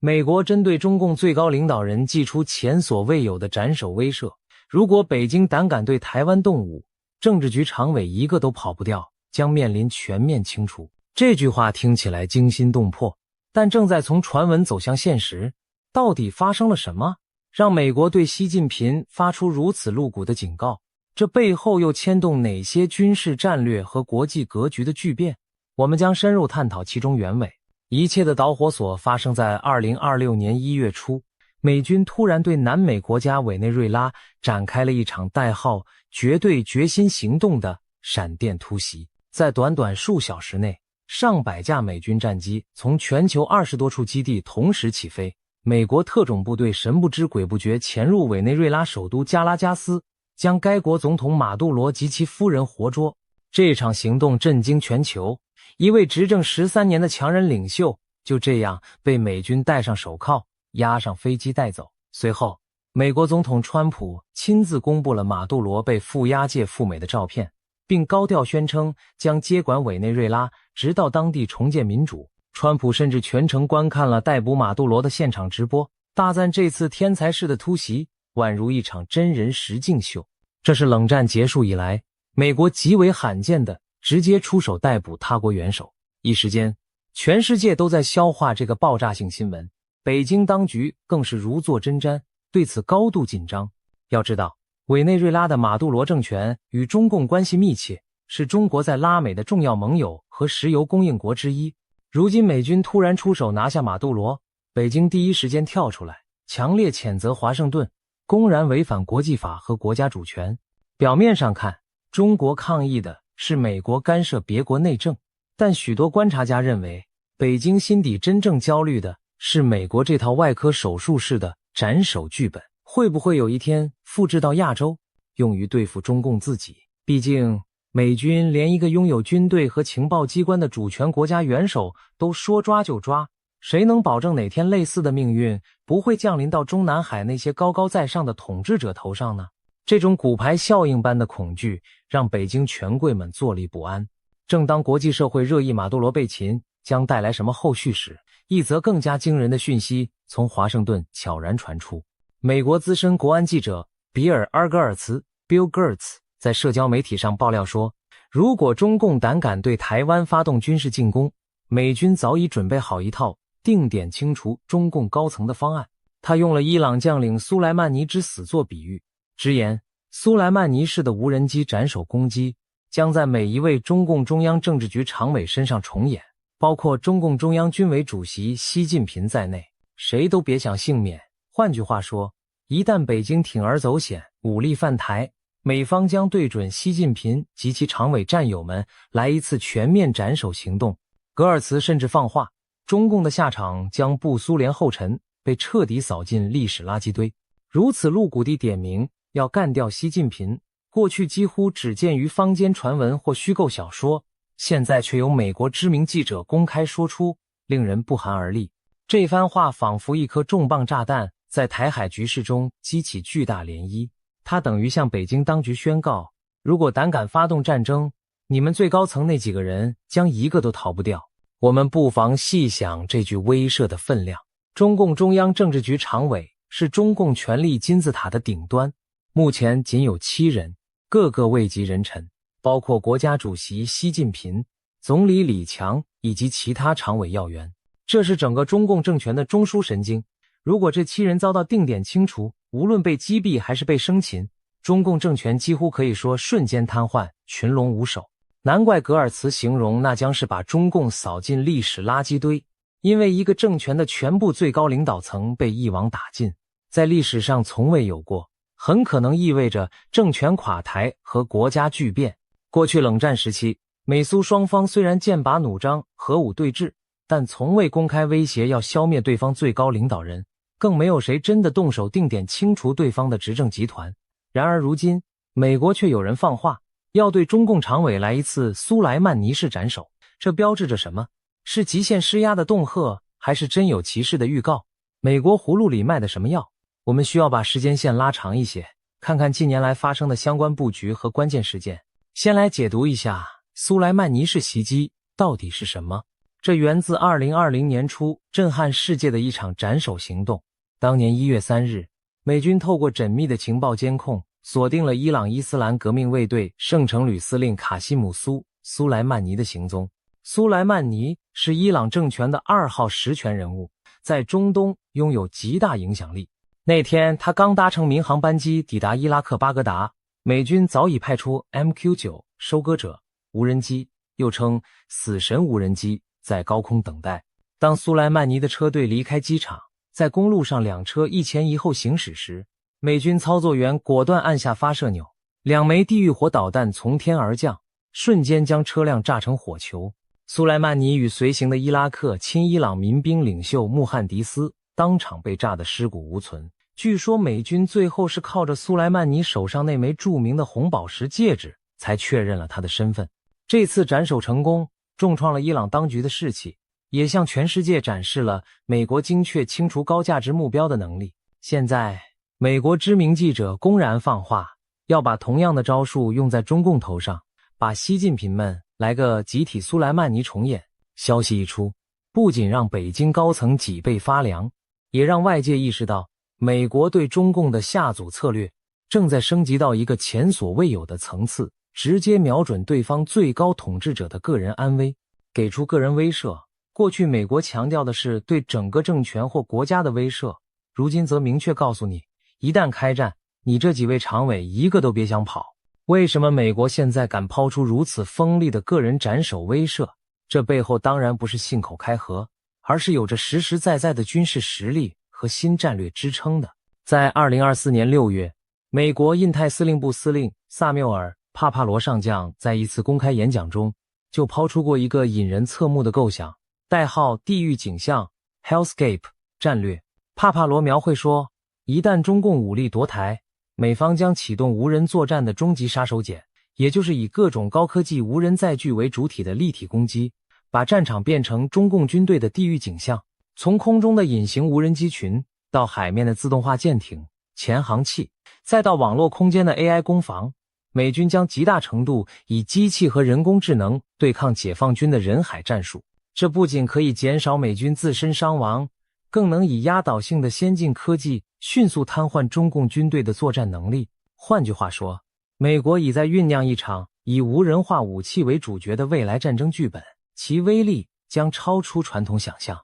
美国针对中共最高领导人祭出前所未有的斩首威慑，如果北京胆敢对台湾动武，政治局常委一个都跑不掉，将面临全面清除。这句话听起来惊心动魄，但正在从传闻走向现实。到底发生了什么，让美国对习近平发出如此露骨的警告？这背后又牵动哪些军事战略和国际格局的巨变？我们将深入探讨其中原委。一切的导火索发生在2026年1月初，美军突然对南美国家委内瑞拉展开了一场代号“绝对决心行动”的闪电突袭。在短短数小时内，上百架美军战机从全球20多处基地同时起飞，美国特种部队神不知鬼不觉潜入委内瑞拉首都加拉加斯，将该国总统马杜罗及其夫人活捉。这场行动震惊全球，一位执政13年的强人领袖就这样被美军戴上手铐，押上飞机带走。随后，美国总统川普亲自公布了马杜罗被赴押解赴美的照片，并高调宣称将接管委内瑞拉，直到当地重建民主。川普甚至全程观看了逮捕马杜罗的现场直播，大赞这次天才式的突袭宛如一场真人实境秀。这是冷战结束以来美国极为罕见的直接出手逮捕他国元首。一时间，全世界都在消化这个爆炸性新闻，北京当局更是如坐针毡，对此高度紧张。要知道，委内瑞拉的马杜罗政权与中共关系密切，是中国在拉美的重要盟友和石油供应国之一。如今美军突然出手拿下马杜罗，北京第一时间跳出来，强烈谴责华盛顿公然违反国际法和国家主权。表面上看，中国抗议的是美国干涉别国内政，但许多观察家认为，北京心底真正焦虑的是美国这套外科手术式的斩首剧本，会不会有一天复制到亚洲，用于对付中共自己？毕竟美军连一个拥有军队和情报机关的主权国家元首都说抓就抓，谁能保证哪天类似的命运不会降临到中南海那些高高在上的统治者头上呢？这种骨牌效应般的恐惧让北京权贵们坐立不安。正当国际社会热议马杜罗被擒将带来什么后续时，一则更加惊人的讯息从华盛顿悄然传出。美国资深国安记者比尔·阿格尔茨 Bill Gertz 在社交媒体上爆料说，如果中共胆敢对台湾发动军事进攻，美军早已准备好一套定点清除中共高层的方案。他用了伊朗将领苏莱曼尼之死做比喻，直言苏莱曼尼式的无人机斩首攻击将在每一位中共中央政治局常委身上重演，包括中共中央军委主席习近平在内，谁都别想幸免。换句话说，一旦北京铤而走险，武力犯台，美方将对准习近平及其常委战友们来一次全面斩首行动。格尔茨甚至放话，中共的下场将步苏联后尘，被彻底扫进历史垃圾堆。如此露骨地点名要干掉习近平，过去几乎只见于坊间传闻或虚构小说，现在却由美国知名记者公开说出，令人不寒而栗。这番话仿佛一颗重磅炸弹，在台海局势中激起巨大涟漪。它等于向北京当局宣告，如果胆敢发动战争，你们最高层那几个人将一个都逃不掉。我们不妨细想这句威慑的分量。中共中央政治局常委是中共权力金字塔的顶端，目前仅有7人，个个位极人臣，包括国家主席习近平、总理李强以及其他常委要员。这是整个中共政权的中枢神经。如果这7人遭到定点清除，无论被击毙还是被生擒，中共政权几乎可以说瞬间瘫痪，群龙无首。难怪格尔茨形容那将是把中共扫进历史垃圾堆，因为一个政权的全部最高领导层被一网打尽，在历史上从未有过，很可能意味着政权垮台和国家巨变。过去冷战时期，美苏双方虽然剑拔弩张，核武对峙，但从未公开威胁要消灭对方最高领导人，更没有谁真的动手定点清除对方的执政集团。然而如今，美国却有人放话，要对中共常委来一次苏莱曼尼式斩首。这标志着什么？是极限施压的恫吓，还是真有其事的预告？美国葫芦里卖的什么药？我们需要把时间线拉长一些，看看近年来发生的相关布局和关键事件。先来解读一下苏莱曼尼式袭击到底是什么。这源自2020年初震撼世界的一场斩首行动。当年1月3日，美军透过缜密的情报监控，锁定了伊朗伊斯兰革命卫队圣城旅司令卡西姆·苏莱曼尼的行踪。苏莱曼尼是伊朗政权的2号实权人物，在中东拥有极大影响力。那天他刚搭乘民航班机抵达伊拉克巴格达，美军早已派出 MQ-9 收割者无人机，又称死神无人机，在高空等待。当苏莱曼尼的车队离开机场，在公路上2车一前一后行驶时，美军操作员果断按下发射钮，2枚地狱火导弹从天而降，瞬间将车辆炸成火球。苏莱曼尼与随行的伊拉克亲伊朗民兵领袖穆罕迪斯当场被炸得尸骨无存。据说美军最后是靠着苏莱曼尼手上那枚著名的红宝石戒指才确认了他的身份。这次斩首成功，重创了伊朗当局的士气，也向全世界展示了美国精确清除高价值目标的能力。现在，美国知名记者公然放话，要把同样的招数用在中共头上，把习近平们来个集体苏莱曼尼重演。消息一出，不仅让北京高层脊背发凉，也让外界意识到美国对中共的下阻策略正在升级到一个前所未有的层次，直接瞄准对方最高统治者的个人安危，给出个人威慑。过去美国强调的是对整个政权或国家的威慑，如今则明确告诉你，一旦开战，你这几位常委一个都别想跑。为什么美国现在敢抛出如此锋利的个人斩首威慑？这背后当然不是信口开河，而是有着实实在在的军事实力和新战略支撑的。在2024年6月，美国印太司令部司令萨缪尔·帕帕罗上将在一次公开演讲中就抛出过一个引人侧目的构想，代号地狱景象 Hellscape 战略。帕帕罗描绘说，一旦中共武力夺台，美方将启动无人作战的终极杀手锏，也就是以各种高科技无人载具为主体的立体攻击，把战场变成中共军队的地狱景象。从空中的隐形无人机群，到海面的自动化舰艇、潜航器，再到网络空间的 AI 攻防，美军将极大程度以机器和人工智能对抗解放军的人海战术。这不仅可以减少美军自身伤亡，更能以压倒性的先进科技迅速瘫痪中共军队的作战能力。换句话说，美国已在酝酿一场以无人化武器为主角的未来战争剧本，其威力将超出传统想象。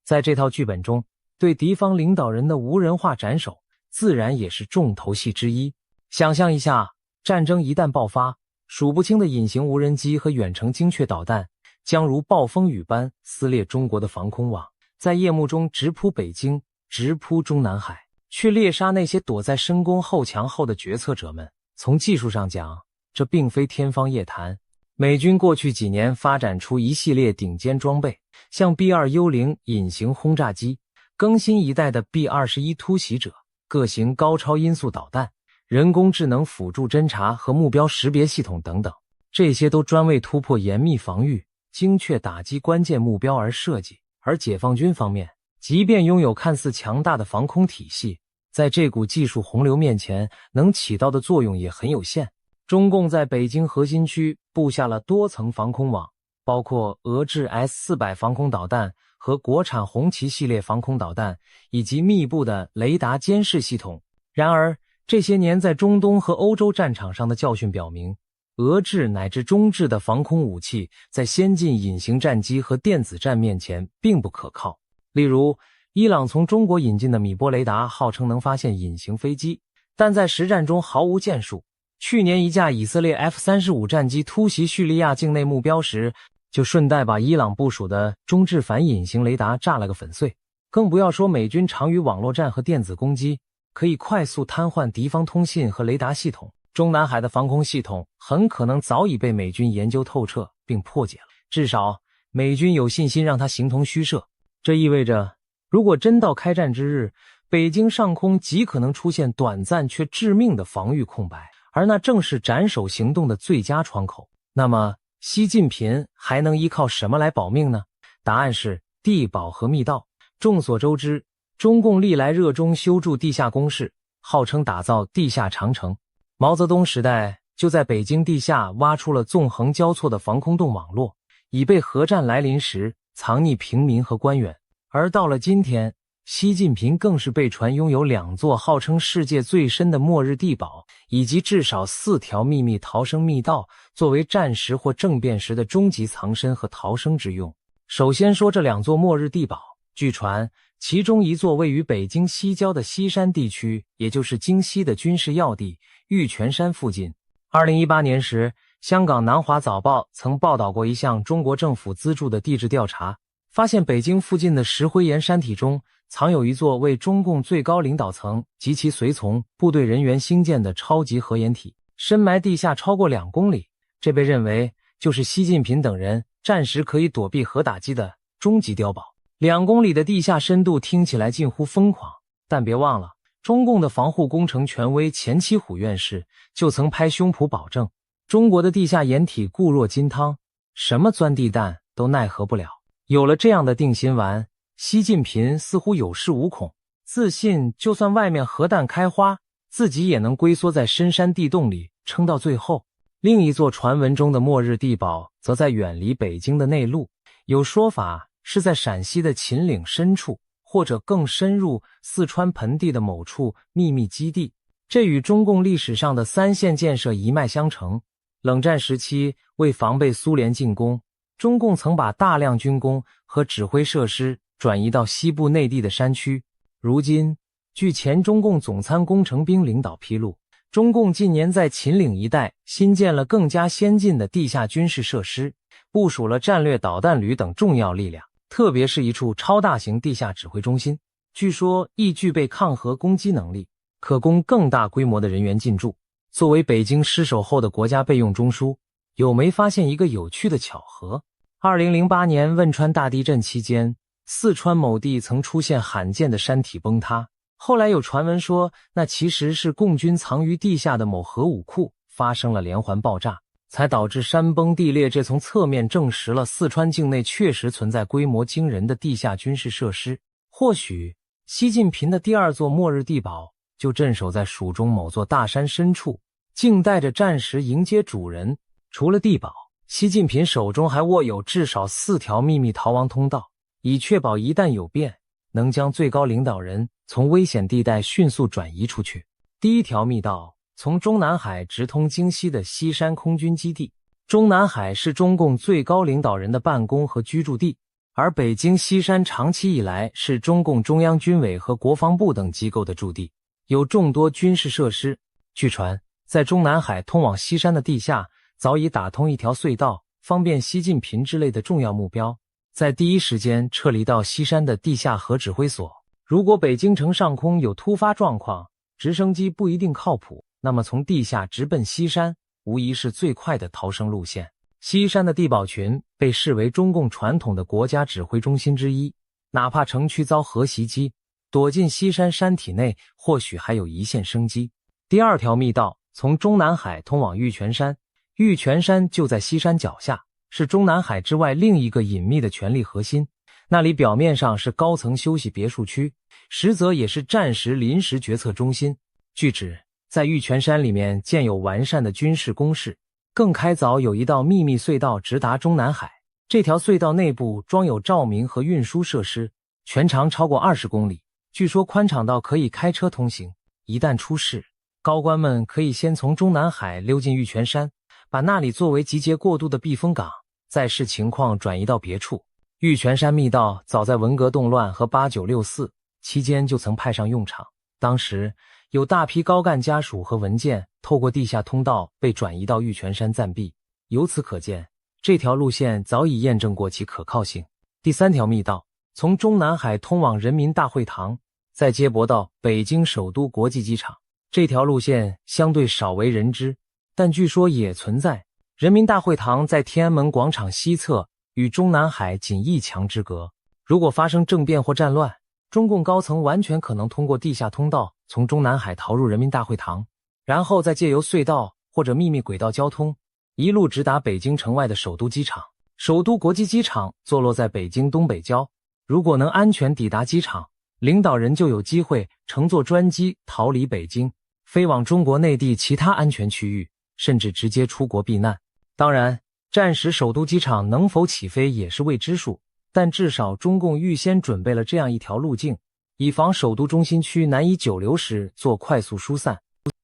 在这套剧本中，对敌方领导人的无人化斩首自然也是重头戏之一。想象一下，战争一旦爆发，数不清的隐形无人机和远程精确导弹将如暴风雨般撕裂中国的防空网，在夜幕中直扑北京，直扑中南海，去猎杀那些躲在深宫后墙后的决策者们。从技术上讲，这并非天方夜谭。美军过去几年发展出一系列顶尖装备，像 B-2幽灵隐形轰炸机，更新一代的 B-21突袭者，各型高超音速导弹，人工智能辅助侦察和目标识别系统等等，这些都专为突破严密防御、精确打击关键目标而设计。而解放军方面，即便拥有看似强大的防空体系，在这股技术洪流面前，能起到的作用也很有限。中共在北京核心区布下了多层防空网，包括俄制 S-400 防空导弹和国产红旗系列防空导弹，以及密布的雷达监视系统。然而，这些年在中东和欧洲战场上的教训表明，俄制乃至中制的防空武器在先进隐形战机和电子战面前并不可靠。例如，伊朗从中国引进的米波雷达号称能发现隐形飞机，但在实战中毫无建树。去年一架以色列 F-35战机突袭叙利亚境内目标时，就顺带把伊朗部署的中制反隐形雷达炸了个粉碎。更不要说美军常与网络战和电子攻击，可以快速瘫痪敌方通信和雷达系统。中南海的防空系统很可能早已被美军研究透彻并破解了，至少美军有信心让它形同虚设。这意味着，如果真到开战之日，北京上空极可能出现短暂却致命的防御空白，而那正是斩首行动的最佳窗口。那么，习近平还能依靠什么来保命呢？答案是地保和密道。众所周知，中共历来热衷修筑地下工事，号称打造地下长城。毛泽东时代就在北京地下挖出了纵横交错的防空洞网络，以备核战来临时藏匿平民和官员。而到了今天，习近平更是被传拥有2座号称世界最深的末日地堡，以及至少4条秘密逃生密道，作为战时或政变时的终极藏身和逃生之用。首先说这2座末日地堡，据传其中一座位于北京西郊的西山地区，也就是京西的军事要地玉泉山附近。2018年时，香港南华早报曾报道过一项中国政府资助的地质调查，发现北京附近的石灰岩山体中藏有一座为中共最高领导层及其随从部队人员兴建的超级核掩体，深埋地下超过2公里。这被认为就是习近平等人战时可以躲避核打击的终极碉堡。2公里的地下深度听起来近乎疯狂，但别忘了，中共的防护工程权威钱其虎院士就曾拍胸脯保证，中国的地下掩体固若金汤，什么钻地弹都奈何不了。有了这样的定心丸，习近平似乎有恃无恐，自信就算外面核弹开花，自己也能龟缩在深山地洞里撑到最后。另一座传闻中的末日地堡则在远离北京的内陆，有说法是在陕西的秦岭深处，或者更深入四川盆地的某处秘密基地。这与中共历史上的3线建设一脉相承。冷战时期，为防备苏联进攻，中共曾把大量军工和指挥设施转移到西部内地的山区。如今，据前中共总参工程兵领导披露，中共近年在秦岭一带新建了更加先进的地下军事设施，部署了战略导弹旅等重要力量，特别是一处超大型地下指挥中心，据说亦具备抗核攻击能力，可供更大规模的人员进驻。作为北京失守后的国家备用中枢，有没发现一个有趣的巧合？2008年汶川大地震期间，四川某地曾出现罕见的山体崩塌，后来有传闻说那其实是共军藏于地下的某核武库发生了连环爆炸，才导致山崩地裂。这从侧面证实了四川境内确实存在规模惊人的地下军事设施。或许习近平的第2座末日地堡就镇守在蜀中某座大山深处，静待着战时迎接主人。除了地堡，习近平手中还握有至少4条秘密逃亡通道，以确保一旦有变，能将最高领导人从危险地带迅速转移出去。第1条密道从中南海直通京西的西山空军基地。中南海是中共最高领导人的办公和居住地，而北京西山长期以来是中共中央军委和国防部等机构的驻地，有众多军事设施。据传，在中南海通往西山的地下早已打通一条隧道，方便习近平之类的重要目标在第一时间撤离到西山的地下核指挥所。如果北京城上空有突发状况，直升机不一定靠谱，那么从地下直奔西山无疑是最快的逃生路线。西山的地堡群被视为中共传统的国家指挥中心之一，哪怕城区遭核袭击，躲进西山山体内或许还有一线生机。第2条密道从中南海通往玉泉山，玉泉山就在西山脚下，是中南海之外另一个隐秘的权力核心。那里表面上是高层休息别墅区，实则也是战时临时决策中心。据指，在玉泉山里面建有完善的军事工事，更开凿有一道秘密隧道直达中南海。这条隧道内部装有照明和运输设施，全长超过20公里，据说宽敞到可以开车通行。一旦出事，高官们可以先从中南海溜进玉泉山，把那里作为集结过渡的避风港，再视情况转移到别处。玉泉山密道早在文革动乱和8964期间就曾派上用场，当时有大批高干家属和文件透过地下通道被转移到玉泉山暂避，由此可见，这条路线早已验证过其可靠性。第3条密道从中南海通往人民大会堂，再接驳到北京首都国际机场。这条路线相对少为人知，但据说也存在。人民大会堂在天安门广场西侧，与中南海仅1墙之隔。如果发生政变或战乱，中共高层完全可能通过地下通道从中南海逃入人民大会堂，然后再借由隧道或者秘密轨道交通，一路直达北京城外的首都机场。首都国际机场坐落在北京东北郊，如果能安全抵达机场，领导人就有机会乘坐专机逃离北京，飞往中国内地其他安全区域，甚至直接出国避难。当然，战时首都机场能否起飞也是未知数，但至少中共预先准备了这样一条路径，以防首都中心区难以久留时做快速疏散。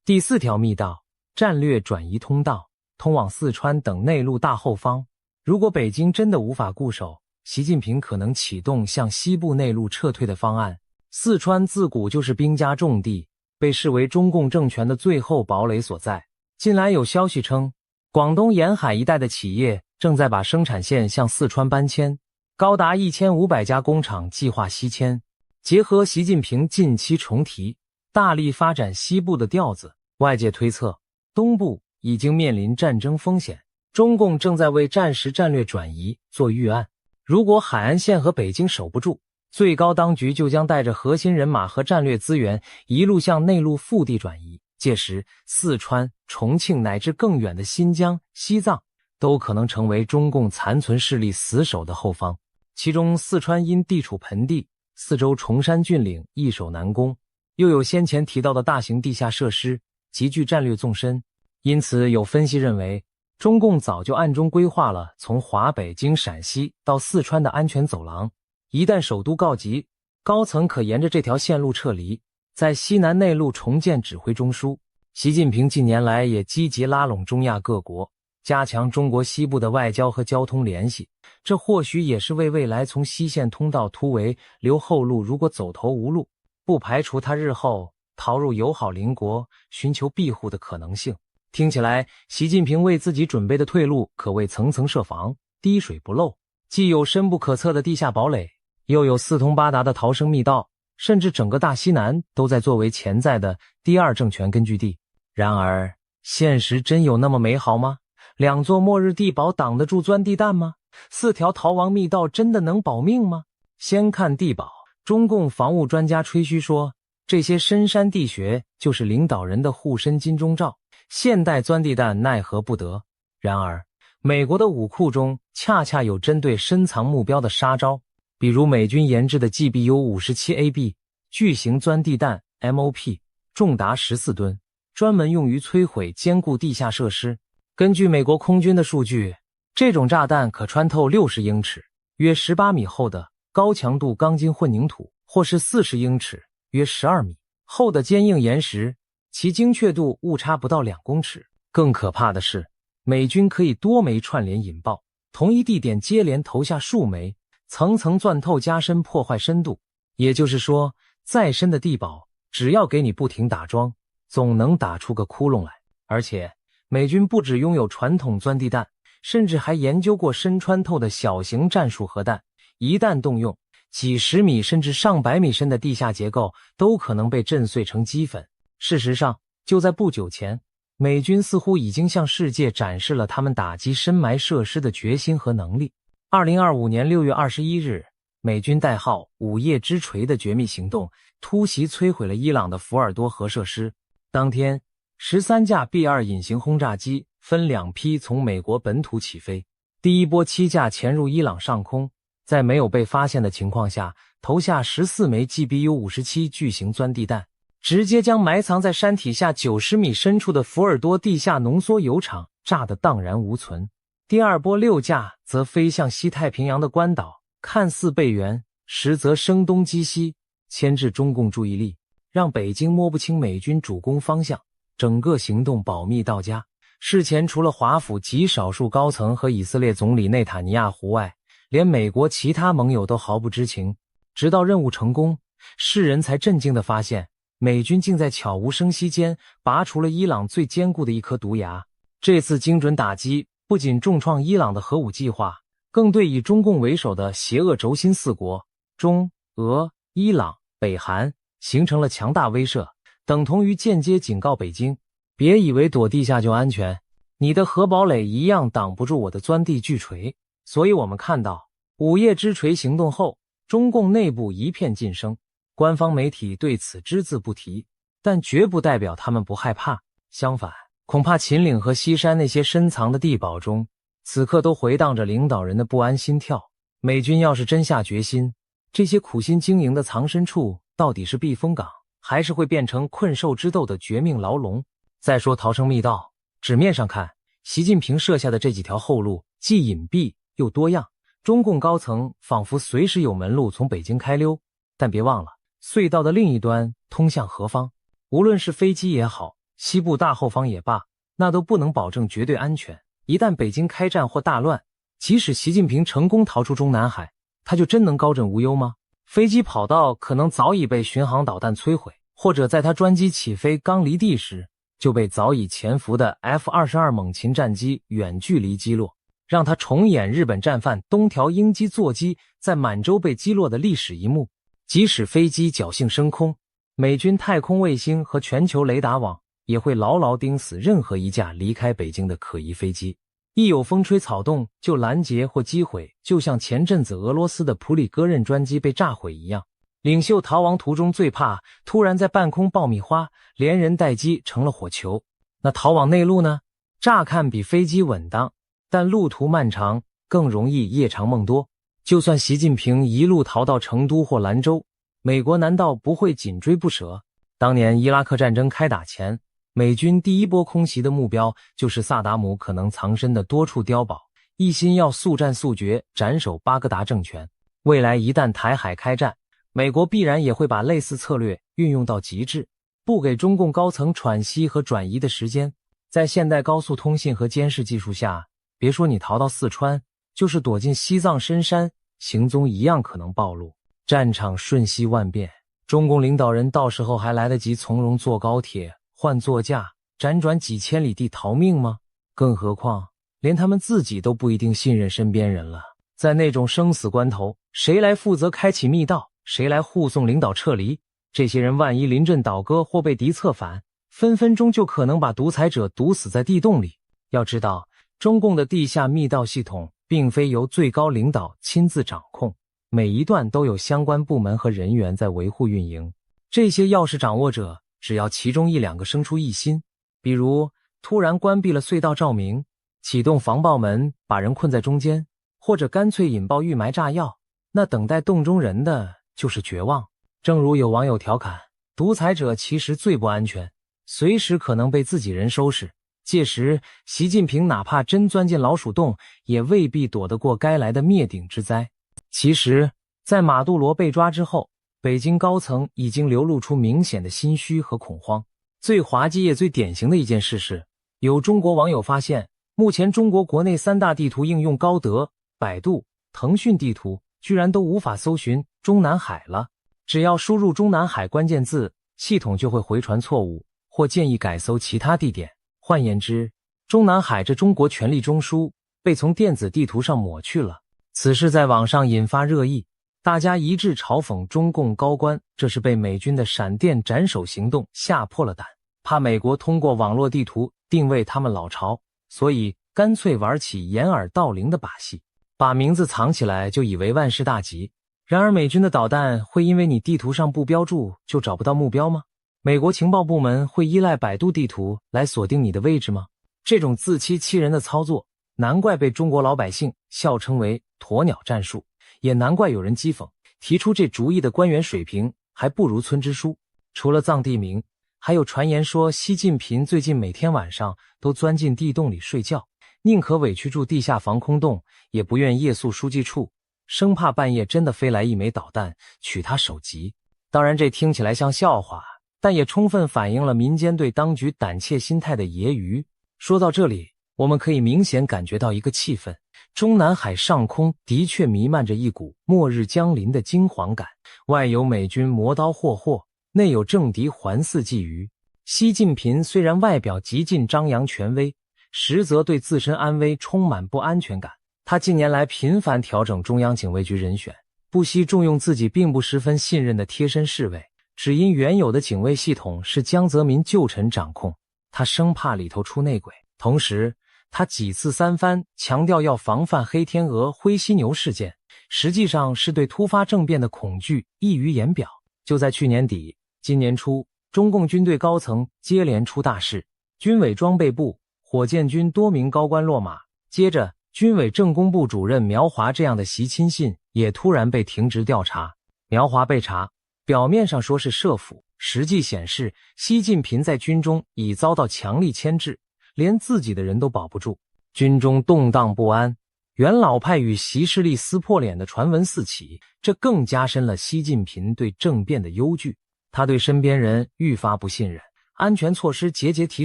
第4条密道，战略转移通道，通往四川等内陆大后方。如果北京真的无法固守，习近平可能启动向西部内陆撤退的方案。四川自古就是兵家重地，被视为中共政权的最后堡垒所在。近来有消息称，广东沿海一带的企业正在把生产线向四川搬迁，高达1500家工厂计划西迁。结合习近平近期重提大力发展西部的调子，外界推测东部已经面临战争风险，中共正在为战时战略转移做预案。如果海岸线和北京守不住，最高当局就将带着核心人马和战略资源一路向内陆腹地转移，届时四川、重庆乃至更远的新疆、西藏都可能成为中共残存势力死守的后方。其中四川因地处盆地，四周崇山峻岭，易守难攻，又有先前提到的大型地下设施，极具战略纵深，因此有分析认为，中共早就暗中规划了从华北经陕西到四川的安全走廊。一旦首都告急，高层可沿着这条线路撤离，在西南内陆重建指挥中枢。习近平近年来也积极拉拢中亚各国，加强中国西部的外交和交通联系，这或许也是为未来从西线通道突围留后路。如果走投无路，不排除他日后逃入友好邻国寻求庇护的可能性。听起来，习近平为自己准备的退路可谓层层设防，滴水不漏，既有深不可测的地下堡垒，又有四通八达的逃生密道，甚至整个大西南都在作为潜在的第二政权根据地。然而，现实真有那么美好吗？2座末日地堡挡得住钻地弹吗？4条逃亡密道真的能保命吗？先看地堡，中共防务专家吹嘘说，这些深山地穴就是领导人的护身金钟罩，现代钻地弹奈何不得。然而，美国的武库中恰恰有针对深藏目标的杀招，比如美军研制的 GBU-57AB 巨型钻地弹 MOP， 重达14吨，专门用于摧毁坚固地下设施。根据美国空军的数据，这种炸弹可穿透60英尺约18米厚的高强度钢筋混凝土，或是40英尺约12米厚的坚硬岩石，其精确度误差不到2公尺。更可怕的是，美军可以多枚串联引爆，同一地点接连投下数枚，层层钻透，加深破坏深度。也就是说，再深的地堡，只要给你不停打桩，总能打出个窟窿来。而且美军不只拥有传统钻地弹，甚至还研究过深穿透的小型战术核弹，一旦动用，几十米甚至上百米深的地下结构都可能被震碎成齑粉。事实上，就在不久前，美军似乎已经向世界展示了他们打击深埋设施的决心和能力。2025年6月21日，美军代号午夜之锤的绝密行动突袭摧毁了伊朗的福尔多核设施。当天13架 B-2 隐形轰炸机分2批从美国本土起飞，第一波7架潜入伊朗上空，在没有被发现的情况下投下14枚 GBU-57 巨型钻地弹，直接将埋藏在山体下90米深处的福尔多地下浓缩铀厂炸得荡然无存。第二波6架则飞向西太平洋的关岛，看似备援，实则声东击西，牵制中共注意力，让北京摸不清美军主攻方向。整个行动保密到家，事前除了华府极少数高层和以色列总理内塔尼亚胡外，连美国其他盟友都毫不知情。直到任务成功，世人才震惊地发现，美军竟在悄无声息间拔除了伊朗最坚固的一颗毒牙。这次精准打击不仅重创伊朗的核武计划，更对以中共为首的邪恶轴心4国中、俄、伊朗、北韩形成了强大威慑，等同于间接警告北京，别以为躲地下就安全，你的核堡垒一样挡不住我的钻地巨锤。所以我们看到午夜之锤行动后，中共内部一片晋升，官方媒体对此只字不提，但绝不代表他们不害怕。相反，恐怕秦岭和西山那些深藏的地堡中，此刻都回荡着领导人的不安心跳。美军要是真下决心，这些苦心经营的藏身处到底是避风港，还是会变成困兽之斗的绝命牢笼？再说逃生密道，纸面上看，习近平设下的这几条后路既隐蔽又多样，中共高层仿佛随时有门路从北京开溜，但别忘了，隧道的另一端通向何方？无论是飞机也好，西部大后方也罢，那都不能保证绝对安全。一旦北京开战或大乱，即使习近平成功逃出中南海，他就真能高枕无忧吗？飞机跑道可能早已被巡航导弹摧毁，或者在他专机起飞刚离地时，就被早已潜伏的 F-22猛禽战机远距离击落，让他重演日本战犯东条英机座机在满洲被击落的历史一幕。即使飞机侥幸升空，美军太空卫星和全球雷达网也会牢牢盯死任何一架离开北京的可疑飞机。一有风吹草动就拦截或击毁，就像前阵子俄罗斯的普里戈任专机被炸毁一样。领袖逃亡途中最怕突然在半空爆米花，连人带机成了火球。那逃往内陆呢？乍看比飞机稳当，但路途漫长，更容易夜长梦多。就算习近平一路逃到成都或兰州，美国难道不会紧追不舍？当年伊拉克战争开打前，美军第一波空袭的目标就是萨达姆可能藏身的多处碉堡，一心要速战速决，斩首巴格达政权。未来一旦台海开战，美国必然也会把类似策略运用到极致，不给中共高层喘息和转移的时间。在现代高速通信和监视技术下，别说你逃到四川，就是躲进西藏深山，行踪一样可能暴露。战场瞬息万变，中共领导人到时候还来得及从容坐高铁换座驾，辗转几千里地逃命吗？更何况连他们自己都不一定信任身边人了。在那种生死关头，谁来负责开启密道？谁来护送领导撤离？这些人万一临阵倒戈或被敌策反，分分钟就可能把独裁者毒死在地洞里。要知道，中共的地下密道系统并非由最高领导亲自掌控，每一段都有相关部门和人员在维护运营。这些钥匙掌握者只要其中一两个生出异心，比如突然关闭了隧道照明，启动防爆门把人困在中间，或者干脆引爆预埋炸药，那等待洞中人的就是绝望。正如有网友调侃，独裁者其实最不安全，随时可能被自己人收拾。届时习近平哪怕真钻进老鼠洞，也未必躲得过该来的灭顶之灾。其实在马杜罗被抓之后，北京高层已经流露出明显的心虚和恐慌。最滑稽也最典型的一件事是，有中国网友发现，目前中国国内三大地图应用高德、百度、腾讯地图居然都无法搜寻中南海了。只要输入中南海关键字，系统就会回传错误，或建议改搜其他地点。换言之，中南海这中国权力中枢被从电子地图上抹去了。此事在网上引发热议，大家一致嘲讽中共高官，这是被美军的闪电斩首行动吓破了胆，怕美国通过网络地图定位他们老巢，所以干脆玩起掩耳盗铃的把戏，把名字藏起来就以为万事大吉。然而美军的导弹会因为你地图上不标注就找不到目标吗？美国情报部门会依赖百度地图来锁定你的位置吗？这种自欺欺人的操作，难怪被中国老百姓笑称为鸵鸟战术，也难怪有人讥讽，提出这主意的官员水平还不如村支书。除了藏地名，还有传言说习近平最近每天晚上都钻进地洞里睡觉，宁可委屈住地下防空洞，也不愿夜宿书记处，生怕半夜真的飞来一枚导弹取他首级。当然这听起来像笑话，但也充分反映了民间对当局胆怯心态的揶揄。说到这里，我们可以明显感觉到一个气氛，中南海上空的确弥漫着一股末日将临的惊惶感，外有美军磨刀霍霍，内有政敌环伺觊觎。习近平虽然外表极尽张扬权威，实则对自身安危充满不安全感。他近年来频繁调整中央警卫局人选，不惜重用自己并不十分信任的贴身侍卫，只因原有的警卫系统是江泽民旧臣掌控，他生怕里头出内鬼。同时他几次三番强调要防范黑天鹅、灰犀牛事件，实际上是对突发政变的恐惧溢于言表。就在去年底、今年初，中共军队高层接连出大事，军委装备部、火箭军多名高官落马，接着军委政工部主任苗华这样的习亲信也突然被停职调查。苗华被查，表面上说是涉腐，实际显示习近平在军中已遭到强力牵制，连自己的人都保不住，军中动荡不安。元老派与习势力撕破脸的传闻四起，这更加深了习近平对政变的忧惧。他对身边人愈发不信任，安全措施节节提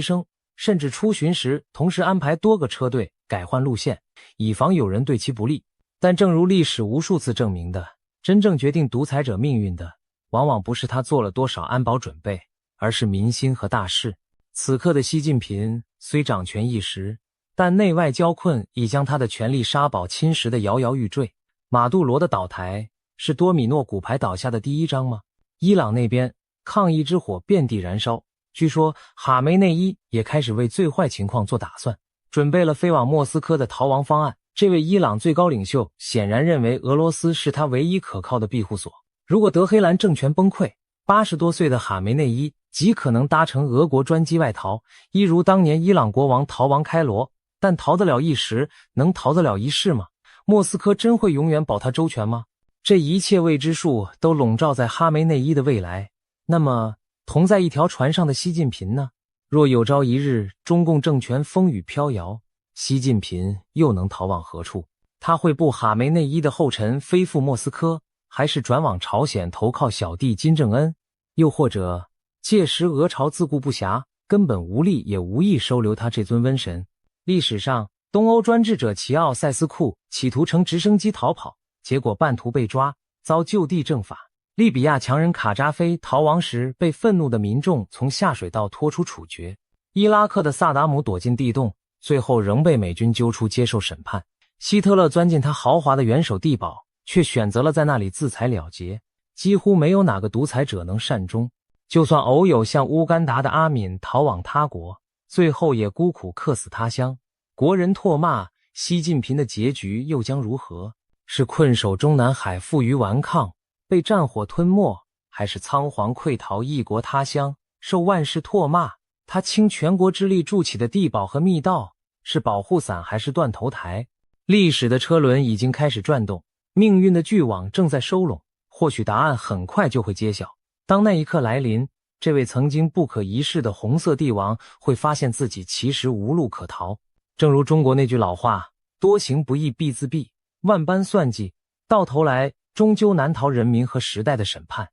升，甚至出巡时同时安排多个车队改换路线，以防有人对其不利。但正如历史无数次证明的，真正决定独裁者命运的，往往不是他做了多少安保准备，而是民心和大势。此刻的习近平虽掌权一时，但内外交困已将他的权力沙堡侵蚀得摇摇欲坠。马杜罗的倒台是多米诺骨牌倒下的第一章吗？伊朗那边抗议之火遍地燃烧，据说哈梅内伊也开始为最坏情况做打算，准备了飞往莫斯科的逃亡方案。这位伊朗最高领袖显然认为俄罗斯是他唯一可靠的庇护所。如果德黑兰政权崩溃，80多岁的哈梅内伊极可能搭乘俄国专机外逃，一如当年伊朗国王逃亡开罗。但逃得了一时，能逃得了一世吗？莫斯科真会永远保他周全吗？这一切未知数都笼罩在哈梅内伊的未来。那么同在一条船上的习近平呢？若有朝一日中共政权风雨飘摇，习近平又能逃往何处？他会步哈梅内伊的后尘飞赴莫斯科，还是转往朝鲜投靠小弟金正恩？又或者届时俄朝自顾不暇，根本无力也无意收留他这尊瘟神？历史上，东欧专制者齐奥塞斯库企图乘直升机逃跑，结果半途被抓，遭就地正法。利比亚强人卡扎菲逃亡时被愤怒的民众从下水道拖出处决。伊拉克的萨达姆躲进地洞，最后仍被美军揪出接受审判。希特勒钻进他豪华的元首地堡，却选择了在那里自裁了结。几乎没有哪个独裁者能善终，就算偶有像乌干达的阿敏逃往他国，最后也孤苦客死他乡。国人唾骂习近平的结局又将如何？是困守中南海负隅顽抗，被战火吞没，还是仓皇溃逃异国他乡，受万世唾骂？他倾全国之力筑起的地堡和密道，是保护伞还是断头台？历史的车轮已经开始转动，命运的巨网正在收拢，或许答案很快就会揭晓。当那一刻来临，这位曾经不可一世的红色帝王会发现自己其实无路可逃。正如中国那句老话，多行不义必自毙，万般算计，到头来终究难逃人民和时代的审判。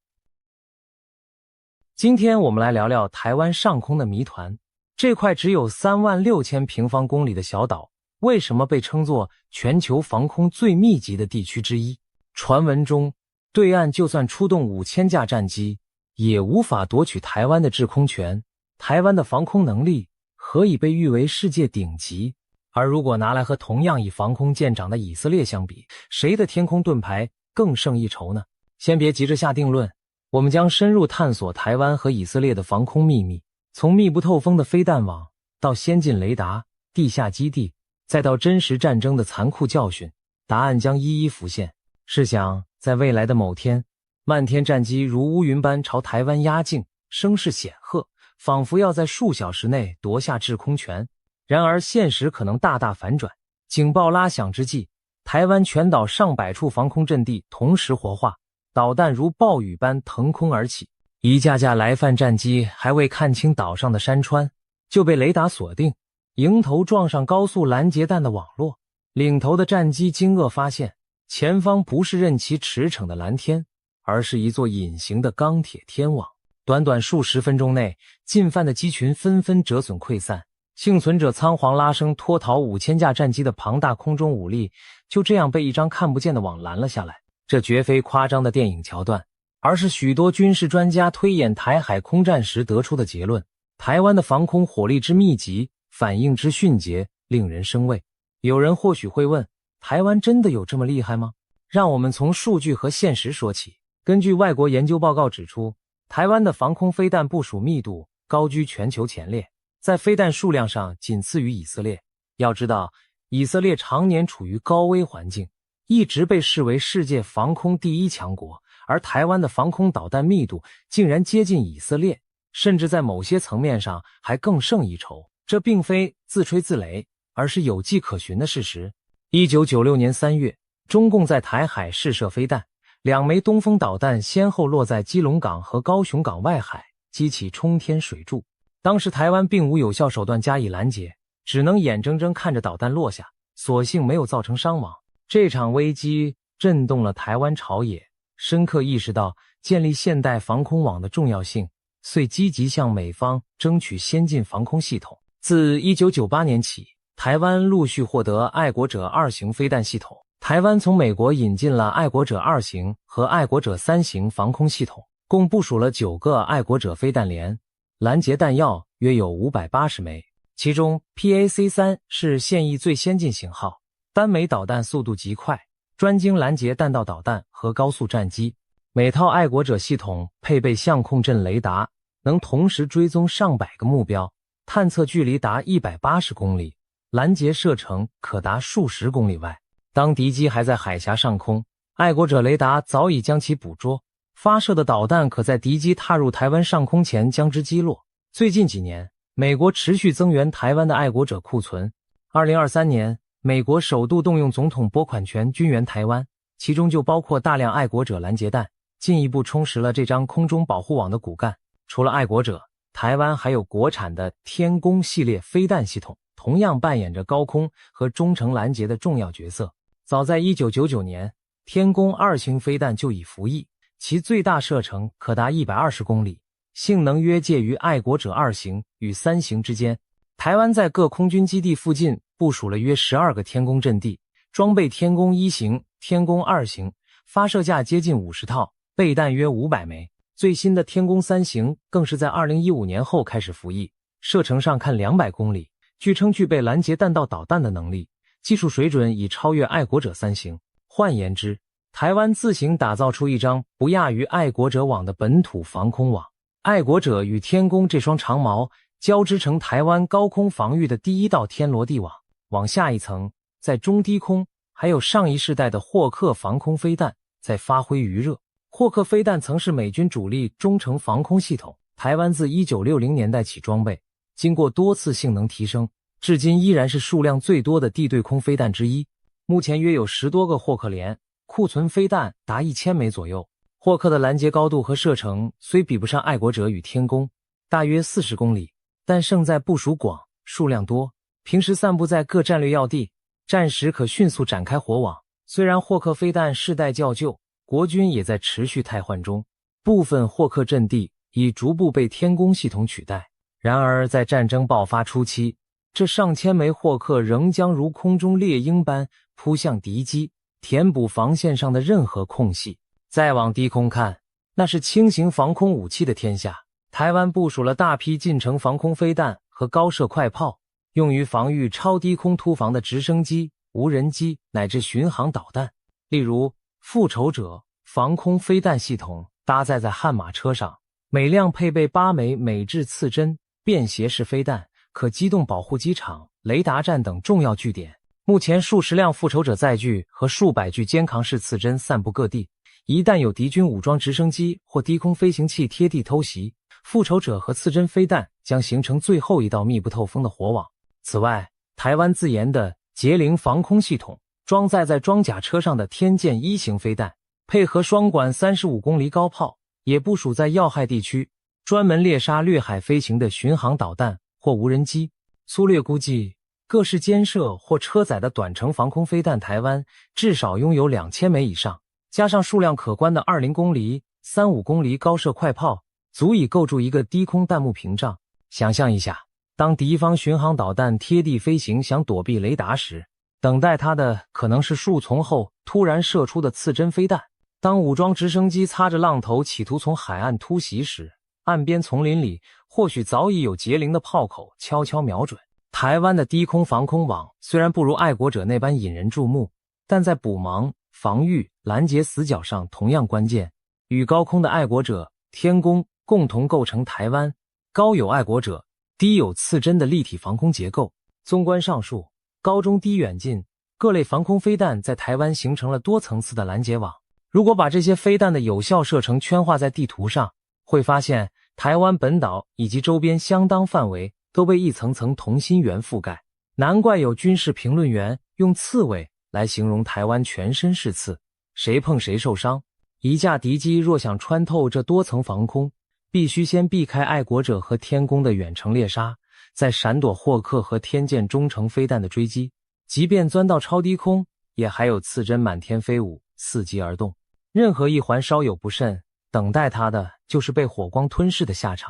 今天我们来聊聊台湾上空的谜团。这块只有36000平方公里的小岛，为什么被称作全球防空最密集的地区之一？传闻中，对岸就算出动5000架战机，也无法夺取台湾的制空权。台湾的防空能力何以被誉为世界顶级？而如果拿来和同样以防空见长的以色列相比，谁的天空盾牌更胜一筹呢？先别急着下定论，我们将深入探索台湾和以色列的防空秘密，从密不透风的飞弹网，到先进雷达、地下基地，再到真实战争的残酷教训，答案将一一浮现。试想，在未来的某天，漫天战机如乌云般朝台湾压境，声势显赫，仿佛要在数小时内夺下制空权。然而现实可能大大反转，警报拉响之际，台湾全岛上百处防空阵地同时活化，导弹如暴雨般腾空而起，一架架来犯战机还未看清岛上的山川，就被雷达锁定，迎头撞上高速拦截弹的网络。领头的战机惊愕发现，前方不是任其驰骋的蓝天，而是一座隐形的钢铁天网。短短数十分钟内，进犯的机群纷纷折损溃散，幸存者仓皇拉升脱逃5000架战机的庞大空中武力，就这样被一张看不见的网拦了下来。这绝非夸张的电影桥段，而是许多军事专家推演台海空战时得出的结论。台湾的防空火力之密集，反应之迅捷，令人生畏。有人或许会问，台湾真的有这么厉害吗？让我们从数据和现实说起。根据外国研究报告指出，台湾的防空飞弹部署密度高居全球前列，在飞弹数量上仅次于以色列。要知道，以色列常年处于高危环境，一直被视为世界防空第一强国，而台湾的防空导弹密度竟然接近以色列，甚至在某些层面上还更胜一筹。这并非自吹自擂，而是有迹可循的事实。1996年3月，中共在台海试射飞弹，2枚东风导弹先后落在基隆港和高雄港外海，激起冲天水柱。当时台湾并无有效手段加以拦截，只能眼睁睁看着导弹落下。所幸没有造成伤亡。这场危机震动了台湾朝野，深刻意识到建立现代防空网的重要性，遂积极向美方争取先进防空系统。自1998年起，台湾陆续获得爱国者2型飞弹系统。台湾从美国引进了爱国者2型和爱国者3型防空系统，共部署了9个爱国者飞弹连，拦截弹药约有580枚，其中 PAC-3 是现役最先进型号，单枚导弹速度极快，专精拦截弹道导弹和高速战机。每套爱国者系统配备相控阵雷达，能同时追踪上百个目标，探测距离达180公里，拦截射程可达数十公里外。当敌机还在海峡上空，爱国者雷达早已将其捕捉，发射的导弹可在敌机踏入台湾上空前将之击落。最近几年，美国持续增援台湾的爱国者库存。2023年，美国首度动用总统拨款权军援台湾，其中就包括大量爱国者拦截弹，进一步充实了这张空中保护网的骨干。除了爱国者，台湾还有国产的天弓系列飞弹系统，同样扮演着高空和中程拦截的重要角色。早在1999年，天弓2型飞弹就已服役，其最大射程可达120公里，性能约介于爱国者2型与3型之间。台湾在各空军基地附近部署了约12个天弓阵地，装备天弓1型、天弓2型，发射架接近50套，备弹约500枚。最新的天弓3型更是在2015年后开始服役，射程上看200公里，据称具备拦截弹道导弹的能力，技术水准已超越爱国者3型。换言之，台湾自行打造出一张不亚于爱国者网的本土防空网。爱国者与天弓这双长矛交织成台湾高空防御的第一道天罗地网。往下一层，在中低空还有上一世代的霍克防空飞弹在发挥余热。霍克飞弹曾是美军主力中程防空系统，台湾自1960年代起装备，经过多次性能提升，至今依然是数量最多的地对空飞弹之一。目前约有10多个霍克连，库存飞弹达1000枚左右。霍克的拦截高度和射程虽比不上爱国者与天弓，大约40公里，但胜在部署广、数量多，平时散布在各战略要地，战时可迅速展开火网。虽然霍克飞弹世代较旧，国军也在持续汰换中，部分霍克阵地已逐步被天弓系统取代。然而在战争爆发初期，这上千枚霍克仍将如空中猎鹰般扑向敌机，填补防线上的任何空隙。再往低空看，那是轻型防空武器的天下。台湾部署了大批近程防空飞弹和高射快炮，用于防御超低空突防的直升机、无人机乃至巡航导弹。例如复仇者防空飞弹系统搭载在悍马车上，每辆配备8枚美制刺针便携式飞弹，可机动保护机场、雷达站等重要据点。目前数十辆复仇者载具和数百具肩扛式刺针散布各地，一旦有敌军武装直升机或低空飞行器贴地偷袭，复仇者和刺针飞弹将形成最后一道密不透风的火网。此外，台湾自研的捷羚防空系统，装载在装甲车上的天剑1型飞弹，配合双管35公里高炮，也部署在要害地区，专门猎杀掠海飞行的巡航导弹或无人机。粗略估计，各式肩射或车载的短程防空飞弹，台湾至少拥有2000枚以上，加上数量可观的20公里、35公里高射快炮，足以构筑一个低空弹幕屏障。想象一下，当敌方巡航导弹贴地飞行想躲避雷达时，等待它的可能是树丛后突然射出的刺针飞弹。当武装直升机擦着浪头企图从海岸突袭时，岸边丛林里或许早已有捷羚的炮口悄悄瞄准。台湾的低空防空网虽然不如爱国者那般引人注目，但在补盲、防御、拦截死角上同样关键。与高空的爱国者、天弓共同构成台湾高有爱国者、低有刺针的立体防空结构。纵观上述，高中低远近各类防空飞弹在台湾形成了多层次的拦截网。如果把这些飞弹的有效射程圈画在地图上，会发现台湾本岛以及周边相当范围都被一层层同心圆覆盖。难怪有军事评论员用刺猬来形容台湾全身是刺，谁碰谁受伤。一架敌机若想穿透这多层防空，必须先避开爱国者和天弓的远程猎杀，再闪躲霍克和天剑中程飞弹的追击，即便钻到超低空，也还有刺针满天飞舞，伺机而动。任何一环稍有不慎，等待它的就是被火光吞噬的下场。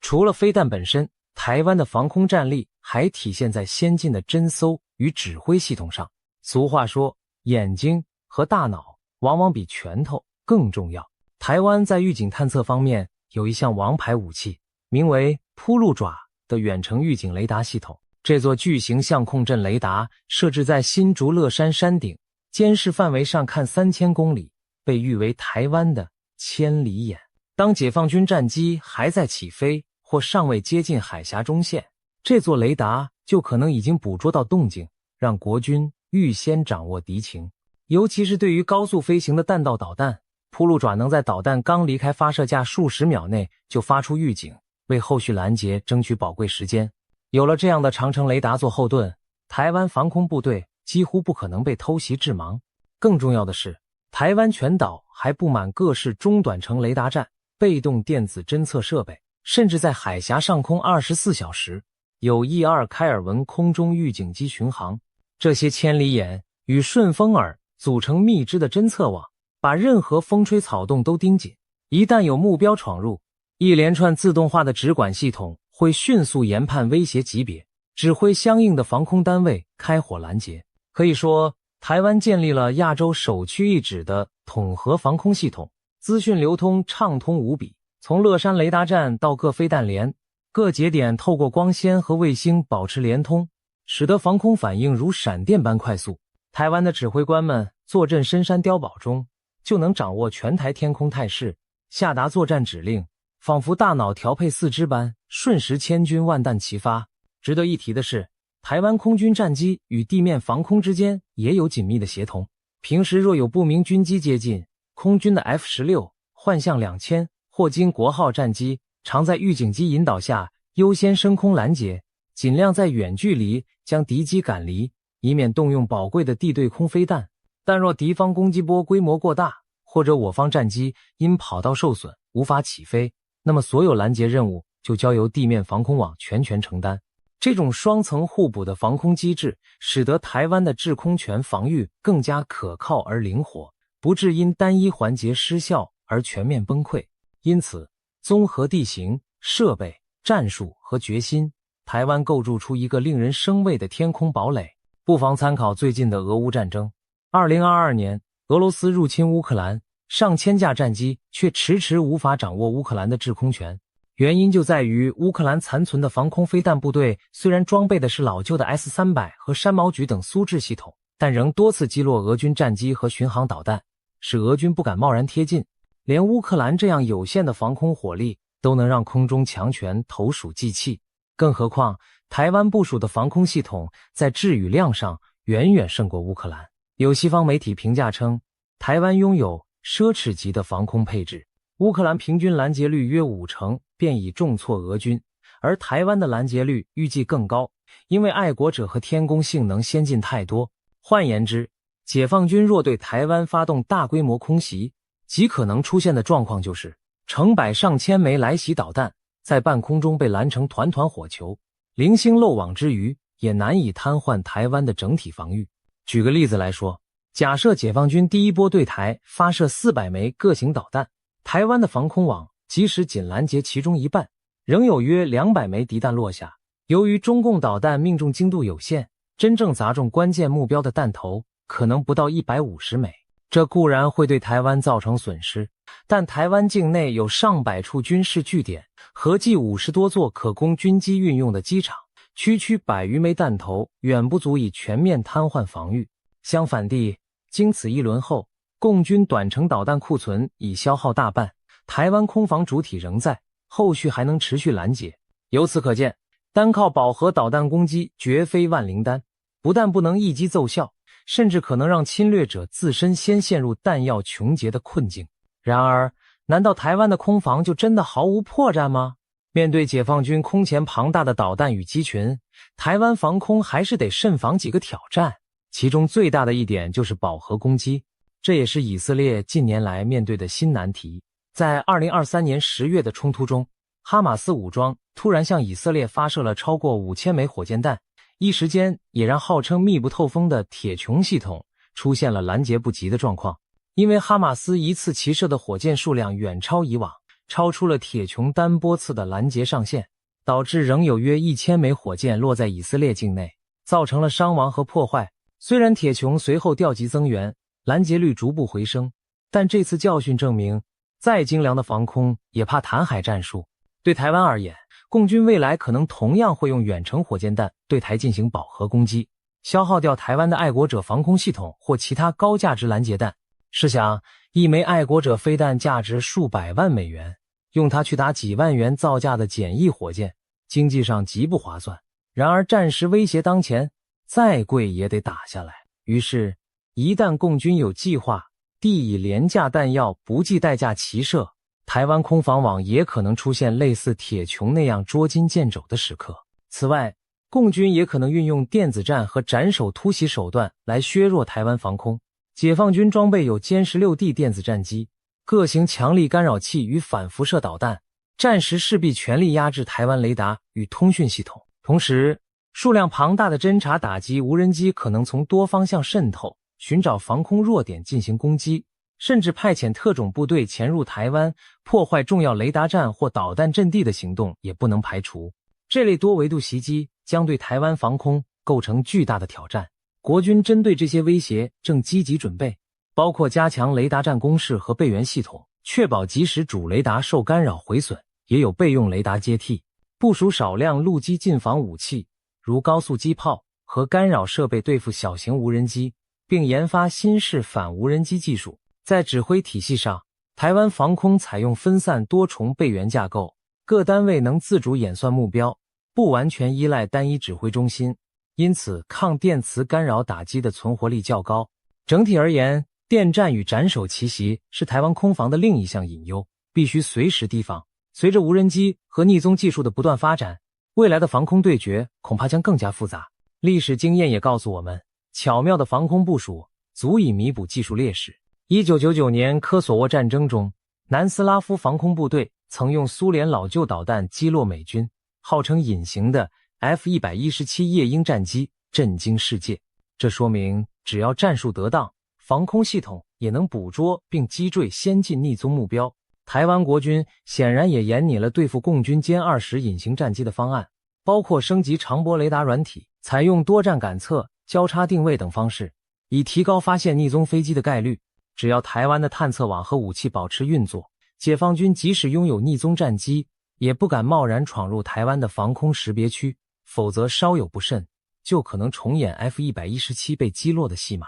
除了飞弹本身，台湾的防空战力还体现在先进的侦搜与指挥系统上。俗话说，眼睛和大脑往往比拳头更重要。台湾在预警探测方面有一项王牌武器，名为扑鹿爪的远程预警雷达系统。这座巨型相控阵雷达设置在新竹乐山山顶，监视范围上看3000公里，被誉为台湾的千里眼。当解放军战机还在起飞或尚未接近海峡中线，这座雷达就可能已经捕捉到动静，让国军预先掌握敌情。尤其是对于高速飞行的弹道导弹，扑鹿爪能在导弹刚离开发射架数十秒内就发出预警，为后续拦截争取宝贵时间。有了这样的长程雷达做后盾，台湾防空部队几乎不可能被偷袭致盲。更重要的是，台湾全岛还布满各式中短程雷达站、被动电子侦测设备，甚至在海峡上空24小时有E2开尔文空中预警机巡航。这些千里眼与顺风耳组成密织的侦测网，把任何风吹草动都盯紧。一旦有目标闯入，一连串自动化的直管系统会迅速研判威胁级别，指挥相应的防空单位开火拦截。可以说，台湾建立了亚洲首屈一指的统合防空系统，资讯流通畅通无比。从乐山雷达站到各飞弹连，各节点透过光纤和卫星保持连通，使得防空反应如闪电般快速。台湾的指挥官们坐镇深山碉堡中，就能掌握全台天空态势，下达作战指令，仿佛大脑调配四肢般，瞬时千军万弹齐发。值得一提的是，台湾空军战机与地面防空之间也有紧密的协同。平时若有不明军机接近，空军的 F-16、幻象2000或经国号战机常在预警机引导下优先升空拦截，尽量在远距离将敌机赶离，以免动用宝贵的地对空飞弹。但若敌方攻击波规模过大，或者我方战机因跑道受损无法起飞，那么所有拦截任务就交由地面防空网全权承担。这种双层互补的防空机制，使得台湾的制空权防御更加可靠而灵活，不致因单一环节失效而全面崩溃。因此，综合地形、设备、战术和决心，台湾构筑出一个令人生畏的天空堡垒。不妨参考最近的俄乌战争。2022年，俄罗斯入侵乌克兰，上千架战机却迟迟无法掌握乌克兰的制空权。原因就在于乌克兰残存的防空飞弹部队虽然装备的是老旧的 S-300和山毛榉等苏制系统，但仍多次击落俄军战机和巡航导弹，使俄军不敢贸然贴近。连乌克兰这样有限的防空火力都能让空中强权投鼠忌器，更何况台湾部署的防空系统在质与量上远远胜过乌克兰。有西方媒体评价称，台湾拥有奢侈级的防空配置，乌克兰平均拦截率约50%便已重挫俄军，而台湾的拦截率预计更高，因为爱国者和天宫性能先进太多。换言之，解放军若对台湾发动大规模空袭，极可能出现的状况就是成百上千枚来袭导弹在半空中被拦成团团火球，零星漏网之鱼也难以瘫痪台湾的整体防御。举个例子来说，假设解放军第一波对台发射400枚各型导弹，台湾的防空网即使仅拦截其中一半，仍有约200枚敌弹落下。由于中共导弹命中精度有限，真正砸中关键目标的弹头可能不到150枚。这固然会对台湾造成损失，但台湾境内有上百处军事据点，合计50多座可供军机运用的机场，区区100余枚弹头远不足以全面瘫痪防御。相反地，经此一轮后，共军短程导弹库存已消耗大半，台湾空防主体仍在，后续还能持续拦截。由此可见，单靠饱和导弹攻击绝非万灵丹，不但不能一击奏效，甚至可能让侵略者自身先陷入弹药穷竭的困境。然而，难道台湾的空防就真的毫无破绽吗？面对解放军空前庞大的导弹与机群，台湾防空还是得慎防几个挑战，其中最大的一点就是饱和攻击，这也是以色列近年来面对的新难题。在2023年10月的冲突中，哈马斯武装突然向以色列发射了超过5000枚火箭弹，一时间也让号称密不透风的铁穹系统出现了拦截不及的状况。因为哈马斯一次齐射的火箭数量远超以往，超出了铁穹单波次的拦截上限，导致仍有约1000枚火箭落在以色列境内，造成了伤亡和破坏。虽然铁穹随后调集增援，拦截率逐步回升，但这次教训证明，再精良的防空也怕弹海战术。对台湾而言，共军未来可能同样会用远程火箭弹对台进行饱和攻击，消耗掉台湾的爱国者防空系统或其他高价值拦截弹。试想，一枚爱国者飞弹价值数百万美元，用它去打几万元造价的简易火箭，经济上极不划算。然而战时威胁当前，再贵也得打下来。于是，一旦共军有计划地以廉价弹药不计代价齐射，台湾空防网也可能出现类似铁穹那样捉襟见肘的时刻。此外，共军也可能运用电子战和斩首突袭手段来削弱台湾防空。解放军装备有歼 16D 电子战机、各型强力干扰器与反辐射导弹，战时势必全力压制台湾雷达与通讯系统。同时，数量庞大的侦察打击无人机可能从多方向渗透，寻找防空弱点进行攻击，甚至派遣特种部队潜入台湾，破坏重要雷达站或导弹阵地的行动也不能排除。这类多维度袭击将对台湾防空构成巨大的挑战。国军针对这些威胁正积极准备，包括加强雷达站工事和备援系统，确保即使主雷达受干扰毁损，也有备用雷达接替，部署少量陆基近防武器，如高速机炮和干扰设备对付小型无人机，并研发新式反无人机技术。在指挥体系上，台湾防空采用分散多重备援架构，各单位能自主演算目标，不完全依赖单一指挥中心，因此抗电磁干扰打击的存活力较高。整体而言，电战与斩首奇袭是台湾空防的另一项隐忧，必须随时提防。随着无人机和逆踪技术的不断发展，未来的防空对决恐怕将更加复杂。历史经验也告诉我们，巧妙的防空部署足以弥补技术劣势。1999年科索沃战争中，南斯拉夫防空部队曾用苏联老旧导弹击落美军号称隐形的 F-117夜鹰战机，震惊世界。这说明只要战术得当，防空系统也能捕捉并击坠先进逆踪目标。台湾国军显然也研拟了对付共军歼20隐形战机的方案，包括升级长波雷达软体，采用多站感测、交叉定位等方式，以提高发现逆踪飞机的概率。只要台湾的探测网和武器保持运作，解放军即使拥有逆踪战机，也不敢贸然闯入台湾的防空识别区，否则稍有不慎，就可能重演 F-117被击落的戏码。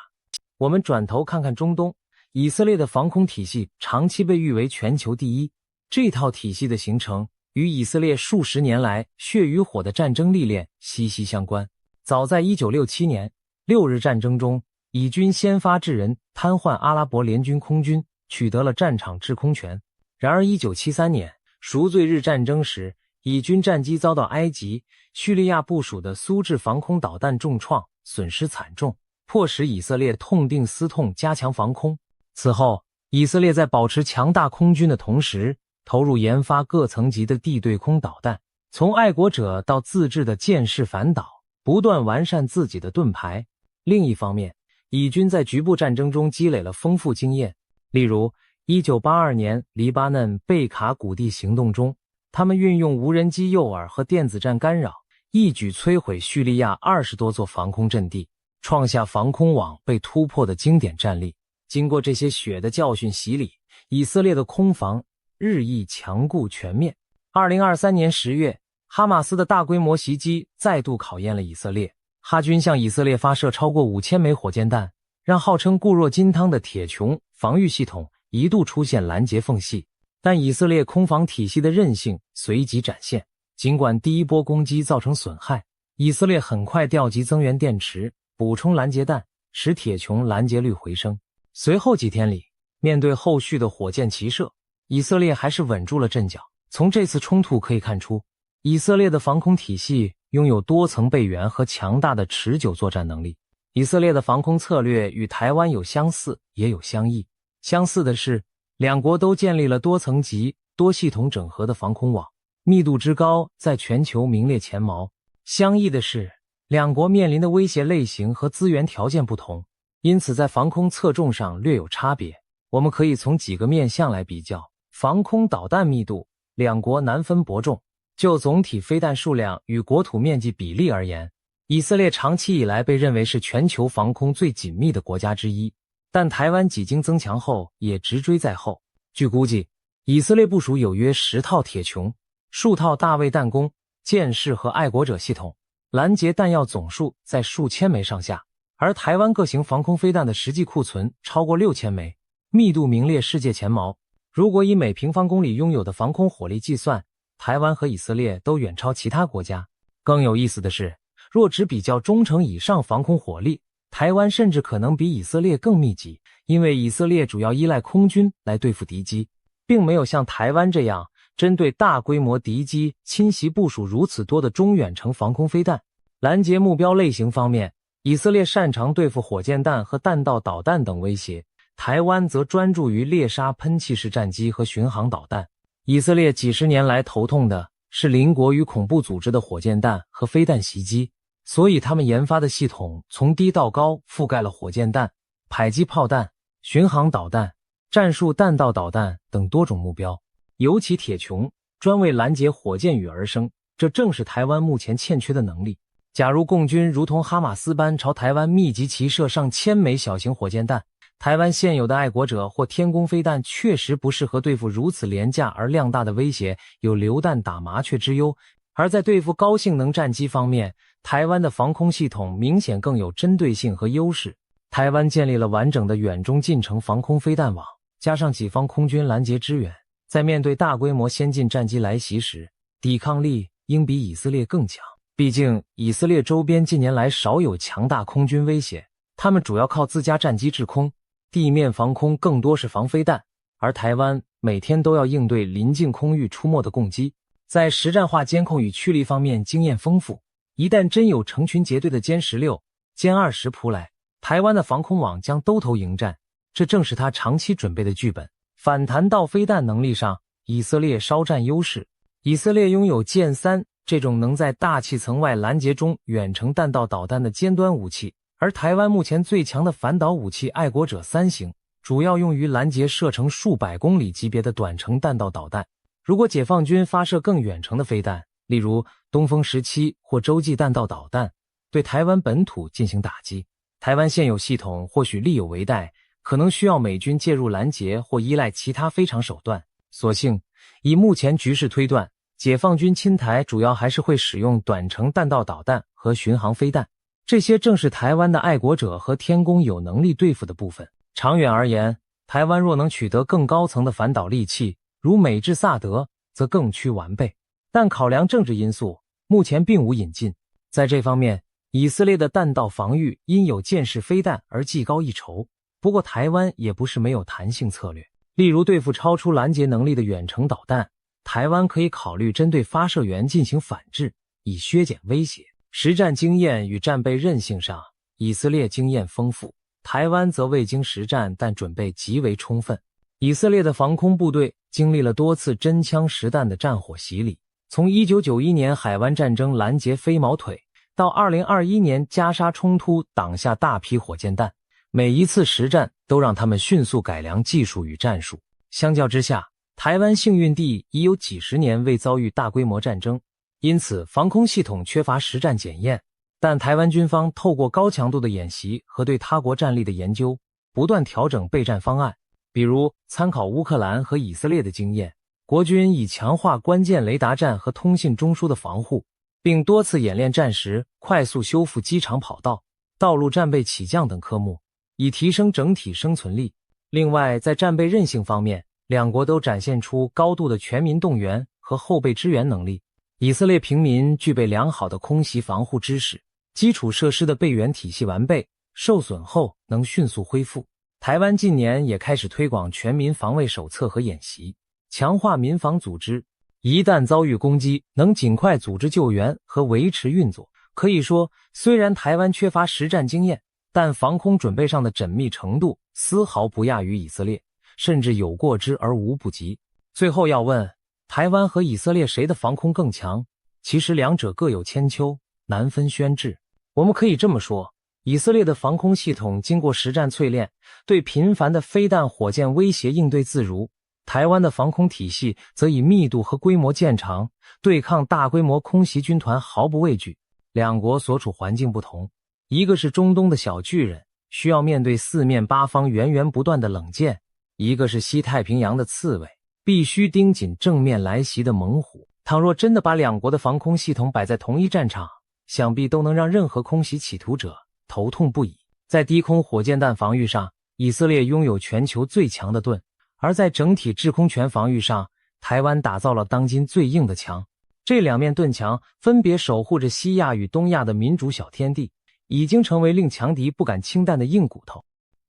我们转头看看中东，以色列的防空体系长期被誉为全球第一。这套体系的形成与以色列数十年来血与火的战争历练息息相关。早在1967年六日战争中，以军先发制人，瘫痪阿拉伯联军空军，取得了战场制空权。然而1973年赎罪日战争时，以军战机遭到埃及、叙利亚部署的苏制防空导弹重创，损失惨重，迫使以色列痛定思痛，加强防空。此后，以色列在保持强大空军的同时，投入研发各层级的地对空导弹，从爱国者到自制的箭式反导，不断完善自己的盾牌。另一方面，以军在局部战争中积累了丰富经验，例如1982年黎巴嫩贝卡谷地行动中，他们运用无人机诱饵和电子战干扰，一举摧毁叙利亚20多座防空阵地，创下防空网被突破的经典战例。经过这些血的教训洗礼，以色列的空防日益强固全面。2023年10月，哈马斯的大规模袭击再度考验了以色列。哈军向以色列发射超过5000枚火箭弹，让号称固若金汤的铁穹防御系统一度出现拦截缝隙。但以色列空防体系的韧性随即展现，尽管第一波攻击造成损害，以色列很快调集增援电池，补充拦截弹，使铁穹拦截率回升。随后几天里，面对后续的火箭齐射，以色列还是稳住了阵脚。从这次冲突可以看出，以色列的防空体系拥有多层备援和强大的持久作战能力。以色列的防空策略与台湾有相似，也有相异。相似的是，两国都建立了多层级、多系统整合的防空网，密度之高在全球名列前茅。相异的是，两国面临的威胁类型和资源条件不同，因此在防空侧重上略有差别。我们可以从几个面向来比较。防空导弹密度，两国难分伯仲。就总体飞弹数量与国土面积比例而言，以色列长期以来被认为是全球防空最紧密的国家之一，但台湾几经增强后也直追在后。据估计，以色列部署有约10套铁穹、数套大卫弹弓、剑士和爱国者系统，拦截弹药总数在数千枚上下，而台湾各型防空飞弹的实际库存超过6000枚，密度名列世界前茅。如果以每平方公里拥有的防空火力计算，台湾和以色列都远超其他国家。更有意思的是，若只比较中程以上防空火力，台湾甚至可能比以色列更密集，因为以色列主要依赖空军来对付敌机，并没有像台湾这样针对大规模敌机侵袭部署如此多的中远程防空飞弹。拦截目标类型方面，以色列擅长对付火箭弹和弹道导弹等威胁，台湾则专注于猎杀喷气式战机和巡航导弹。以色列几十年来头痛的是邻国与恐怖组织的火箭弹和飞弹袭击，所以他们研发的系统从低到高覆盖了火箭弹、迫击炮弹、巡航导弹、战术弹道导弹等多种目标。尤其铁穹专为拦截火箭雨而生，这正是台湾目前欠缺的能力。假如共军如同哈马斯般朝台湾密集齐射上千枚小型火箭弹，台湾现有的爱国者或天弓飞弹确实不适合对付如此廉价而量大的威胁，有流弹打麻雀之忧。而在对付高性能战机方面，台湾的防空系统明显更有针对性和优势。台湾建立了完整的远中近程防空飞弹网，加上己方空军拦截支援，在面对大规模先进战机来袭时，抵抗力应比以色列更强。毕竟以色列周边近年来少有强大空军威胁，他们主要靠自家战机制空，地面防空更多是防飞弹，而台湾每天都要应对临近空域出没的共机，在实战化监控与驱离方面经验丰富。一旦真有成群结队的歼16、歼20扑来，台湾的防空网将兜头迎战，这正是他长期准备的剧本。反弹道飞弹能力上，以色列稍占优势。以色列拥有剑3这种能在大气层外拦截中远程弹道导弹的尖端武器，而台湾目前最强的反导武器爱国者3型，主要用于拦截射程数百公里级别的短程弹道导弹。如果解放军发射更远程的飞弹，例如东风17或洲际弹道导弹，对台湾本土进行打击，台湾现有系统或许力有为待，可能需要美军介入拦截或依赖其他非常手段。所幸以目前局势推断，解放军侵台主要还是会使用短程弹道导弹和巡航飞弹，这些正是台湾的爱国者和天弓有能力对付的部分。长远而言，台湾若能取得更高层的反导利器，如美制萨德，则更趋完备。但考量政治因素，目前并无引进。在这方面，以色列的弹道防御因有箭式飞弹而技高一筹。不过台湾也不是没有弹性策略，例如对付超出拦截能力的远程导弹，台湾可以考虑针对发射源进行反制，以削减威胁。实战经验与战备韧性上，以色列经验丰富，台湾则未经实战但准备极为充分。以色列的防空部队经历了多次真枪实弹的战火洗礼，从1991年海湾战争拦截飞毛腿，到2021年加沙冲突挡下大批火箭弹，每一次实战都让他们迅速改良技术与战术。相较之下，台湾幸运地已有几十年未遭遇大规模战争，因此防空系统缺乏实战检验。但台湾军方透过高强度的演习和对他国战力的研究，不断调整备战方案。比如参考乌克兰和以色列的经验，国军已强化关键雷达站和通信中枢的防护，并多次演练战时快速修复机场跑道、道路战备起降等科目，以提升整体生存力。另外，在战备韧性方面，两国都展现出高度的全民动员和后备支援能力。以色列平民具备良好的空袭防护知识，基础设施的备援体系完备，受损后能迅速恢复。台湾近年也开始推广全民防卫手册和演习，强化民防组织，一旦遭遇攻击，能尽快组织救援和维持运作。可以说，虽然台湾缺乏实战经验，但防空准备上的缜密程度丝毫不亚于以色列，甚至有过之而无不及。最后要问，台湾和以色列谁的防空更强？其实两者各有千秋，难分轩轾。我们可以这么说，以色列的防空系统经过实战淬炼，对频繁的飞弹火箭威胁应对自如。台湾的防空体系则以密度和规模见长，对抗大规模空袭军团毫不畏惧。两国所处环境不同，一个是中东的小巨人，需要面对四面八方源源不断的冷箭；一个是西太平洋的刺猬，必须盯紧正面来袭的猛虎。倘若真的把两国的防空系统摆在同一战场，想必都能让任何空袭企图者头痛不已。在低空火箭弹防御上，以色列拥有全球最强的盾，而在整体制空权防御上，台湾打造了当今最硬的墙。这两面盾墙分别守护着西亚与东亚的民主小天地，已经成为令强敌不敢轻弹的硬骨头。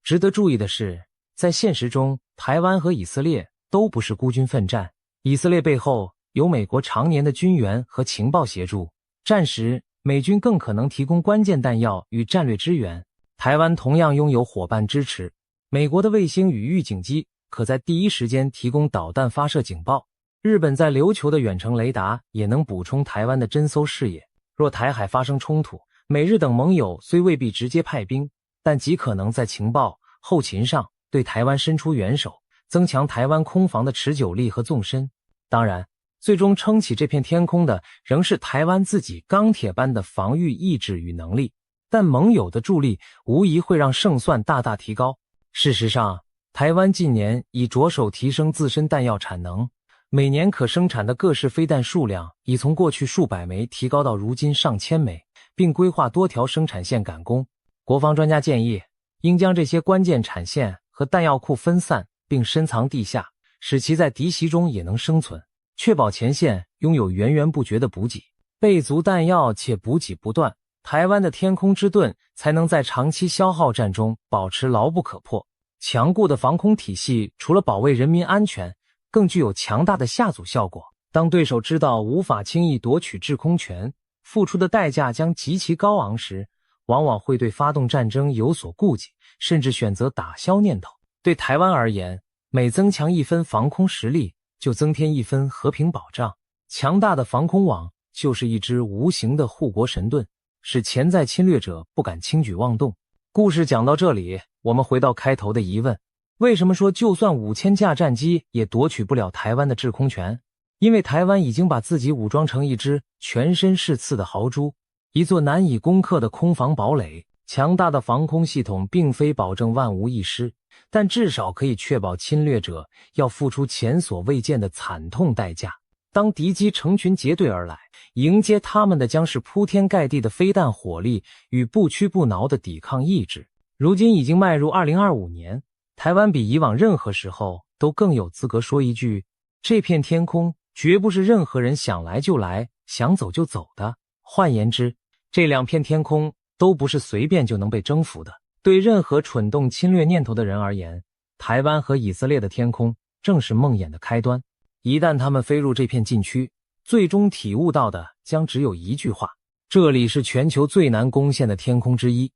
值得注意的是，在现实中，台湾和以色列都不是孤军奋战，以色列背后有美国常年的军援和情报协助，战时美军更可能提供关键弹药与战略支援。台湾同样拥有伙伴支持，美国的卫星与预警机可在第一时间提供导弹发射警报，日本在琉球的远程雷达也能补充台湾的侦搜视野。若台海发生冲突，美日等盟友虽未必直接派兵，但极可能在情报、后勤上对台湾伸出援手，增强台湾空防的持久力和纵深。当然，最终撑起这片天空的仍是台湾自己钢铁般的防御意志与能力，但盟友的助力无疑会让胜算大大提高。事实上，台湾近年已着手提升自身弹药产能，每年可生产的各式飞弹数量已从过去数百枚提高到如今上千枚，并规划多条生产线赶工。国防专家建议，应将这些关键产线和弹药库分散并深藏地下，使其在敌袭中也能生存，确保前线拥有源源不绝的补给，备足弹药且补给不断，台湾的天空之盾才能在长期消耗战中保持牢不可破。强固的防空体系除了保卫人民安全，更具有强大的下阻效果。当对手知道无法轻易夺取制空权，付出的代价将极其高昂时，往往会对发动战争有所顾忌，甚至选择打消念头。对台湾而言，每增强一分防空实力，就增添一分和平保障。强大的防空网就是一支无形的护国神盾，使潜在侵略者不敢轻举妄动。故事讲到这里，我们回到开头的疑问，为什么说就算5000架战机也夺取不了台湾的制空权？因为台湾已经把自己武装成一只全身是刺的豪猪，一座难以攻克的空防堡垒。强大的防空系统并非保证万无一失，但至少可以确保侵略者要付出前所未见的惨痛代价。当敌机成群结队而来，迎接他们的将是铺天盖地的飞弹火力与不屈不挠的抵抗意志。如今已经迈入2025年，台湾比以往任何时候都更有资格说一句，这片天空绝不是任何人想来就来，想走就走的。换言之，这两片天空都不是随便就能被征服的。对任何蠢动侵略念头的人而言，台湾和以色列的天空正是梦魇的开端。一旦他们飞入这片禁区，最终体悟到的将只有一句话：这里是全球最难攻陷的天空之一。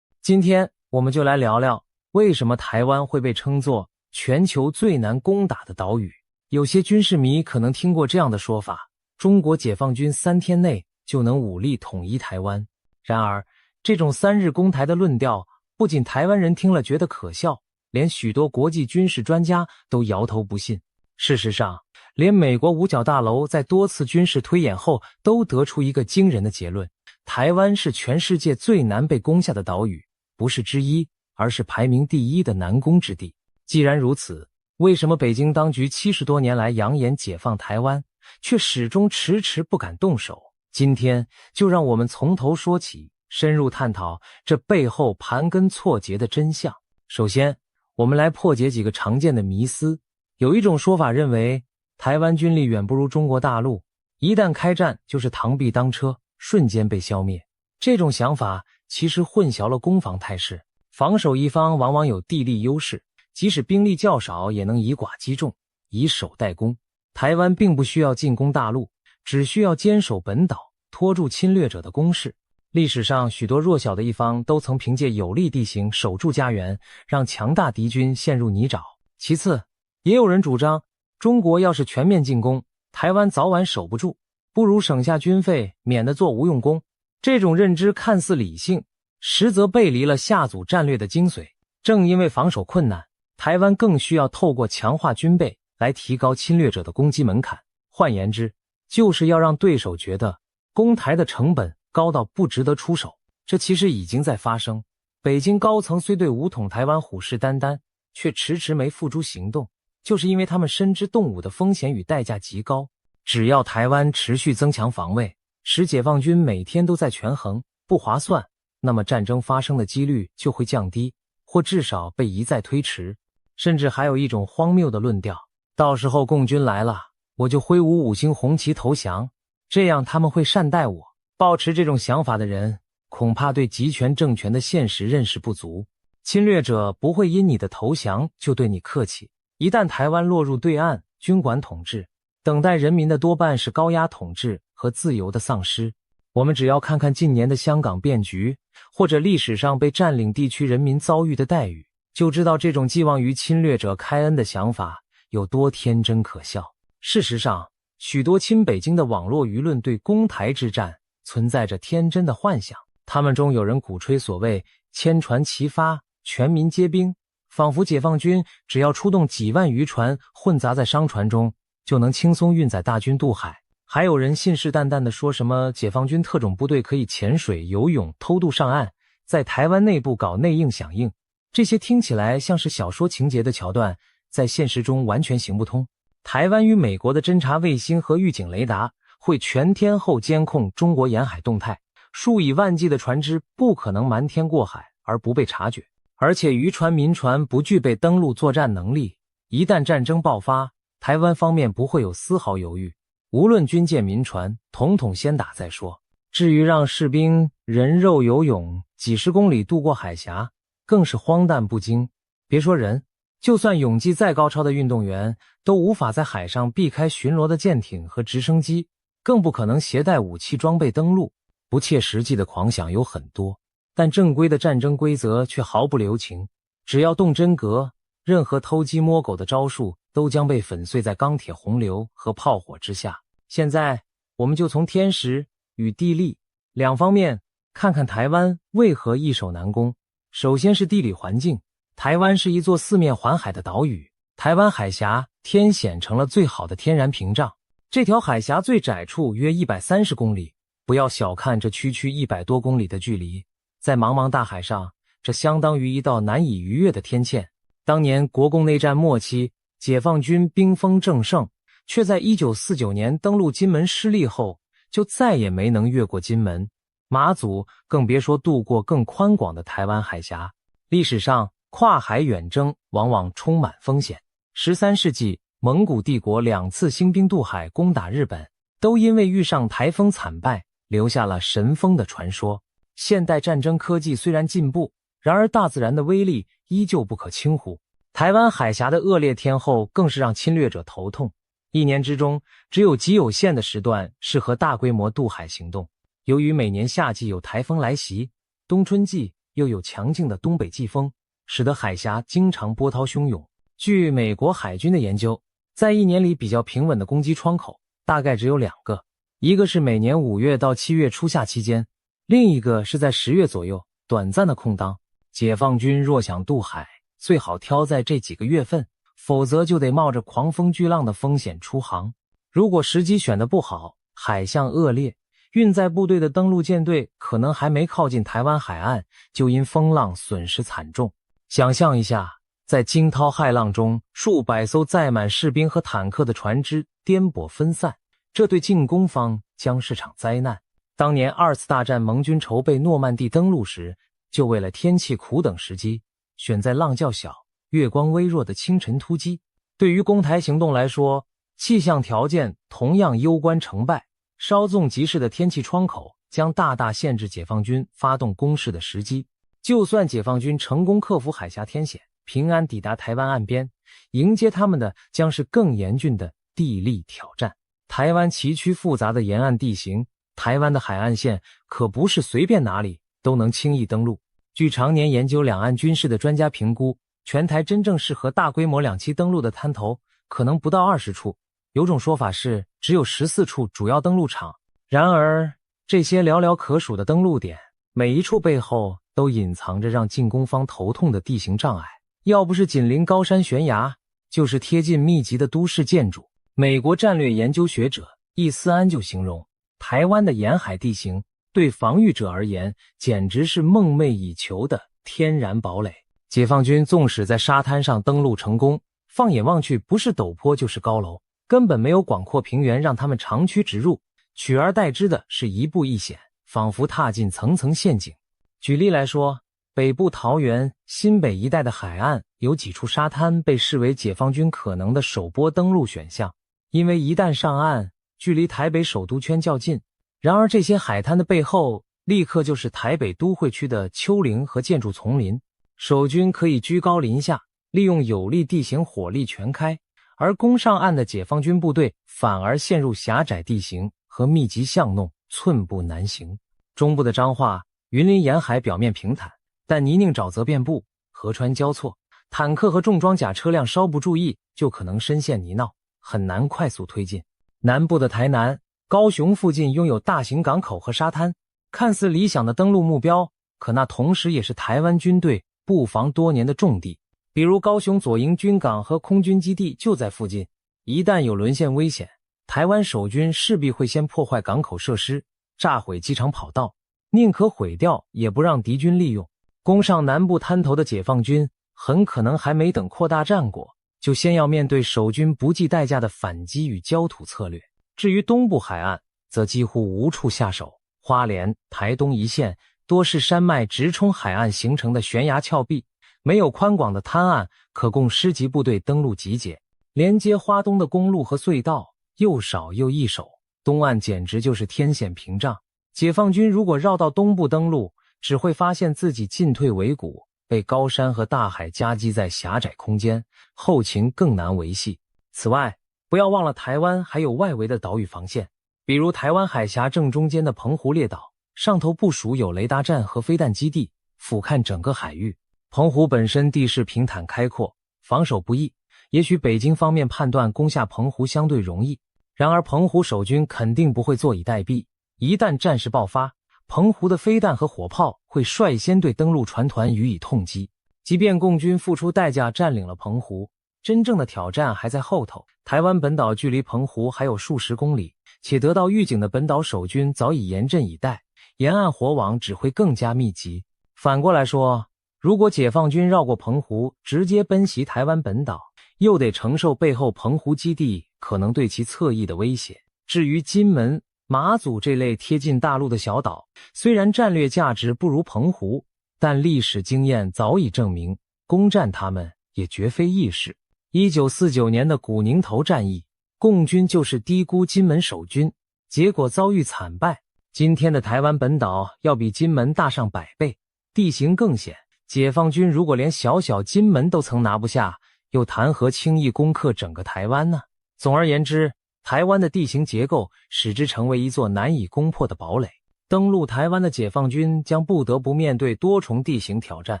今天我们就来聊聊，为什么台湾会被称作全球最难攻打的岛屿。有些军事迷可能听过这样的说法，中国解放军3天内就能武力统一台湾。然而，这种3日攻台的论调，不仅台湾人听了觉得可笑，连许多国际军事专家都摇头不信。事实上，连美国五角大楼在多次军事推演后都得出一个惊人的结论：台湾是全世界最难被攻下的岛屿，不是之一，而是排名第1的难攻之地。既然如此，为什么北京当局70多年来扬言解放台湾，却始终迟迟不敢动手？今天就让我们从头说起，深入探讨这背后盘根错节的真相。首先，我们来破解几个常见的迷思。有一种说法认为，台湾军力远不如中国大陆，一旦开战就是螳臂当车，瞬间被消灭。这种想法其实混淆了攻防态势。防守一方往往有地利优势，即使兵力较少也能以寡击众，以守待攻。台湾并不需要进攻大陆，只需要坚守本岛，拖住侵略者的攻势。历史上许多弱小的一方都曾凭借有利地形守住家园，让强大敌军陷入泥沼。其次，也有人主张，中国要是全面进攻，台湾早晚守不住，不如省下军费，免得做无用功。这种认知看似理性，实则背离了下组战略的精髓。正因为防守困难，台湾更需要透过强化军备来提高侵略者的攻击门槛。换言之，就是要让对手觉得攻台的成本高到不值得出手。这其实已经在发生。北京高层虽对武统台湾虎视眈眈，却迟迟没付诸行动，就是因为他们深知动武的风险与代价极高。只要台湾持续增强防卫，使解放军每天都在权衡不划算，那么战争发生的几率就会降低，或至少被一再推迟。甚至还有一种荒谬的论调，到时候共军来了，我就挥舞5星红旗投降，这样他们会善待我。抱持这种想法的人，恐怕对集权政权的现实认识不足。侵略者不会因你的投降就对你客气。一旦台湾落入对岸军管统治，等待人民的多半是高压统治和自由的丧失。我们只要看看近年的香港变局，或者历史上被占领地区人民遭遇的待遇，就知道这种寄望于侵略者开恩的想法有多天真可笑。事实上，许多亲北京的网络舆论对攻台之战存在着天真的幻想，他们中有人鼓吹所谓千船齐发，全民皆兵，仿佛解放军只要出动几万渔船混杂在商船中，就能轻松运载大军渡海。还有人信誓旦旦地说什么解放军特种部队可以潜水、游泳、偷渡上岸，在台湾内部搞内应响应。这些听起来像是小说情节的桥段，在现实中完全行不通。台湾与美国的侦察卫星和预警雷达会全天候监控中国沿海动态，数以万计的船只不可能瞒天过海而不被察觉。而且渔船、民船不具备登陆作战能力，一旦战争爆发，台湾方面不会有丝毫犹豫，无论军舰、民船，统统先打再说。至于让士兵人肉游泳几十公里渡过海峡，更是荒诞不经。别说人，就算泳技再高超的运动员，都无法在海上避开巡逻的舰艇和直升机，更不可能携带武器装备登陆。不切实际的狂想有很多，但正规的战争规则却毫不留情。只要动真格，任何偷鸡摸狗的招数都将被粉碎在钢铁洪流和炮火之下。现在我们就从天时与地利两方面看看台湾为何易守难攻。首先是地理环境，台湾是一座四面环海的岛屿，台湾海峡天险成了最好的天然屏障。这条海峡最窄处约130公里，不要小看这区100多公里的距离，在茫茫大海上，这相当于一道难以逾越的天堑。当年国共内战末期，解放军兵锋正盛，却在1949年登陆金门失利后，就再也没能越过金门、马祖，更别说渡过更宽广的台湾海峡。历史上，跨海远征往往充满风险。13世纪，蒙古帝国2次兴兵渡海攻打日本，都因为遇上台风惨败，留下了神风的传说。现代战争科技虽然进步，然而大自然的威力依旧不可轻忽。台湾海峡的恶劣天候更是让侵略者头痛，一年之中只有极有限的时段适合大规模渡海行动。由于每年夏季有台风来袭，冬春季又有强劲的东北季风，使得海峡经常波涛汹涌。据美国海军的研究，在一年里比较平稳的攻击窗口大概只有2个，一个是每年5月到7月初夏期间，另一个是在10月左右短暂的空当。解放军若想渡海，最好挑在这几个月份，否则就得冒着狂风巨浪的风险出航。如果时机选得不好，海象恶劣，运载部队的登陆舰队可能还没靠近台湾海岸，就因风浪损失惨重。想象一下，在惊涛骇浪中，数百艘载满士兵和坦克的船只颠簸分散，这对进攻方将是场灾难。当年2次大战盟军筹备诺曼底登陆时，就为了天气苦等时机，选在浪较小、月光微弱的清晨突击。对于攻台行动来说，气象条件同样攸关成败，稍纵即逝的天气窗口将大大限制解放军发动攻势的时机。就算解放军成功克服海峡天险，平安抵达台湾岸边，迎接他们的将是更严峻的地利挑战。台湾崎岖复杂的沿岸地形，台湾的海岸线可不是随便哪里都能轻易登陆。据常年研究两岸军事的专家评估，全台真正适合大规模2栖登陆的滩头可能不到20处，有种说法是只有14处主要登陆场。然而这些寥寥可数的登陆点，每一处背后都隐藏着让进攻方头痛的地形障碍，要不是紧邻高山悬崖，就是贴近密集的都市建筑。美国战略研究学者易思安就形容，台湾的沿海地形对防御者而言简直是梦寐以求的天然堡垒。解放军纵使在沙滩上登陆成功，放眼望去不是陡坡就是高楼，根本没有广阔平原让他们长驱直入，取而代之的是一步一险，仿佛踏进层层陷阱。举例来说，北部桃园、新北一带的海岸有几处沙滩被视为解放军可能的首波登陆选项，因为一旦上岸，距离台北首都圈较近。然而这些海滩的背后，立刻就是台北都会区的丘陵和建筑丛林，守军可以居高临下，利用有利地形火力全开，而攻上岸的解放军部队反而陷入狭窄地形和密集巷弄，寸步难行。中部的彰化、云林沿海表面平坦，但泥泞沼泽遍布，河川交错，坦克和重装甲车辆稍不注意就可能深陷泥淖，很难快速推进。南部的台南、高雄附近拥有大型港口和沙滩，看似理想的登陆目标，可那同时也是台湾军队布防多年的重地。比如高雄左营军港和空军基地就在附近，一旦有沦陷危险，台湾守军势必会先破坏港口设施，炸毁机场跑道，宁可毁掉也不让敌军利用。攻上南部滩头的解放军很可能还没等扩大战果，就先要面对守军不计代价的反击与焦土策略。至于东部海岸，则几乎无处下手，花莲、台东一线多是山脉直冲海岸形成的悬崖峭壁，没有宽广的滩岸可供师级部队登陆集结，连接花东的公路和隧道又少又易守，东岸简直就是天险屏障。解放军如果绕到东部登陆，只会发现自己进退维谷，被高山和大海夹击在狭窄空间，后勤更难维系。此外，不要忘了台湾还有外围的岛屿防线，比如台湾海峡正中间的澎湖列岛，上头部署有雷达站和飞弹基地，俯瞰整个海域。澎湖本身地势平坦开阔，防守不易，也许北京方面判断攻下澎湖相对容易，然而澎湖守军肯定不会坐以待毙，一旦战事爆发，澎湖的飞弹和火炮会率先对登陆船团予以痛击。即便共军付出代价占领了澎湖，真正的挑战还在后头。台湾本岛距离澎湖还有数十公里，且得到预警的本岛守军早已严阵以待，沿岸火网只会更加密集。反过来说，如果解放军绕过澎湖，直接奔袭台湾本岛，又得承受背后澎湖基地可能对其侧翼的威胁。至于金门、马祖这类贴近大陆的小岛，虽然战略价值不如澎湖，但历史经验早已证明，攻占它们也绝非易事。1949年的古宁头战役，共军就是低估金门守军，结果遭遇惨败。今天的台湾本岛要比金门大上100倍，地形更险，解放军如果连小小金门都曾拿不下，又谈何轻易攻克整个台湾呢？总而言之，台湾的地形结构使之成为一座难以攻破的堡垒。登陆台湾的解放军将不得不面对多重地形挑战，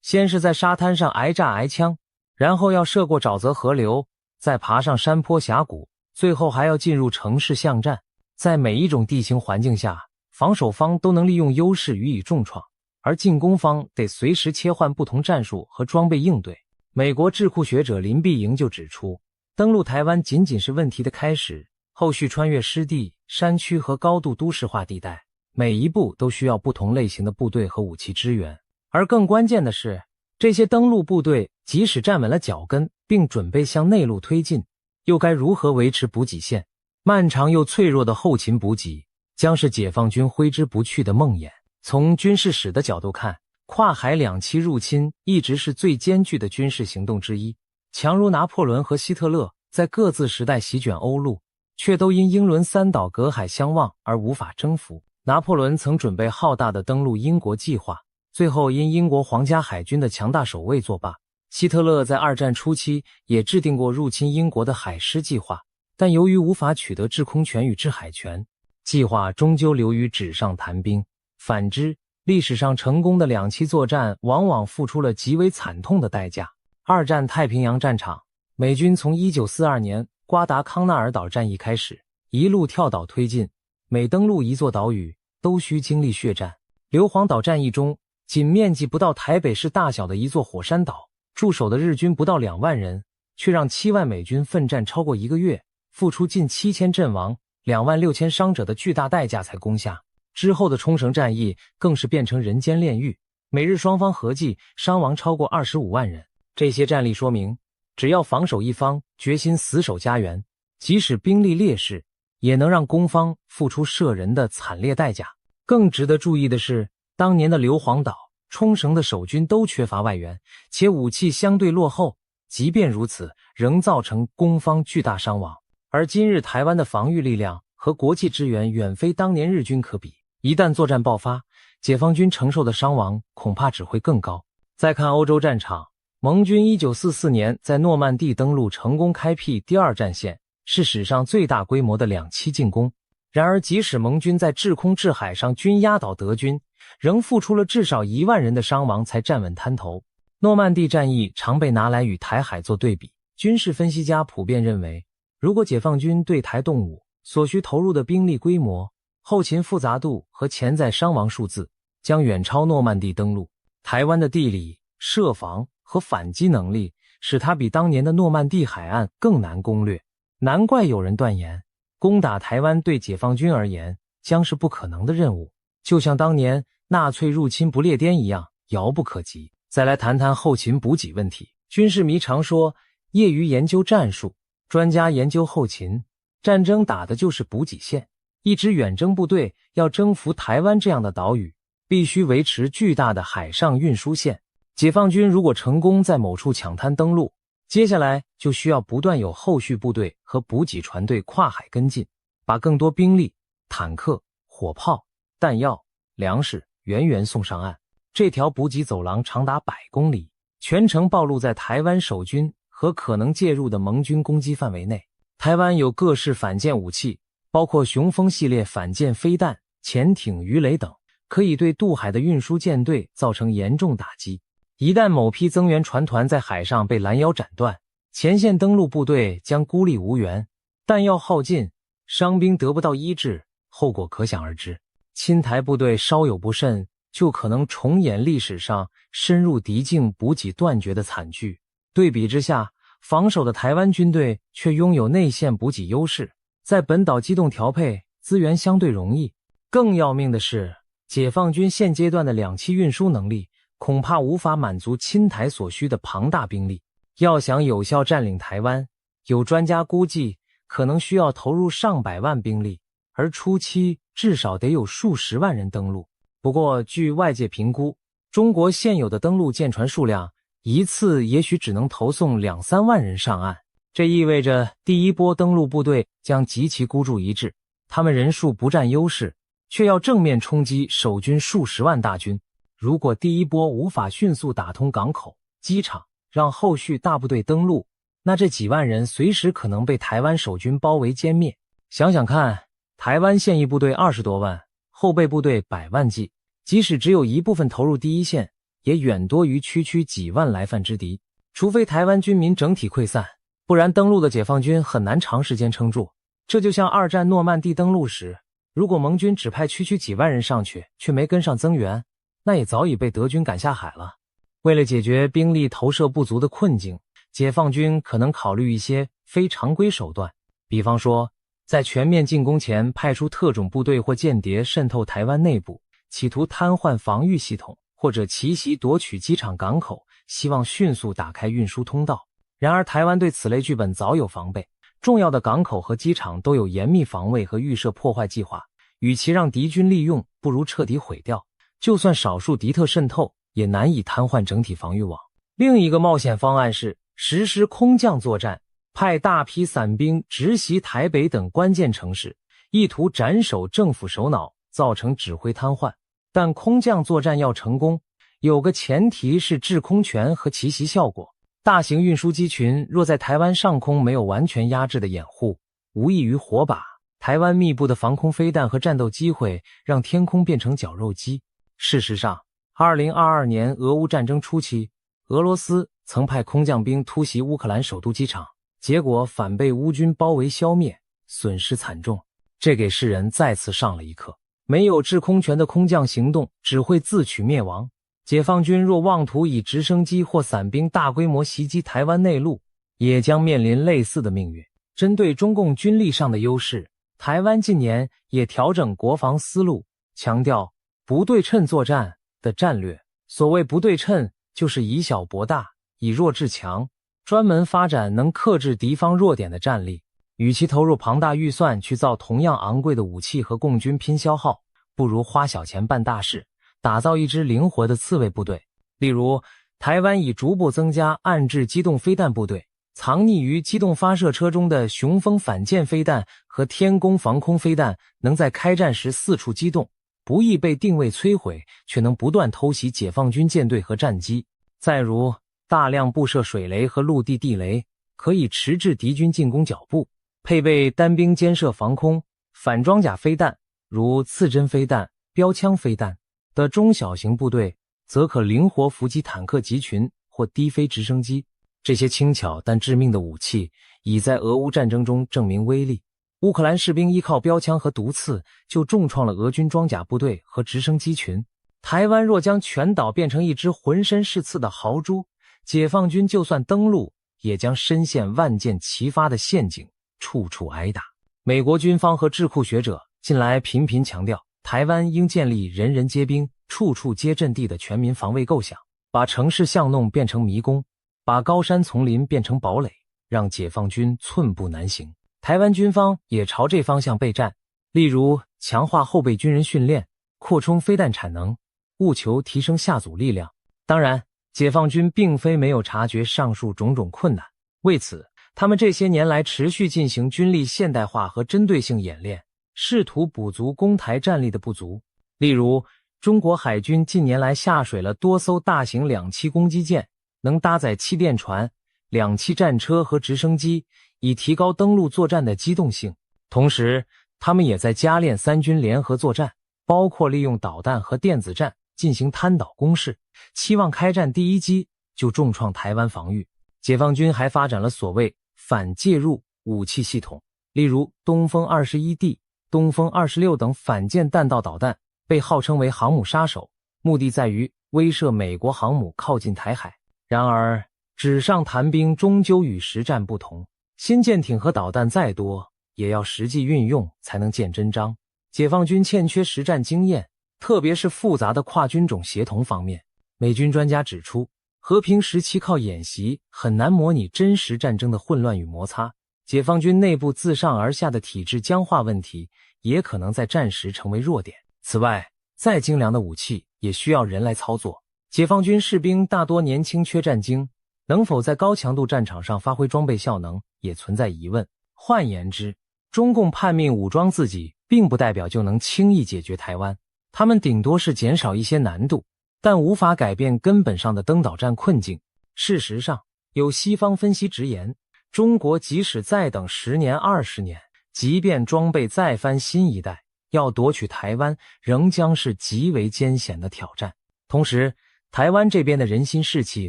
先是在沙滩上挨炸挨枪，然后要涉过沼泽河流，再爬上山坡峡谷，最后还要进入城市巷战。在每一种地形环境下，防守方都能利用优势予以重创，而进攻方得随时切换不同战术和装备应对。美国智库学者林碧莹就指出，登陆台湾仅仅是问题的开始，后续穿越湿地、山区和高度都市化地带，每一步都需要不同类型的部队和武器支援。而更关键的是，这些登陆部队即使站稳了脚跟，并准备向内陆推进，又该如何维持补给线？漫长又脆弱的后勤补给将是解放军挥之不去的梦魇。从军事史的角度看，跨海两栖入侵一直是最艰巨的军事行动之一。强如拿破仑和希特勒在各自时代席卷欧陆，却都因英伦三岛隔海相望而无法征服。拿破仑曾准备浩大的登陆英国计划，最后因英国皇家海军的强大守卫作罢。希特勒在二战初期也制定过入侵英国的海狮计划，但由于无法取得制空权与制海权，计划终究流于纸上谈兵。反之，历史上成功的两栖作战往往付出了极为惨痛的代价。二战太平洋战场，美军从1942年瓜达康纳尔岛战役开始，一路跳岛推进，每登陆一座岛屿，都需经历血战。硫磺岛战役中，仅面积不到台北市大小的一座火山岛，驻守的日军不到2万人，却让7万美军奋战超过1个月，付出近7000阵亡、26000伤者的巨大代价才攻下。之后的冲绳战役更是变成人间炼狱，美日双方合计伤亡超过25万人。这些战例说明，只要防守一方决心死守家园，即使兵力劣势，也能让攻方付出射人的惨烈代价。更值得注意的是，当年的硫磺岛、冲绳的守军都缺乏外援，且武器相对落后，即便如此，仍造成攻方巨大伤亡。而今日台湾的防御力量和国际支援远非当年日军可比，一旦作战爆发，解放军承受的伤亡恐怕只会更高。再看欧洲战场，盟军1944年在诺曼底登陆，成功开辟第2战线，是史上最大规模的2栖进攻。然而即使盟军在制空制海上均压倒德军，仍付出了至少1万人的伤亡才站稳滩头。诺曼底战役常被拿来与台海做对比，军事分析家普遍认为，如果解放军对台动武，所需投入的兵力规模、后勤复杂度和潜在伤亡数字将远超诺曼底登陆。台湾的地理、设防和反击能力使它比当年的诺曼底海岸更难攻略，难怪有人断言，攻打台湾对解放军而言将是不可能的任务，就像当年纳粹入侵不列颠一样遥不可及。再来谈谈后勤补给问题。军事迷常说，业余研究战术，专家研究后勤。战争打的就是补给线，一支远征部队要征服台湾这样的岛屿，必须维持巨大的海上运输线。解放军如果成功在某处抢滩登陆，接下来就需要不断有后续部队和补给船队跨海跟进，把更多兵力、坦克、火炮、弹药、粮食源源送上岸。这条补给走廊长达100公里，全程暴露在台湾守军和可能介入的盟军攻击范围内。台湾有各式反舰武器，包括雄风系列反舰飞弹、潜艇、鱼雷等，可以对渡海的运输舰队造成严重打击。一旦某批增援船团在海上被拦腰斩断，前线登陆部队将孤立无援，弹药耗尽，伤兵得不到医治，后果可想而知。侵台部队稍有不慎，就可能重演历史上深入敌境补给断绝的惨剧。对比之下，防守的台湾军队却拥有内线补给优势，在本岛机动调配资源相对容易。更要命的是，解放军现阶段的2栖运输能力恐怕无法满足侵台所需的庞大兵力。要想有效占领台湾，有专家估计可能需要投入上百万兵力，而初期至少得有数十万人登陆。不过据外界评估，中国现有的登陆舰船数量一次也许只能投送2-3万人上岸，这意味着第一波登陆部队将极其孤注一掷，他们人数不占优势，却要正面冲击守军数十万大军。如果第一波无法迅速打通港口、机场，让后续大部队登陆，那这几万人随时可能被台湾守军包围歼灭。想想看，台湾现役部队20多万，后备部队100万计，即使只有一部分投入第一线，也远多于区区几万来犯之敌。除非台湾军民整体溃散，不然登陆的解放军很难长时间撑住。这就像2战诺曼底登陆时，如果盟军只派区几万人上去，却没跟上增援，那也早已被德军赶下海了。为了解决兵力投射不足的困境，解放军可能考虑一些非常规手段，比方说，在全面进攻前派出特种部队或间谍渗透台湾内部，企图瘫痪防御系统，或者奇袭夺取机场港口，希望迅速打开运输通道。然而台湾对此类剧本早有防备，重要的港口和机场都有严密防卫和预设破坏计划，与其让敌军利用，不如彻底毁掉。就算少数敌特渗透，也难以瘫痪整体防御网。另一个冒险方案是实施空降作战，派大批散兵直袭台北等关键城市，意图斩首政府首脑，造成指挥瘫痪。但空降作战要成功，有个前提是制空权和奇袭效果。大型运输机群若在台湾上空没有完全压制的掩护，无异于火把。台湾密布的防空飞弹和战斗机会让天空变成绞肉机。事实上，2022年俄乌战争初期，俄罗斯曾派空降兵突袭乌克兰首都机场，结果反被乌军包围消灭，损失惨重。这给世人再次上了一课。没有制空权的空降行动只会自取灭亡。解放军若妄图以直升机或伞兵大规模袭击台湾内陆，也将面临类似的命运。针对中共军力上的优势，台湾近年也调整国防思路，强调不对称作战的战略。所谓不对称，就是以小博大，以弱制强，专门发展能克制敌方弱点的战力。与其投入庞大预算去造同样昂贵的武器和共军拼消耗，不如花小钱办大事，打造一支灵活的刺猬部队。例如，台湾已逐步增加岸置机动飞弹部队，藏匿于机动发射车中的雄风反舰飞弹和天弓防空飞弹能在开战时四处机动，不易被定位摧毁，却能不断偷袭解放军舰队和战机。再如，大量布设水雷和陆地地雷，可以迟滞敌军进攻脚步。配备单兵肩射防空、反装甲飞弹，如刺针飞弹、标枪飞弹的中小型部队，则可灵活伏击坦克集群或低飞直升机。这些轻巧但致命的武器已在俄乌战争中证明威力。乌克兰士兵依靠标枪和毒刺就重创了俄军装甲部队和直升机群。台湾若将全岛变成一只浑身是刺的豪猪，解放军就算登陆，也将深陷万箭齐发的陷阱，处处挨打。美国军方和智库学者近来频频强调，台湾应建立人人皆兵、处处皆阵地的全民防卫构想，把城市巷弄变成迷宫，把高山丛林变成堡垒，让解放军寸步难行。台湾军方也朝这方向备战，例如强化后备军人训练，扩充飞弹产能，务求提升下组力量。当然，解放军并非没有察觉上述种种困难，为此他们这些年来持续进行军力现代化和针对性演练，试图补足攻台战力的不足。例如，中国海军近年来下水了多艘大型两栖攻击舰，能搭载气垫船、两栖战车和直升机，以提高登陆作战的机动性。同时，他们也在加练三军联合作战，包括利用导弹和电子战进行滩岛攻势，期望开战第一击就重创台湾防御。解放军还发展了所谓反介入武器系统，例如东风 21D、东风26等反舰弹道导弹，被号称为航母杀手，目的在于威慑美国航母靠近台海。然而，纸上谈兵终究与实战不同，新舰艇和导弹再多，也要实际运用才能见真章。解放军欠缺实战经验，特别是复杂的跨军种协同方面。美军专家指出，和平时期靠演习很难模拟真实战争的混乱与摩擦，解放军内部自上而下的体制僵化问题也可能在战时成为弱点。此外，再精良的武器也需要人来操作，解放军士兵大多年轻缺战经，能否在高强度战场上发挥装备效能也存在疑问。换言之，中共叛命武装自己并不代表就能轻易解决台湾，他们顶多是减少一些难度，但无法改变根本上的登岛战困境。事实上，有西方分析直言，中国即使再等10年20年，即便装备再翻新一代，要夺取台湾仍将是极为艰险的挑战。同时，台湾这边的人心士气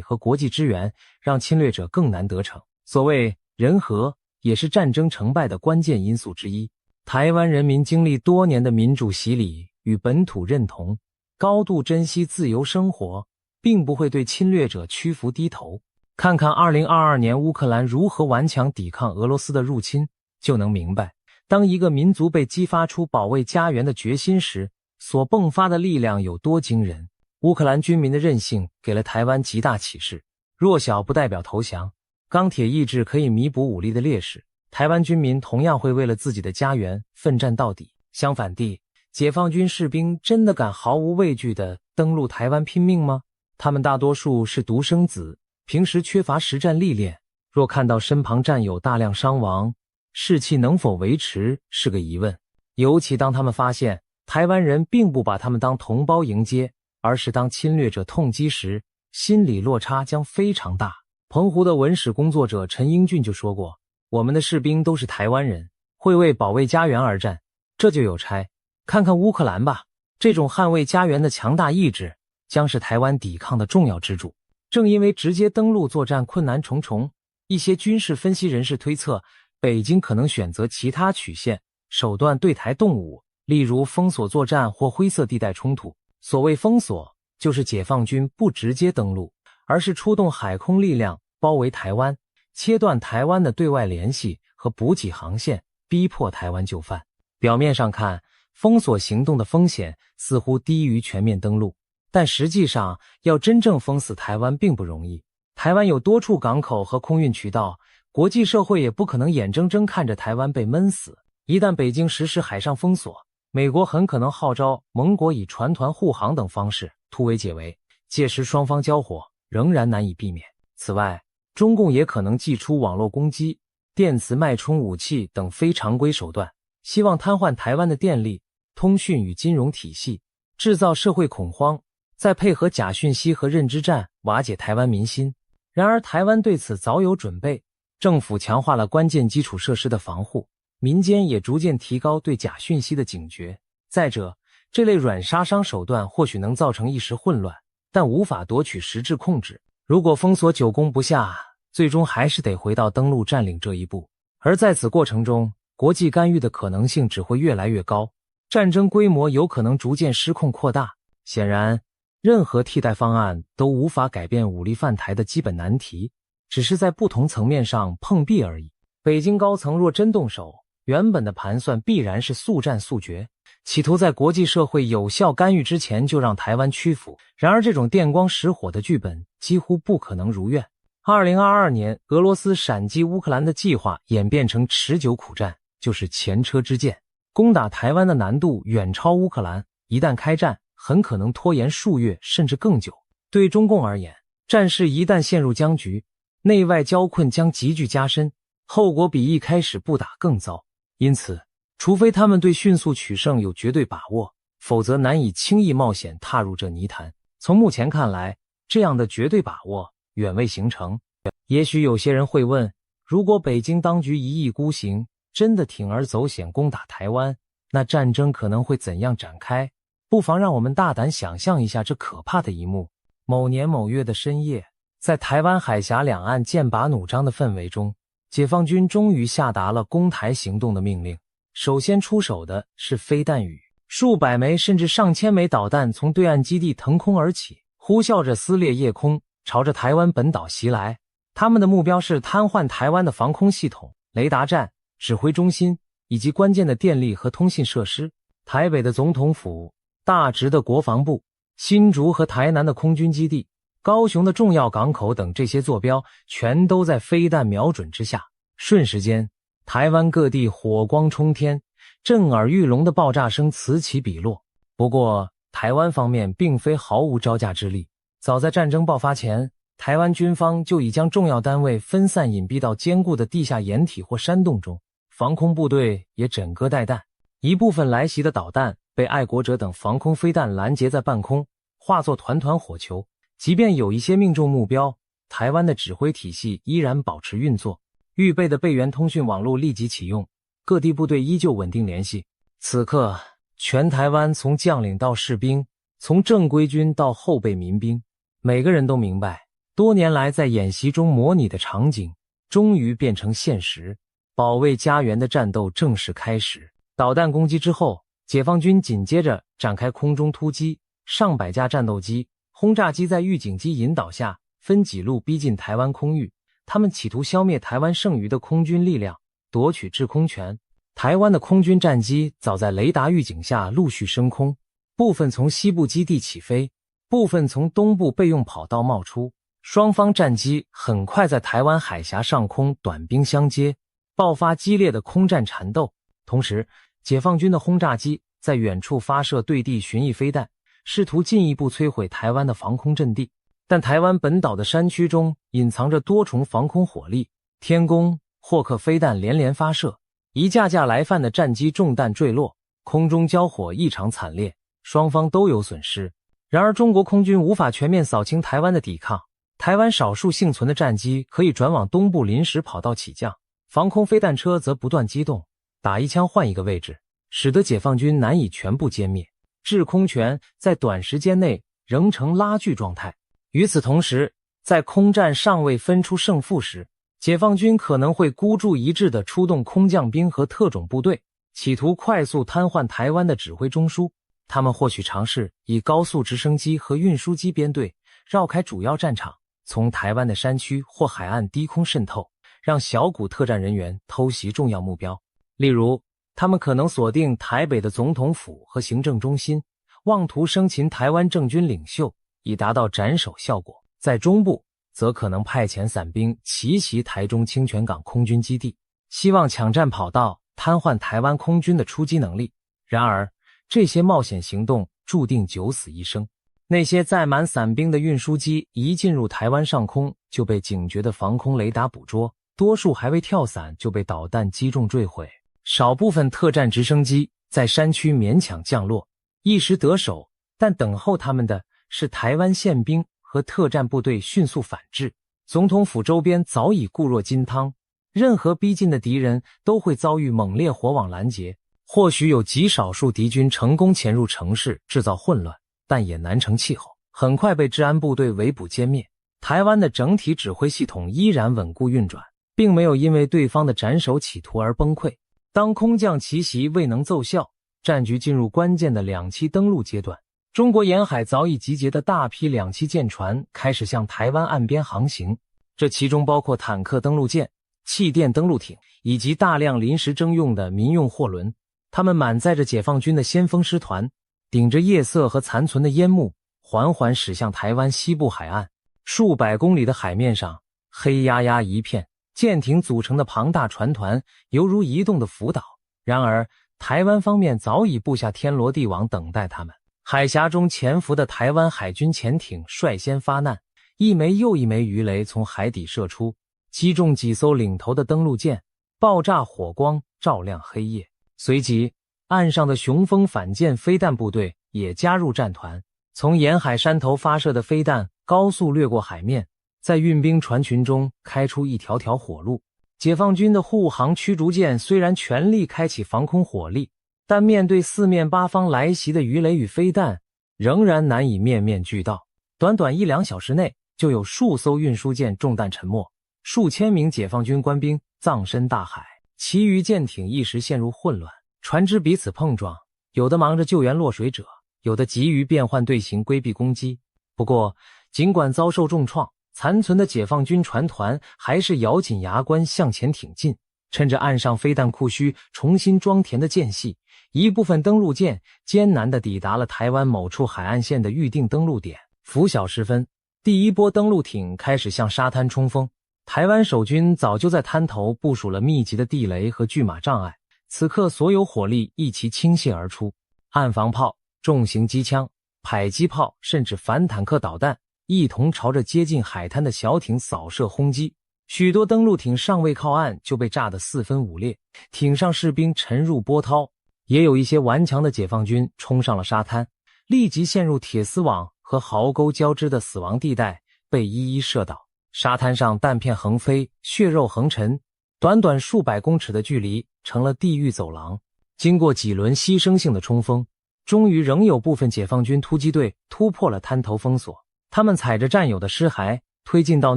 和国际支援让侵略者更难得逞。所谓人和，也是战争成败的关键因素之一。台湾人民经历多年的民主洗礼与本土认同，高度珍惜自由生活，并不会对侵略者屈服低头。看看2022年乌克兰如何顽强抵抗俄罗斯的入侵，就能明白，当一个民族被激发出保卫家园的决心时，所迸发的力量有多惊人。乌克兰军民的韧性给了台湾极大启示，弱小不代表投降，钢铁意志可以弥补武力的劣势，台湾军民同样会为了自己的家园奋战到底。相反地，解放军士兵真的敢毫无畏惧地登陆台湾拼命吗？他们大多数是独生子，平时缺乏实战历练，若看到身旁战友大量伤亡，士气能否维持是个疑问。尤其当他们发现台湾人并不把他们当同胞迎接，而是当侵略者痛击时，心理落差将非常大。澎湖的文史工作者陈英俊就说过，我们的士兵都是台湾人，会为保卫家园而战，这就有差。看看乌克兰吧，这种捍卫家园的强大意志将是台湾抵抗的重要支柱。正因为直接登陆作战困难重重，一些军事分析人士推测，北京可能选择其他曲线手段对台动武，例如封锁作战或灰色地带冲突。所谓封锁，就是解放军不直接登陆，而是出动海空力量包围台湾，切断台湾的对外联系和补给航线，逼迫台湾就范。表面上看，封锁行动的风险似乎低于全面登陆，但实际上要真正封死台湾并不容易。台湾有多处港口和空运渠道，国际社会也不可能眼睁睁看着台湾被闷死。一旦北京实施海上封锁，美国很可能号召盟国以船团护航等方式突围解围，届时双方交火仍然难以避免。此外，中共也可能祭出网络攻击、电磁脉冲武器等非常规手段，希望瘫痪台湾的电力、通讯与金融体系，制造社会恐慌，再配合假讯息和认知战瓦解台湾民心。然而台湾对此早有准备，政府强化了关键基础设施的防护，民间也逐渐提高对假讯息的警觉。再者，这类软杀伤手段或许能造成一时混乱，但无法夺取实质控制。如果封锁久攻不下，最终还是得回到登陆占领这一步。而在此过程中，国际干预的可能性只会越来越高，战争规模有可能逐渐失控扩大。显然，任何替代方案都无法改变武力犯台的基本难题，只是在不同层面上碰壁而已。北京高层若真动手，原本的盘算必然是速战速决，企图在国际社会有效干预之前就让台湾屈服。然而这种电光石火的剧本几乎不可能如愿。2022年，俄罗斯闪击乌克兰的计划演变成持久苦战，就是前车之鉴。攻打台湾的难度远超乌克兰，一旦开战，很可能拖延数月甚至更久。对中共而言，战事一旦陷入僵局，内外交困将急剧加深，后果比一开始不打更糟。因此，除非他们对迅速取胜有绝对把握，否则难以轻易冒险踏入这泥潭。从目前看来，这样的绝对把握远未形成。也许有些人会问，如果北京当局一意孤行，真的铤而走险攻打台湾，那战争可能会怎样展开？不妨让我们大胆想象一下这可怕的一幕。某年某月的深夜，在台湾海峡两岸剑拔弩张的氛围中，解放军终于下达了攻台行动的命令。首先出手的是飞弹雨，数百枚甚至上千枚导弹从对岸基地腾空而起，呼啸着撕裂夜空，朝着台湾本岛袭来。他们的目标是瘫痪台湾的防空系统、雷达站、指挥中心以及关键的电力和通信设施。台北的总统府、大直的国防部、新竹和台南的空军基地、高雄的重要港口等这些坐标全都在飞弹瞄准之下。瞬时间，台湾各地火光冲天，震耳欲聋的爆炸声此起彼落。不过，台湾方面并非毫无招架之力。早在战争爆发前，台湾军方就已将重要单位分散隐蔽到坚固的地下掩体或山洞中，防空部队也枕戈待旦。一部分来袭的导弹被爱国者等防空飞弹拦截在半空，化作团团火球。即便有一些命中目标，台湾的指挥体系依然保持运作，预备的备援通讯网络立即启用，各地部队依旧稳定联系。此刻，全台湾从将领到士兵，从正规军到后备民兵，每个人都明白，多年来在演习中模拟的场景终于变成现实，保卫家园的战斗正式开始。导弹攻击之后，解放军紧接着展开空中突击，上百架战斗机、轰炸机在预警机引导下分几路逼近台湾空域，他们企图消灭台湾剩余的空军力量，夺取制空权。台湾的空军战机早在雷达预警下陆续升空，部分从西部基地起飞，部分从东部备用跑道冒出。双方战机很快在台湾海峡上空短兵相接，爆发激烈的空战缠斗。同时，解放军的轰炸机在远处发射对地巡弋飞弹，试图进一步摧毁台湾的防空阵地。但台湾本岛的山区中隐藏着多重防空火力，天宫、霍克飞弹连连发射，一架架来犯的战机中弹坠落，空中交火异常惨烈，双方都有损失。然而中国空军无法全面扫清台湾的抵抗，台湾少数幸存的战机可以转往东部临时跑道起降，防空飞弹车则不断机动，打一枪换一个位置，使得解放军难以全部歼灭，制空权在短时间内仍呈拉锯状态。与此同时，在空战尚未分出胜负时，解放军可能会孤注一掷地出动空降兵和特种部队，企图快速瘫痪台湾的指挥中枢。他们或许尝试以高速直升机和运输机编队绕开主要战场，从台湾的山区或海岸低空渗透，让小股特战人员偷袭重要目标。例如，他们可能锁定台北的总统府和行政中心，妄图生擒台湾政军领袖，以达到斩首效果。在中部，则可能派遣伞兵奇袭台中清泉港空军基地，希望抢占跑道，瘫痪台湾空军的出击能力。然而，这些冒险行动注定九死一生。那些载满伞兵的运输机一进入台湾上空，就被警觉的防空雷达捕捉，多数还未跳伞就被导弹击中坠毁。少部分特战直升机在山区勉强降落，一时得手，但等候他们的是台湾宪兵和特战部队迅速反制。总统府周边早已固若金汤，任何逼近的敌人都会遭遇猛烈火网拦截。或许有极少数敌军成功潜入城市制造混乱，但也难成气候，很快被治安部队围捕歼灭。台湾的整体指挥系统依然稳固运转，并没有因为对方的斩首企图而崩溃。当空降奇袭未能奏效，战局进入关键的两栖登陆阶段。中国沿海早已集结的大批两栖舰船开始向台湾岸边航行，这其中包括坦克登陆舰、气垫登陆艇以及大量临时征用的民用货轮。他们满载着解放军的先锋师团，顶着夜色和残存的烟幕，缓缓驶向台湾西部海岸。数百公里的海面上，黑压压一片，舰艇组成的庞大船团犹如移动的浮岛。然而，台湾方面早已布下天罗地网等待他们。海峡中潜伏的台湾海军潜艇率先发难，一枚又一枚鱼雷从海底射出，击中几艘领头的登陆舰，爆炸火光照亮黑夜。随即，岸上的雄风反舰飞弹部队也加入战团，从沿海山头发射的飞弹高速掠过海面，在运兵船群中开出一条条火路。解放军的护航驱逐舰虽然全力开启防空火力，但面对四面八方来袭的鱼雷与飞弹，仍然难以面面俱到。短短1-2小时内，就有数艘运输舰中弹沉没，数千名解放军官兵葬身大海。其余舰艇一时陷入混乱，船只彼此碰撞，有的忙着救援落水者，有的急于变换队形规避攻击。不过，尽管遭受重创，残存的解放军船团还是咬紧牙关向前挺进。趁着岸上飞弹库区重新装填的间隙，一部分登陆舰艰难地抵达了台湾某处海岸线的预定登陆点。拂晓时分，第一波登陆艇开始向沙滩冲锋。台湾守军早就在滩头部署了密集的地雷和拒马障碍，此刻所有火力一齐倾泻而出，岸防炮、重型机枪、迫击炮甚至反坦克导弹一同朝着接近海滩的小艇扫射轰击。许多登陆艇尚未靠岸就被炸得四分五裂，艇上士兵沉入波涛，也有一些顽强的解放军冲上了沙滩，立即陷入铁丝网和壕沟交织的死亡地带，被一一射倒。沙滩上弹片横飞，血肉横陈，短短数百公尺的距离成了地狱走廊。经过几轮牺牲性的冲锋，终于仍有部分解放军突击队突破了滩头封锁。他们踩着战友的尸骸推进到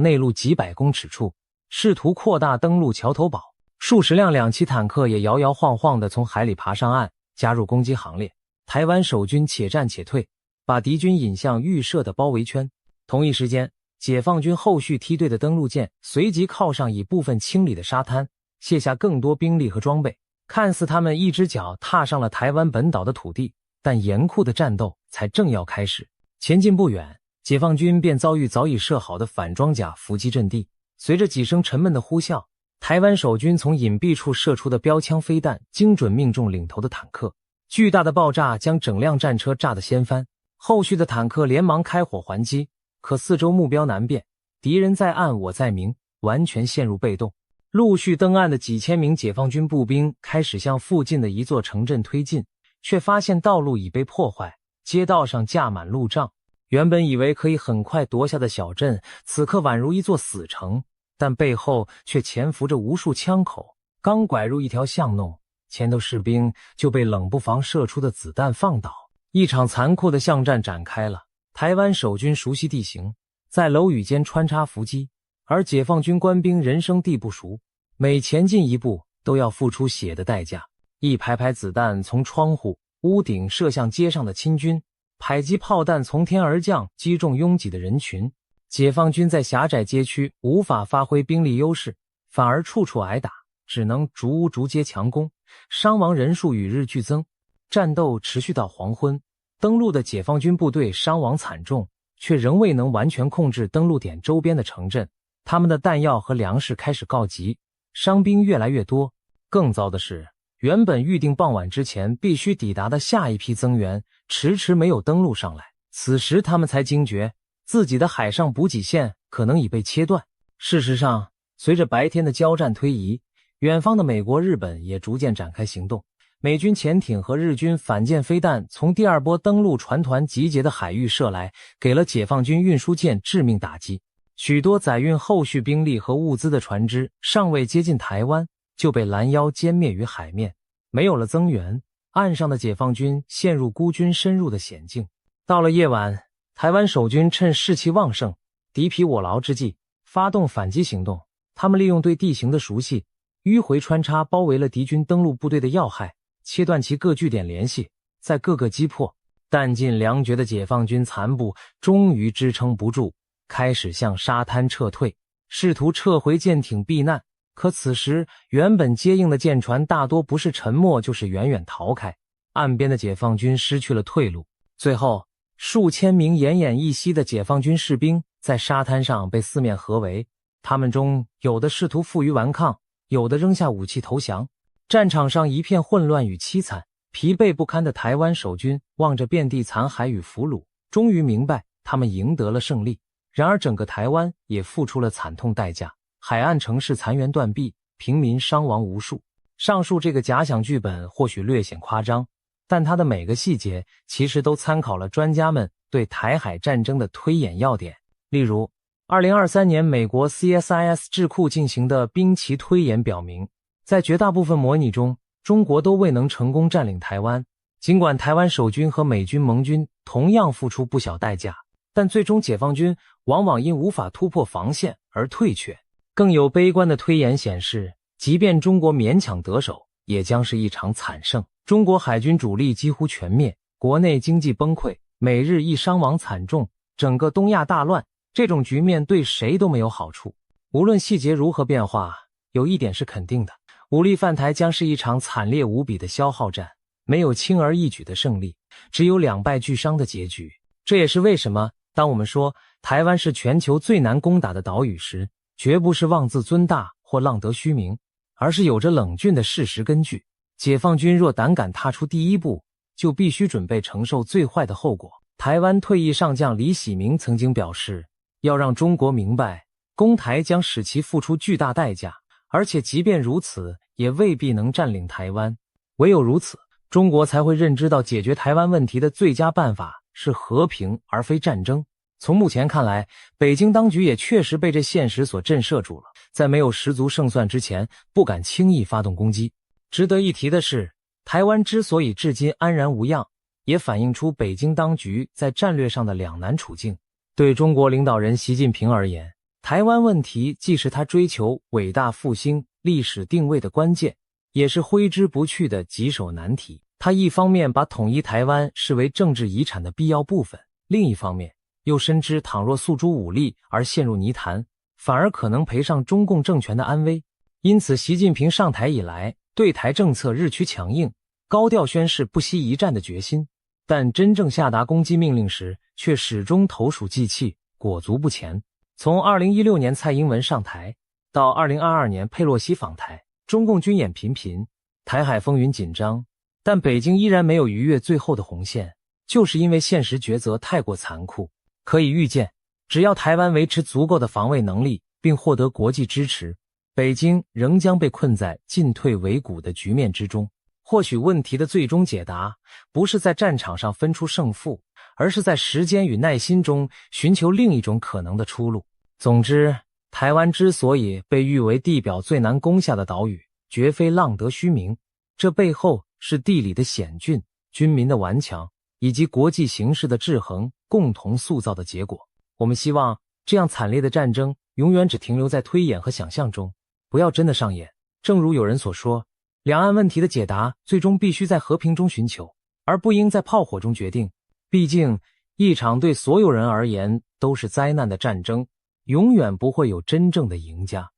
内陆几百公尺处，试图扩大登陆桥头堡。数十辆两栖坦克也摇摇晃晃地从海里爬上岸，加入攻击行列。台湾守军且战且退，把敌军引向预设的包围圈。同一时间，解放军后续梯队的登陆舰随即靠上已部分清理的沙滩，卸下更多兵力和装备。看似他们一只脚踏上了台湾本岛的土地，但严酷的战斗才正要开始。前进不远，解放军便遭遇早已设好的反装甲伏击阵地。随着几声沉闷的呼啸，台湾守军从隐蔽处射出的标枪飞弹精准命中领头的坦克，巨大的爆炸将整辆战车炸得掀翻。后续的坦克连忙开火还击，可四周目标难辨，敌人在暗我在明，完全陷入被动。陆续登岸的几千名解放军步兵开始向附近的一座城镇推进，却发现道路已被破坏，街道上架满路障。原本以为可以很快夺下的小镇，此刻宛如一座死城，但背后却潜伏着无数枪口。刚拐入一条巷弄，前头士兵就被冷不防射出的子弹放倒。一场残酷的巷战展开了。台湾守军熟悉地形，在楼宇间穿插伏击，而解放军官兵人生地不熟，每前进一步都要付出血的代价。一排排子弹从窗户、屋顶射向街上的清军，迫击炮弹从天而降，击中拥挤的人群。解放军在狭窄街区无法发挥兵力优势，反而处处挨打，只能逐屋逐街强攻，伤亡人数与日俱增。战斗持续到黄昏，登陆的解放军部队伤亡惨重，却仍未能完全控制登陆点周边的城镇，他们的弹药和粮食开始告急，伤兵越来越多。更糟的是，原本预定傍晚之前必须抵达的下一批增援迟迟没有登陆上来，此时他们才惊觉自己的海上补给线可能已被切断。事实上，随着白天的交战推移，远方的美国、日本也逐渐展开行动。美军潜艇和日军反舰飞弹从第二波登陆船团集结的海域射来，给了解放军运输舰致命打击。许多载运后续兵力和物资的船只尚未接近台湾，就被拦腰歼灭于海面。没有了增援，岸上的解放军陷入孤军深入的险境。到了夜晚，台湾守军趁士气旺盛、敌疲我劳之际，发动反击行动。他们利用对地形的熟悉，迂回穿插，包围了敌军登陆部队的要害，切断其各据点联系，在各个击破。弹尽粮绝的解放军残部终于支撑不住，开始向沙滩撤退，试图撤回舰艇避难。可此时原本接应的舰船大多不是沉没就是远远逃开，岸边的解放军失去了退路。最后数千名奄奄一息的解放军士兵在沙滩上被四面合围，他们中有的试图负隅顽抗，有的扔下武器投降。战场上一片混乱与凄惨，疲惫不堪的台湾守军望着遍地残骸与俘虏，终于明白他们赢得了胜利。然而整个台湾也付出了惨痛代价，海岸城市残垣断壁，平民伤亡无数。上述这个假想剧本或许略显夸张，但它的每个细节其实都参考了专家们对台海战争的推演要点。例如2023年美国 CSIS 智库进行的兵棋推演表明，在绝大部分模拟中，中国都未能成功占领台湾。尽管台湾守军和美军盟军同样付出不小代价，但最终解放军往往因无法突破防线而退却。更有悲观的推演显示，即便中国勉强得手，也将是一场惨胜。中国海军主力几乎全灭，国内经济崩溃，美日亦伤亡惨重，整个东亚大乱。这种局面对谁都没有好处。无论细节如何变化，有一点是肯定的，武力犯台将是一场惨烈无比的消耗战，没有轻而易举的胜利，只有两败俱伤的结局。这也是为什么当我们说台湾是全球最难攻打的岛屿时，绝不是妄自尊大或浪得虚名，而是有着冷峻的事实根据。解放军若胆敢踏出第一步，就必须准备承受最坏的后果。台湾退役上将李喜明曾经表示，要让中国明白，攻台将使其付出巨大代价，而且即便如此，也未必能占领台湾。唯有如此，中国才会认知到解决台湾问题的最佳办法是和平而非战争。从目前看来，北京当局也确实被这现实所震慑住了，在没有十足胜算之前，不敢轻易发动攻击。值得一提的是，台湾之所以至今安然无恙，也反映出北京当局在战略上的两难处境。对中国领导人习近平而言，台湾问题既是他追求伟大复兴历史定位的关键，也是挥之不去的棘手难题。他一方面把统一台湾视为政治遗产的必要部分，另一方面又深知倘若诉诸武力而陷入泥潭，反而可能赔上中共政权的安危。因此习近平上台以来，对台政策日趋强硬，高调宣示不惜一战的决心，但真正下达攻击命令时，却始终投鼠忌器，裹足不前。从2016年蔡英文上台到2022年佩洛西访台，中共军演频频，台海风云紧张，但北京依然没有逾越最后的红线，就是因为现实抉择太过残酷。可以预见，只要台湾维持足够的防卫能力，并获得国际支持，北京仍将被困在进退维谷的局面之中。或许问题的最终解答，不是在战场上分出胜负，而是在时间与耐心中寻求另一种可能的出路。总之，台湾之所以被誉为地表最难攻下的岛屿，绝非浪得虚名，这背后是地理的险峻、军民的顽强，以及国际形势的制衡共同塑造的结果。我们希望这样惨烈的战争永远只停留在推演和想象中，不要真的上演。正如有人所说，两岸问题的解答最终必须在和平中寻求，而不应在炮火中决定。毕竟，一场对所有人而言都是灾难的战争，永远不会有真正的赢家。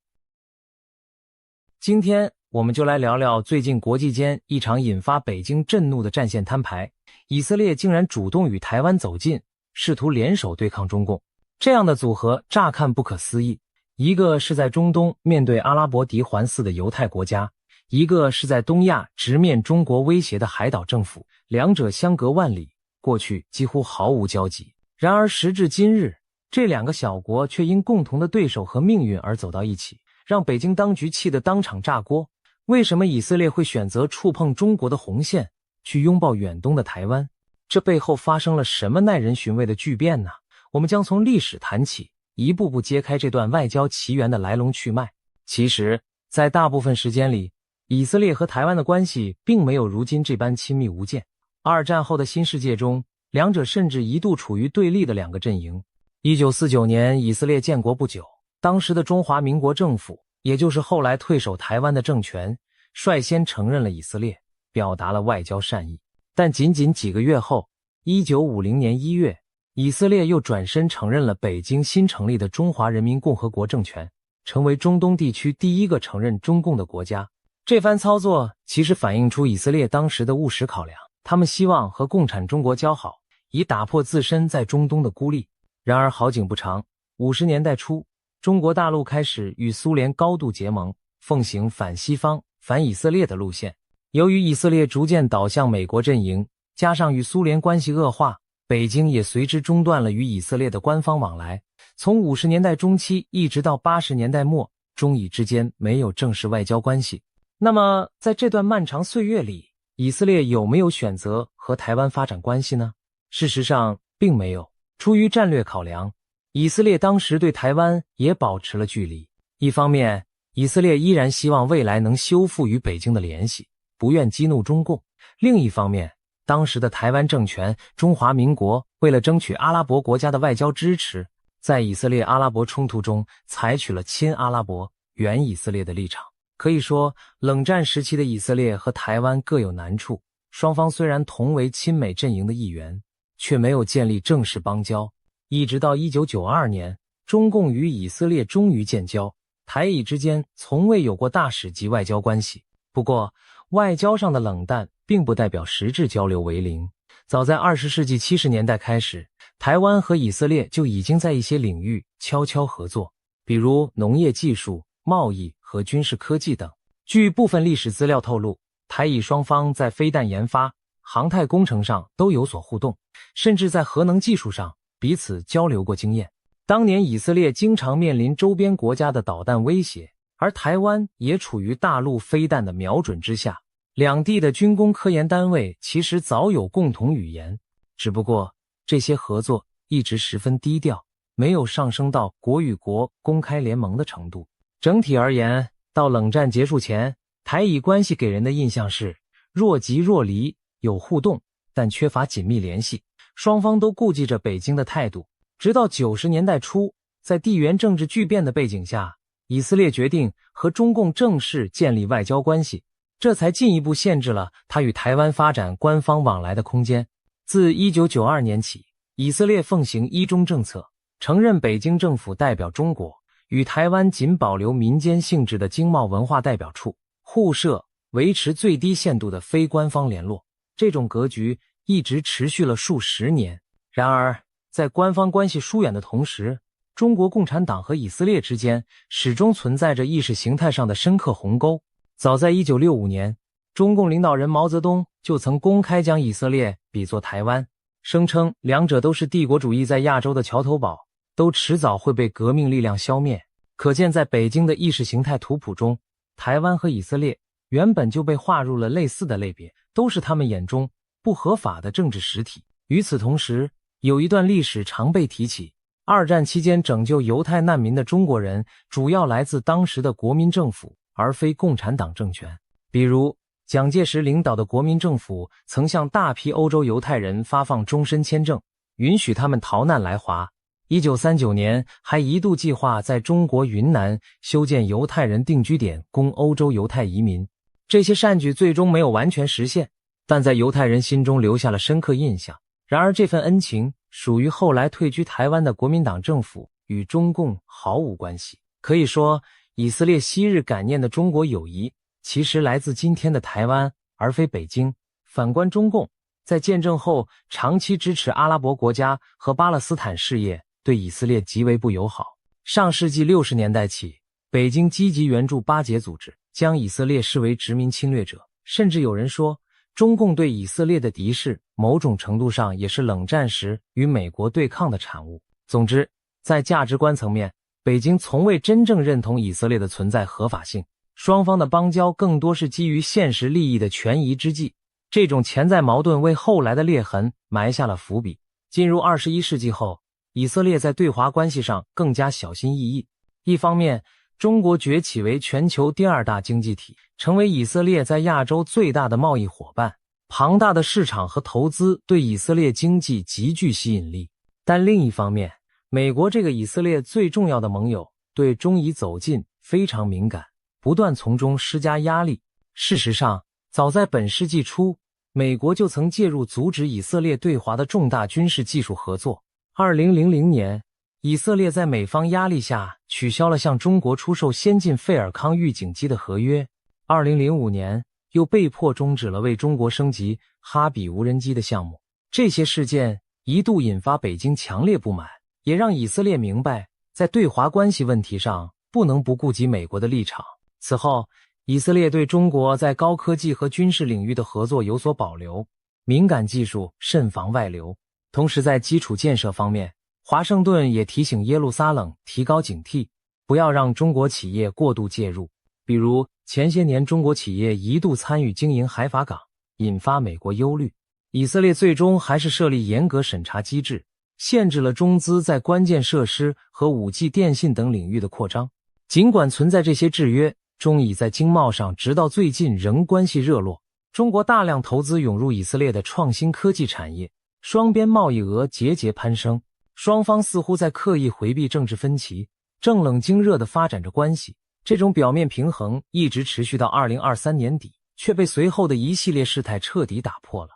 今天我们就来聊聊最近国际间一场引发北京震怒的战线摊牌，以色列竟然主动与台湾走近，试图联手对抗中共。这样的组合乍看不可思议，一个是在中东面对阿拉伯敌环伺的犹太国家，一个是在东亚直面中国威胁的海岛政府，两者相隔万里，过去几乎毫无交集。然而时至今日，这两个小国却因共同的对手和命运而走到一起，让北京当局气得当场炸锅。为什么以色列会选择触碰中国的红线，去拥抱远东的台湾？这背后发生了什么耐人寻味的巨变呢？我们将从历史谈起，一步步揭开这段外交奇缘的来龙去脉。其实，在大部分时间里，以色列和台湾的关系并没有如今这般亲密无间。二战后的新世界中，两者甚至一度处于对立的两个阵营。1949年以色列建国不久，当时的中华民国政府，也就是后来退守台湾的政权，率先承认了以色列，表达了外交善意。但仅仅几个月后，1950年1月，以色列又转身承认了北京新成立的中华人民共和国政权，成为中东地区第一个承认中共的国家。这番操作其实反映出以色列当时的务实考量，他们希望和共产中国交好，以打破自身在中东的孤立。然而好景不长，50年代初，中国大陆开始与苏联高度结盟，奉行反西方、反以色列的路线。由于以色列逐渐倒向美国阵营，加上与苏联关系恶化，北京也随之中断了与以色列的官方往来。从50年代中期一直到80年代末，中以之间没有正式外交关系。那么在这段漫长岁月里，以色列有没有选择和台湾发展关系呢？事实上并没有。出于战略考量，以色列当时对台湾也保持了距离。一方面，以色列依然希望未来能修复与北京的联系，不愿激怒中共；另一方面，当时的台湾政权中华民国为了争取阿拉伯国家的外交支持，在以色列阿拉伯冲突中采取了亲阿拉伯、援以色列的立场。可以说，冷战时期的以色列和台湾各有难处，双方虽然同为亲美阵营的一员，却没有建立正式邦交。一直到1992年，中共与以色列终于建交，台以之间从未有过大使级外交关系。不过，外交上的冷淡并不代表实质交流为零。早在20世纪70年代开始，台湾和以色列就已经在一些领域悄悄合作，比如农业技术、贸易和军事科技等。据部分历史资料透露，台以双方在飞弹研发、航太工程上都有所互动，甚至在核能技术上彼此交流过经验。当年以色列经常面临周边国家的导弹威胁，而台湾也处于大陆飞弹的瞄准之下。两地的军工科研单位其实早有共同语言，只不过这些合作一直十分低调，没有上升到国与国公开联盟的程度。整体而言，到冷战结束前，台以关系给人的印象是若即若离，有互动，但缺乏紧密联系，双方都顾忌着北京的态度。直到90年代初，在地缘政治巨变的背景下，以色列决定和中共正式建立外交关系，这才进一步限制了他与台湾发展官方往来的空间。自1992年起，以色列奉行一中政策，承认北京政府代表中国，与台湾仅保留民间性质的经贸文化代表处互设，维持最低限度的非官方联络。这种格局一直持续了数十年。然而，在官方关系疏远的同时，中国共产党和以色列之间始终存在着意识形态上的深刻鸿沟。早在1965年，中共领导人毛泽东就曾公开将以色列比作台湾，声称两者都是帝国主义在亚洲的桥头堡，都迟早会被革命力量消灭。可见在北京的意识形态图谱中，台湾和以色列原本就被划入了类似的类别，都是他们眼中不合法的政治实体。与此同时，有一段历史常被提起，二战期间拯救犹太难民的中国人主要来自当时的国民政府，而非共产党政权。比如，蒋介石领导的国民政府曾向大批欧洲犹太人发放终身签证，允许他们逃难来华。1939年还一度计划在中国云南修建犹太人定居点，供欧洲犹太移民。这些善举最终没有完全实现，但在犹太人心中留下了深刻印象。然而这份恩情属于后来退居台湾的国民党政府，与中共毫无关系。可以说，以色列昔日感念的中国友谊，其实来自今天的台湾，而非北京。反观中共，在建政后长期支持阿拉伯国家和巴勒斯坦事业，对以色列极为不友好。上世纪60年代起，北京积极援助巴解组织，将以色列视为殖民侵略者，甚至有人说，中共对以色列的敌视，某种程度上也是冷战时与美国对抗的产物。总之，在价值观层面，北京从未真正认同以色列的存在合法性，双方的邦交更多是基于现实利益的权宜之计。这种潜在矛盾为后来的裂痕埋下了伏笔。进入21世纪后，以色列在对华关系上更加小心翼翼。一方面，中国崛起为全球第2大经济体，成为以色列在亚洲最大的贸易伙伴，庞大的市场和投资对以色列经济极具吸引力。但另一方面，美国这个以色列最重要的盟友对中以走近非常敏感，不断从中施加压力。事实上，早在本世纪初，美国就曾介入阻止以色列对华的重大军事技术合作。2000年，以色列在美方压力下取消了向中国出售先进费尔康预警机的合约。2005年，又被迫终止了为中国升级哈比无人机的项目。这些事件一度引发北京强烈不满，也让以色列明白，在对华关系问题上不能不顾及美国的立场。此后，以色列对中国在高科技和军事领域的合作有所保留，敏感技术慎防外流。同时在基础建设方面，华盛顿也提醒耶路撒冷提高警惕，不要让中国企业过度介入。比如前些年中国企业一度参与经营海法港，引发美国忧虑。以色列最终还是设立严格审查机制，限制了中资在关键设施和5G 电信等领域的扩张。尽管存在这些制约，中以在经贸上直到最近仍关系热络。中国大量投资涌入以色列的创新科技产业，双边贸易额节节攀升，双方似乎在刻意回避政治分歧，正冷经热地发展着关系。这种表面平衡一直持续到2023年底，却被随后的一系列事态彻底打破了。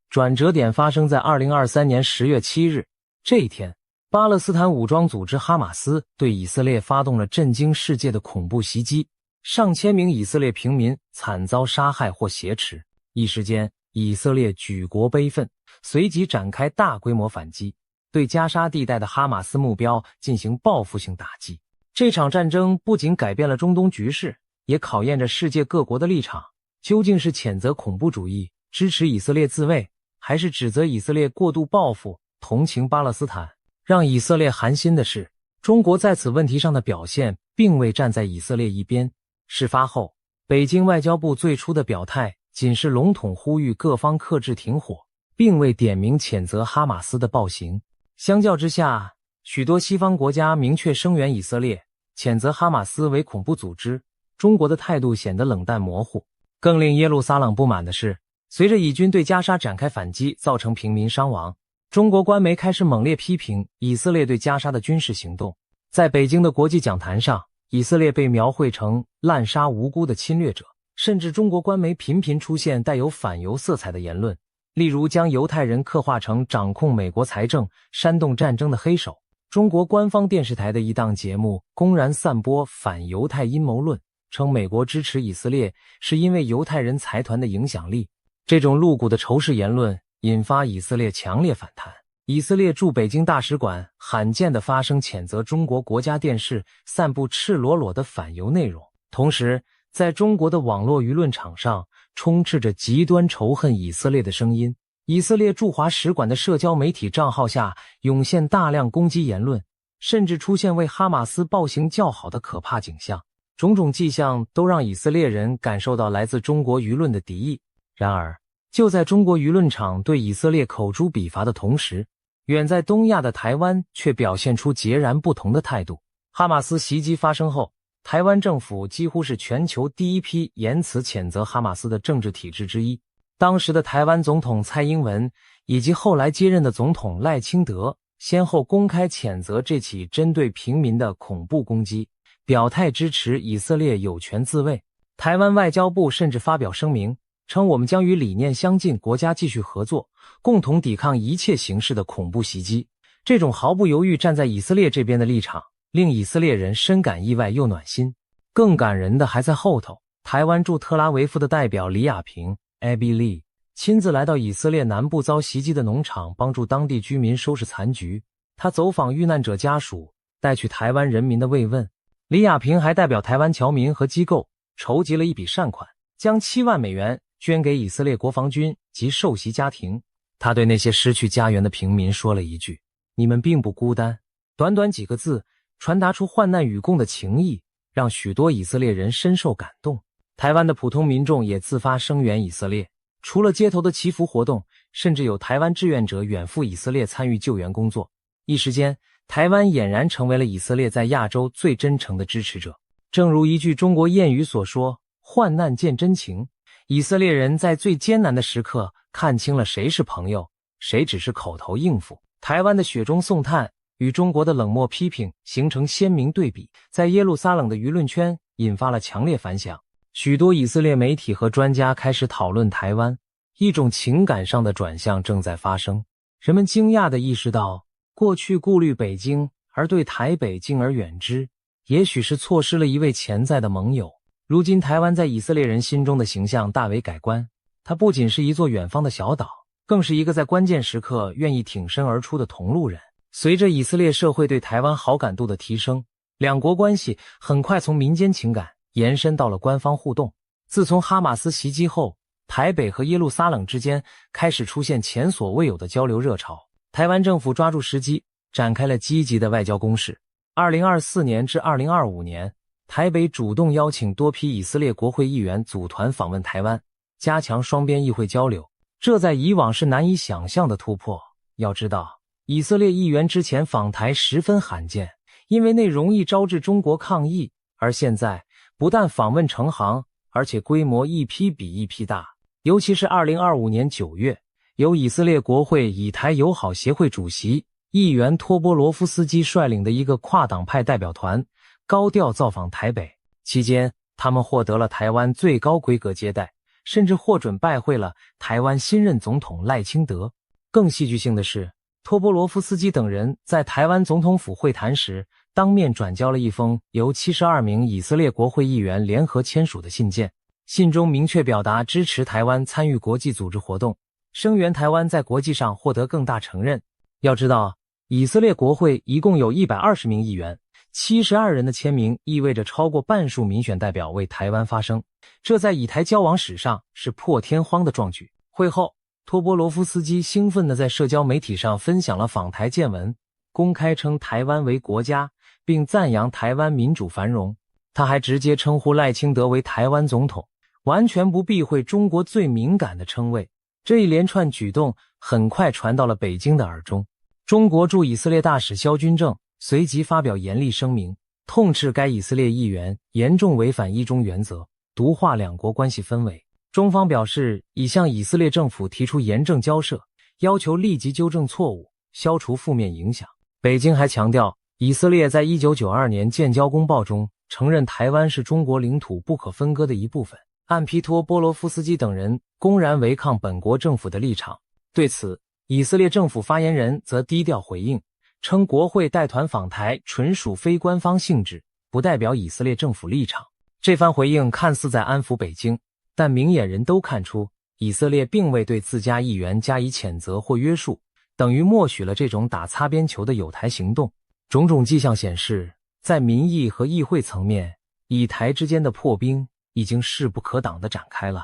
转折点发生在2023年10月7日，这一天，巴勒斯坦武装组织哈马斯对以色列发动了震惊世界的恐怖袭击，上千名以色列平民惨遭杀害或挟持。一时间，以色列举国悲愤，随即展开大规模反击，对加沙地带的哈马斯目标进行报复性打击。这场战争不仅改变了中东局势，也考验着世界各国的立场。究竟是谴责恐怖主义，支持以色列自卫，还是指责以色列过度报复，同情巴勒斯坦？让以色列寒心的是，中国在此问题上的表现并未站在以色列一边。事发后，北京外交部最初的表态仅是笼统呼吁各方克制停火，并未点名谴责哈马斯的暴行。相较之下，许多西方国家明确声援以色列，谴责哈马斯为恐怖组织，中国的态度显得冷淡模糊。更令耶路撒冷不满的是，随着以军对加沙展开反击，造成平民伤亡，中国官媒开始猛烈批评以色列对加沙的军事行动。在北京的国际讲坛上，以色列被描绘成滥杀无辜的侵略者，甚至中国官媒频频出现带有反犹色彩的言论，例如将犹太人刻画成掌控美国财政、煽动战争的黑手。中国官方电视台的一档节目公然散播反犹太阴谋论，称美国支持以色列是因为犹太人财团的影响力。这种露骨的仇视言论引发以色列强烈反弹。以色列驻北京大使馆罕见地发声谴责中国国家电视散布赤裸裸的反犹内容，同时在中国的网络舆论场上充斥着极端仇恨以色列的声音。以色列驻华使馆的社交媒体账号下涌现大量攻击言论，甚至出现为哈马斯暴行叫好的可怕景象。种种迹象都让以色列人感受到来自中国舆论的敌意。然而，就在中国舆论场对以色列口诛笔伐的同时，远在东亚的台湾却表现出截然不同的态度。哈马斯袭击发生后，台湾政府几乎是全球第一批言辞谴责哈马斯的政治体制之一。当时的台湾总统蔡英文以及后来接任的总统赖清德先后公开谴责这起针对平民的恐怖攻击，表态支持以色列有权自卫。台湾外交部甚至发表声明，称我们将与理念相近国家继续合作，共同抵抗一切形式的恐怖袭击。这种毫不犹豫站在以色列这边的立场，令以色列人深感意外又暖心。更感人的还在后头，台湾驻特拉维夫的代表李亚平 Abby Lee 亲自来到以色列南部遭袭击的农场，帮助当地居民收拾残局。他走访遇难者家属，带去台湾人民的慰问。李亚平还代表台湾侨民和机构筹集了一笔善款，将7万美元捐给以色列国防军及受袭家庭。他对那些失去家园的平民说了一句：你们并不孤单。短短几个字，传达出患难与共的情谊，让许多以色列人深受感动。台湾的普通民众也自发声援以色列，除了街头的祈福活动，甚至有台湾志愿者远赴以色列参与救援工作。一时间，台湾俨然成为了以色列在亚洲最真诚的支持者。正如一句中国谚语所说，患难见真情。以色列人在最艰难的时刻看清了谁是朋友，谁只是口头应付。台湾的雪中送炭与中国的冷漠批评形成鲜明对比，在耶路撒冷的舆论圈引发了强烈反响。许多以色列媒体和专家开始讨论台湾，一种情感上的转向正在发生。人们惊讶地意识到，过去顾虑北京而对台北敬而远之，也许是错失了一位潜在的盟友。如今台湾在以色列人心中的形象大为改观，它不仅是一座远方的小岛，更是一个在关键时刻愿意挺身而出的同路人。随着以色列社会对台湾好感度的提升，两国关系很快从民间情感延伸到了官方互动。自从哈马斯袭击后，台北和耶路撒冷之间开始出现前所未有的交流热潮。台湾政府抓住时机，展开了积极的外交攻势。2024年至2025年，台北主动邀请多批以色列国会议员组团访问台湾，加强双边议会交流。这在以往是难以想象的突破。要知道，以色列议员之前访台十分罕见，因为那容易招致中国抗议，而现在不但访问成行，而且规模一批比一批大。尤其是2025年9月，由以色列国会以台友好协会主席议员托波罗夫斯基率领的一个跨党派代表团高调造访台北，期间他们获得了台湾最高规格接待，甚至获准拜会了台湾新任总统赖清德。更戏剧性的是，托波罗夫斯基等人在台湾总统府会谈时，当面转交了一封由72名以色列国会议员联合签署的信件，信中明确表达支持台湾参与国际组织活动，声援台湾在国际上获得更大承认。要知道，以色列国会一共有120名议员，72人的签名意味着超过半数民选代表为台湾发声，这在以台交往史上是破天荒的壮举。会后，托波罗夫斯基兴奋地在社交媒体上分享了访台见闻，公开称台湾为国家，并赞扬台湾民主繁荣。他还直接称呼赖清德为台湾总统，完全不避讳中国最敏感的称谓。这一连串举动很快传到了北京的耳中。中国驻以色列大使肖军正随即发表严厉声明，痛斥该以色列议员严重违反一中原则，毒化两国关系氛围。中方表示已向以色列政府提出严正交涉，要求立即纠正错误，消除负面影响。北京还强调，以色列在1992年建交公报中承认台湾是中国领土不可分割的一部分，暗批托波罗夫斯基等人公然违抗本国政府的立场。对此，以色列政府发言人则低调回应，称国会带团访台纯属非官方性质，不代表以色列政府立场。这番回应看似在安抚北京，但明眼人都看出，以色列并未对自家议员加以谴责或约束，等于默许了这种打擦边球的友台行动。种种迹象显示，在民意和议会层面，以台之间的破冰已经势不可挡地展开了。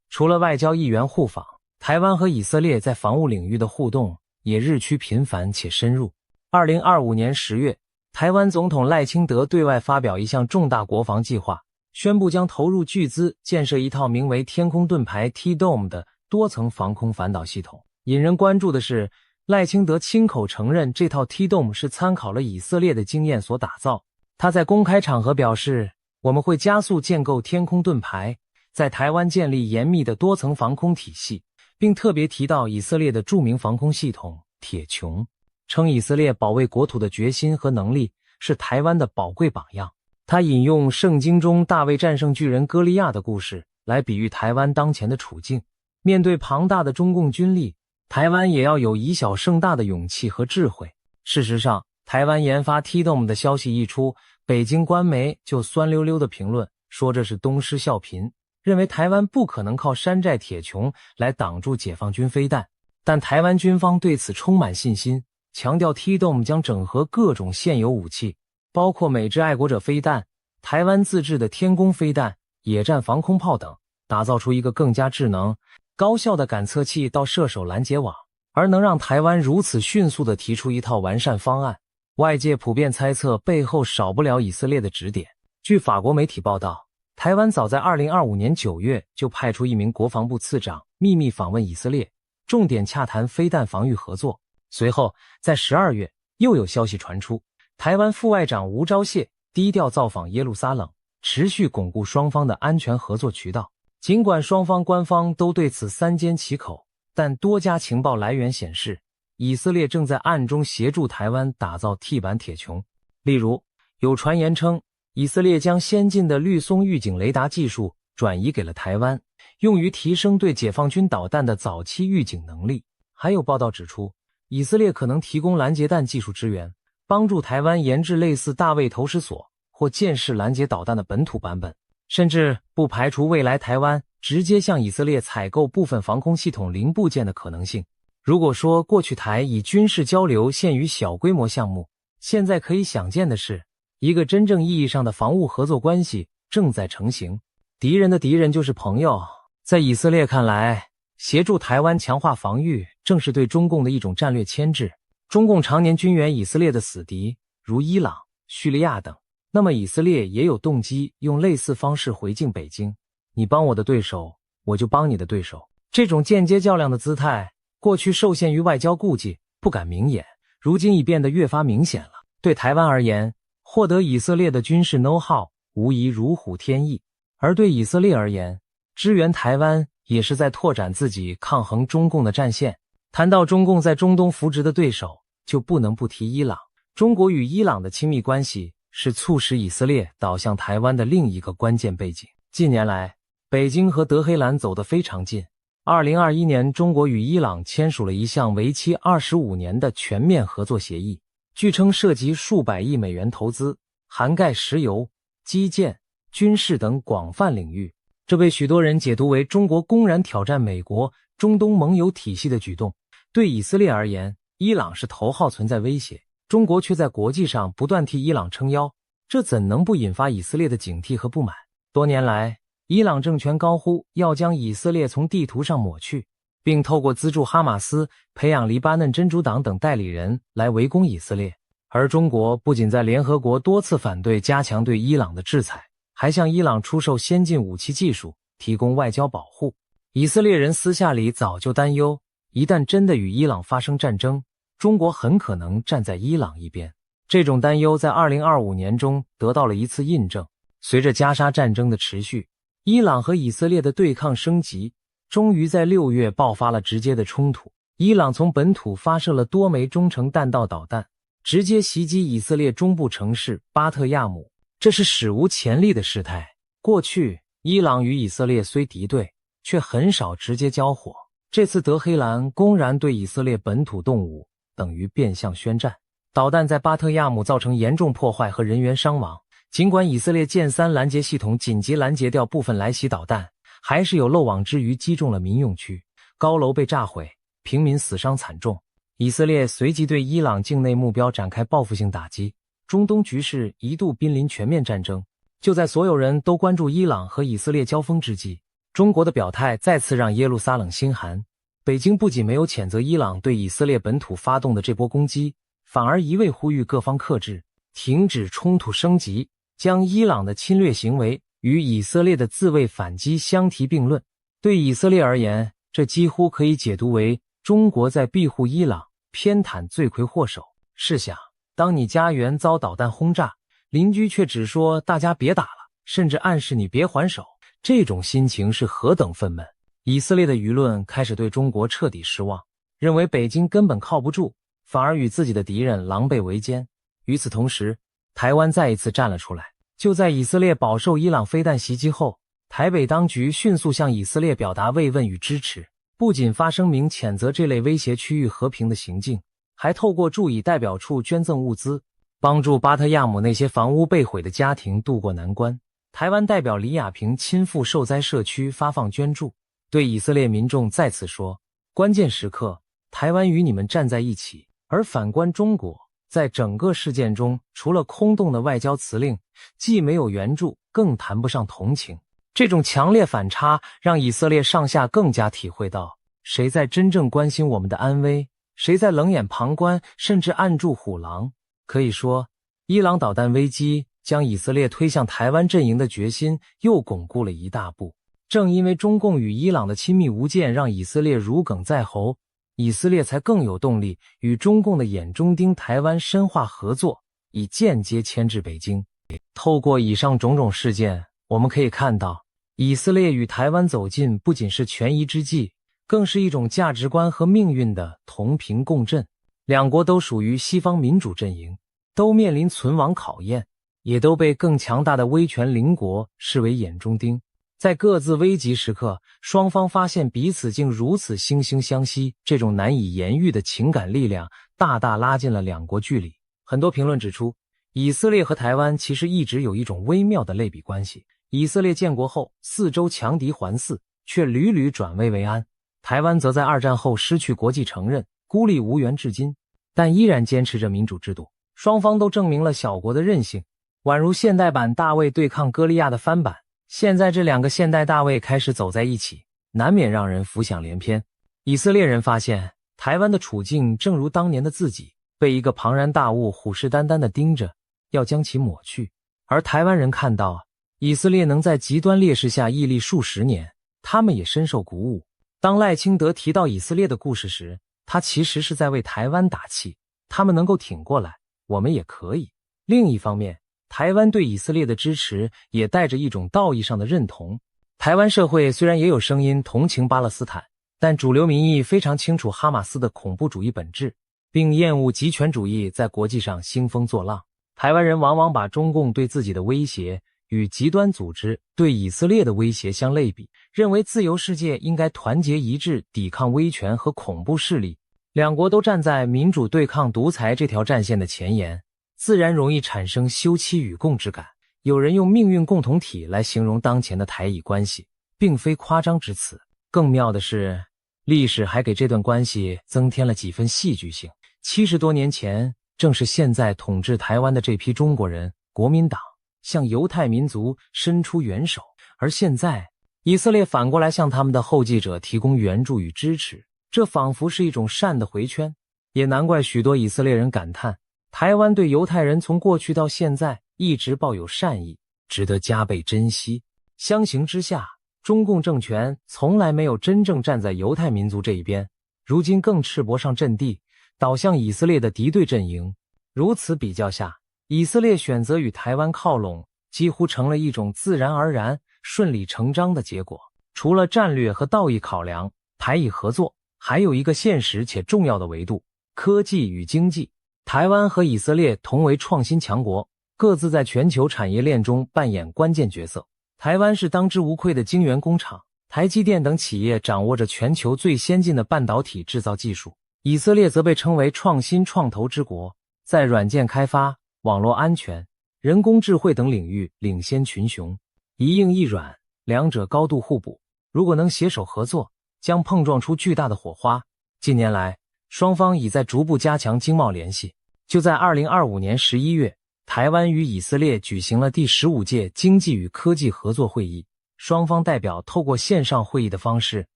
除了外交议员互访，台湾和以色列在防务领域的互动也日趋频繁且深入。2025年10月，台湾总统赖清德对外发表一项重大国防计划，宣布将投入巨资建设一套名为天空盾牌 T-Dome 的多层防空反导系统。引人关注的是，赖清德亲口承认这套 T-Dome 是参考了以色列的经验所打造。他在公开场合表示，我们会加速建构天空盾牌，在台湾建立严密的多层防空体系，并特别提到以色列的著名防空系统铁穹，称以色列保卫国土的决心和能力是台湾的宝贵榜样。他引用圣经中大卫战胜巨人歌利亚的故事来比喻台湾当前的处境。面对庞大的中共军力，台湾也要有以小胜大的勇气和智慧。事实上，台湾研发 T-Dome 的消息一出，北京官媒就酸溜溜的评论说这是东施效颦，认为台湾不可能靠山寨铁穹来挡住解放军飞弹。但台湾军方对此充满信心，强调 T-Dome 将整合各种现有武器，包括美制爱国者飞弹、台湾自制的天弓飞弹、野战防空炮等，打造出一个更加智能、高效的感测器到射手拦截网。而能让台湾如此迅速地提出一套完善方案，外界普遍猜测背后少不了以色列的指点。据法国媒体报道，台湾早在2025年9月就派出一名国防部次长秘密访问以色列，重点洽谈飞弹防御合作。随后在12月又有消息传出，台湾副外长吴钊燮低调造访耶路撒冷，持续巩固双方的安全合作渠道。尽管双方官方都对此三缄其口，但多家情报来源显示，以色列正在暗中协助台湾打造 T 版铁穹。例如，有传言称，以色列将先进的绿松预警雷达技术转移给了台湾，用于提升对解放军导弹的早期预警能力。还有报道指出，以色列可能提供拦截弹技术支援，帮助台湾研制类似大卫投石索或箭式拦截导弹的本土版本，甚至不排除未来台湾直接向以色列采购部分防空系统零部件的可能性。如果说过去台以军事交流限于小规模项目，现在可以想见的是，一个真正意义上的防务合作关系正在成型。敌人的敌人就是朋友。在以色列看来，协助台湾强化防御正是对中共的一种战略牵制。中共常年军援以色列的死敌，如伊朗、叙利亚等，那么以色列也有动机用类似方式回敬北京，你帮我的对手，我就帮你的对手。这种间接较量的姿态，过去受限于外交顾忌，不敢明言，如今已变得越发明显了。对台湾而言，获得以色列的军事 know-how 无疑如虎添翼，而对以色列而言，支援台湾也是在拓展自己抗衡中共的战线。谈到中共在中东扶植的对手，就不能不提伊朗。中国与伊朗的亲密关系是促使以色列倒向台湾的另一个关键背景。近年来，北京和德黑兰走得非常近。2021年，中国与伊朗签署了一项为期25年的全面合作协议，据称涉及数百亿美元投资，涵盖石油、基建、军事等广泛领域。这被许多人解读为中国公然挑战美国中东盟友体系的举动。对以色列而言，伊朗是头号存在威胁，中国却在国际上不断替伊朗撑腰，这怎能不引发以色列的警惕和不满？多年来，伊朗政权高呼要将以色列从地图上抹去，并透过资助哈马斯、培养黎巴嫩真主党等代理人来围攻以色列。而中国不仅在联合国多次反对加强对伊朗的制裁，还向伊朗出售先进武器技术，提供外交保护。以色列人私下里早就担忧，一旦真的与伊朗发生战争，中国很可能站在伊朗一边。这种担忧在2025年中得到了一次印证。随着加沙战争的持续，伊朗和以色列的对抗升级，终于在6月爆发了直接的冲突。伊朗从本土发射了多枚中程弹道导弹，直接袭击以色列中部城市巴特亚姆，这是史无前例的事态。过去，伊朗与以色列虽敌对，却很少直接交火。这次德黑兰公然对以色列本土动武，等于变相宣战。导弹在巴特亚姆造成严重破坏和人员伤亡。尽管以色列剑3拦截系统紧急拦截掉部分来袭导弹，还是有漏网之鱼击中了民用区，高楼被炸毁，平民死伤惨重。以色列随即对伊朗境内目标展开报复性打击，中东局势一度濒临全面战争。就在所有人都关注伊朗和以色列交锋之际，中国的表态再次让耶路撒冷心寒。北京不仅没有谴责伊朗对以色列本土发动的这波攻击，反而一味呼吁各方克制，停止冲突升级，将伊朗的侵略行为与以色列的自卫反击相提并论。对以色列而言，这几乎可以解读为中国在庇护伊朗，偏袒罪魁祸首。试想，当你家园遭导弹轰炸，邻居却只说大家别打了，甚至暗示你别还手，这种心情是何等愤懑。以色列的舆论开始对中国彻底失望，认为北京根本靠不住，反而与自己的敌人狼狈为奸。与此同时，台湾再一次站了出来，就在以色列饱受伊朗飞弹袭击后，台北当局迅速向以色列表达慰问与支持，不仅发声明谴责这类威胁区域和平的行径，还透过驻以代表处捐赠物资，帮助巴特亚姆那些房屋被毁的家庭渡过难关。台湾代表李亚平亲赴受灾社区发放捐助，对以色列民众再次说，关键时刻，台湾与你们站在一起。而反观中国，在整个事件中，除了空洞的外交辞令，既没有援助，更谈不上同情。这种强烈反差让以色列上下更加体会到，谁在真正关心我们的安危，谁在冷眼旁观，甚至暗助虎狼。可以说，伊朗导弹危机将以色列推向台湾阵营的决心又巩固了一大步。正因为中共与伊朗的亲密无间让以色列如鲠在喉，以色列才更有动力与中共的眼中钉台湾深化合作，以间接牵制北京。透过以上种种事件，我们可以看到，以色列与台湾走近不仅是权宜之计，更是一种价值观和命运的同频共振。两国都属于西方民主阵营，都面临存亡考验，也都被更强大的威权邻国视为眼中钉。在各自危急时刻，双方发现彼此竟如此惺惺相惜，这种难以言喻的情感力量大大拉近了两国距离。很多评论指出，以色列和台湾其实一直有一种微妙的类比关系。以色列建国后，四周强敌环伺，却屡屡转危为安；台湾则在二战后失去国际承认，孤立无援至今，但依然坚持着民主制度。双方都证明了小国的韧性，宛如现代版大卫对抗歌利亚的翻版。现在这两个现代大卫开始走在一起，难免让人浮想联翩。以色列人发现，台湾的处境正如当年的自己，被一个庞然大物虎视眈眈地盯着，要将其抹去；而台湾人看到以色列能在极端劣势下屹立数十年，他们也深受鼓舞。当赖清德提到以色列的故事时，他其实是在为台湾打气，他们能够挺过来，我们也可以。另一方面，台湾对以色列的支持也带着一种道义上的认同。台湾社会虽然也有声音同情巴勒斯坦，但主流民意非常清楚哈马斯的恐怖主义本质，并厌恶极权主义在国际上兴风作浪。台湾人往往把中共对自己的威胁与极端组织对以色列的威胁相类比，认为自由世界应该团结一致抵抗威权和恐怖势力。两国都站在民主对抗独裁这条战线的前沿，自然容易产生休戚与共之感。有人用命运共同体来形容当前的台以关系，并非夸张之词。更妙的是，历史还给这段关系增添了几分戏剧性。70多年前，正是现在统治台湾的这批中国人，国民党向犹太民族伸出援手，而现在以色列反过来向他们的后继者提供援助与支持，这仿佛是一种善的回圈。也难怪许多以色列人感叹，台湾对犹太人从过去到现在一直抱有善意，值得加倍珍惜。相形之下，中共政权从来没有真正站在犹太民族这一边，如今更赤膊上阵地，倒向以色列的敌对阵营。如此比较下，以色列选择与台湾靠拢，几乎成了一种自然而然、顺理成章的结果。除了战略和道义考量，台以合作还有一个现实且重要的维度：科技与经济。台湾和以色列同为创新强国，各自在全球产业链中扮演关键角色。台湾是当之无愧的晶圆工厂，台积电等企业掌握着全球最先进的半导体制造技术。以色列则被称为创新创投之国，在软件开发、网络安全、人工智慧等领域领先群雄。一硬一软，两者高度互补，如果能携手合作，将碰撞出巨大的火花。近年来，双方已在逐步加强经贸联系。就在2025年11月，台湾与以色列举行了第15届经济与科技合作会议，双方代表透过线上会议的方式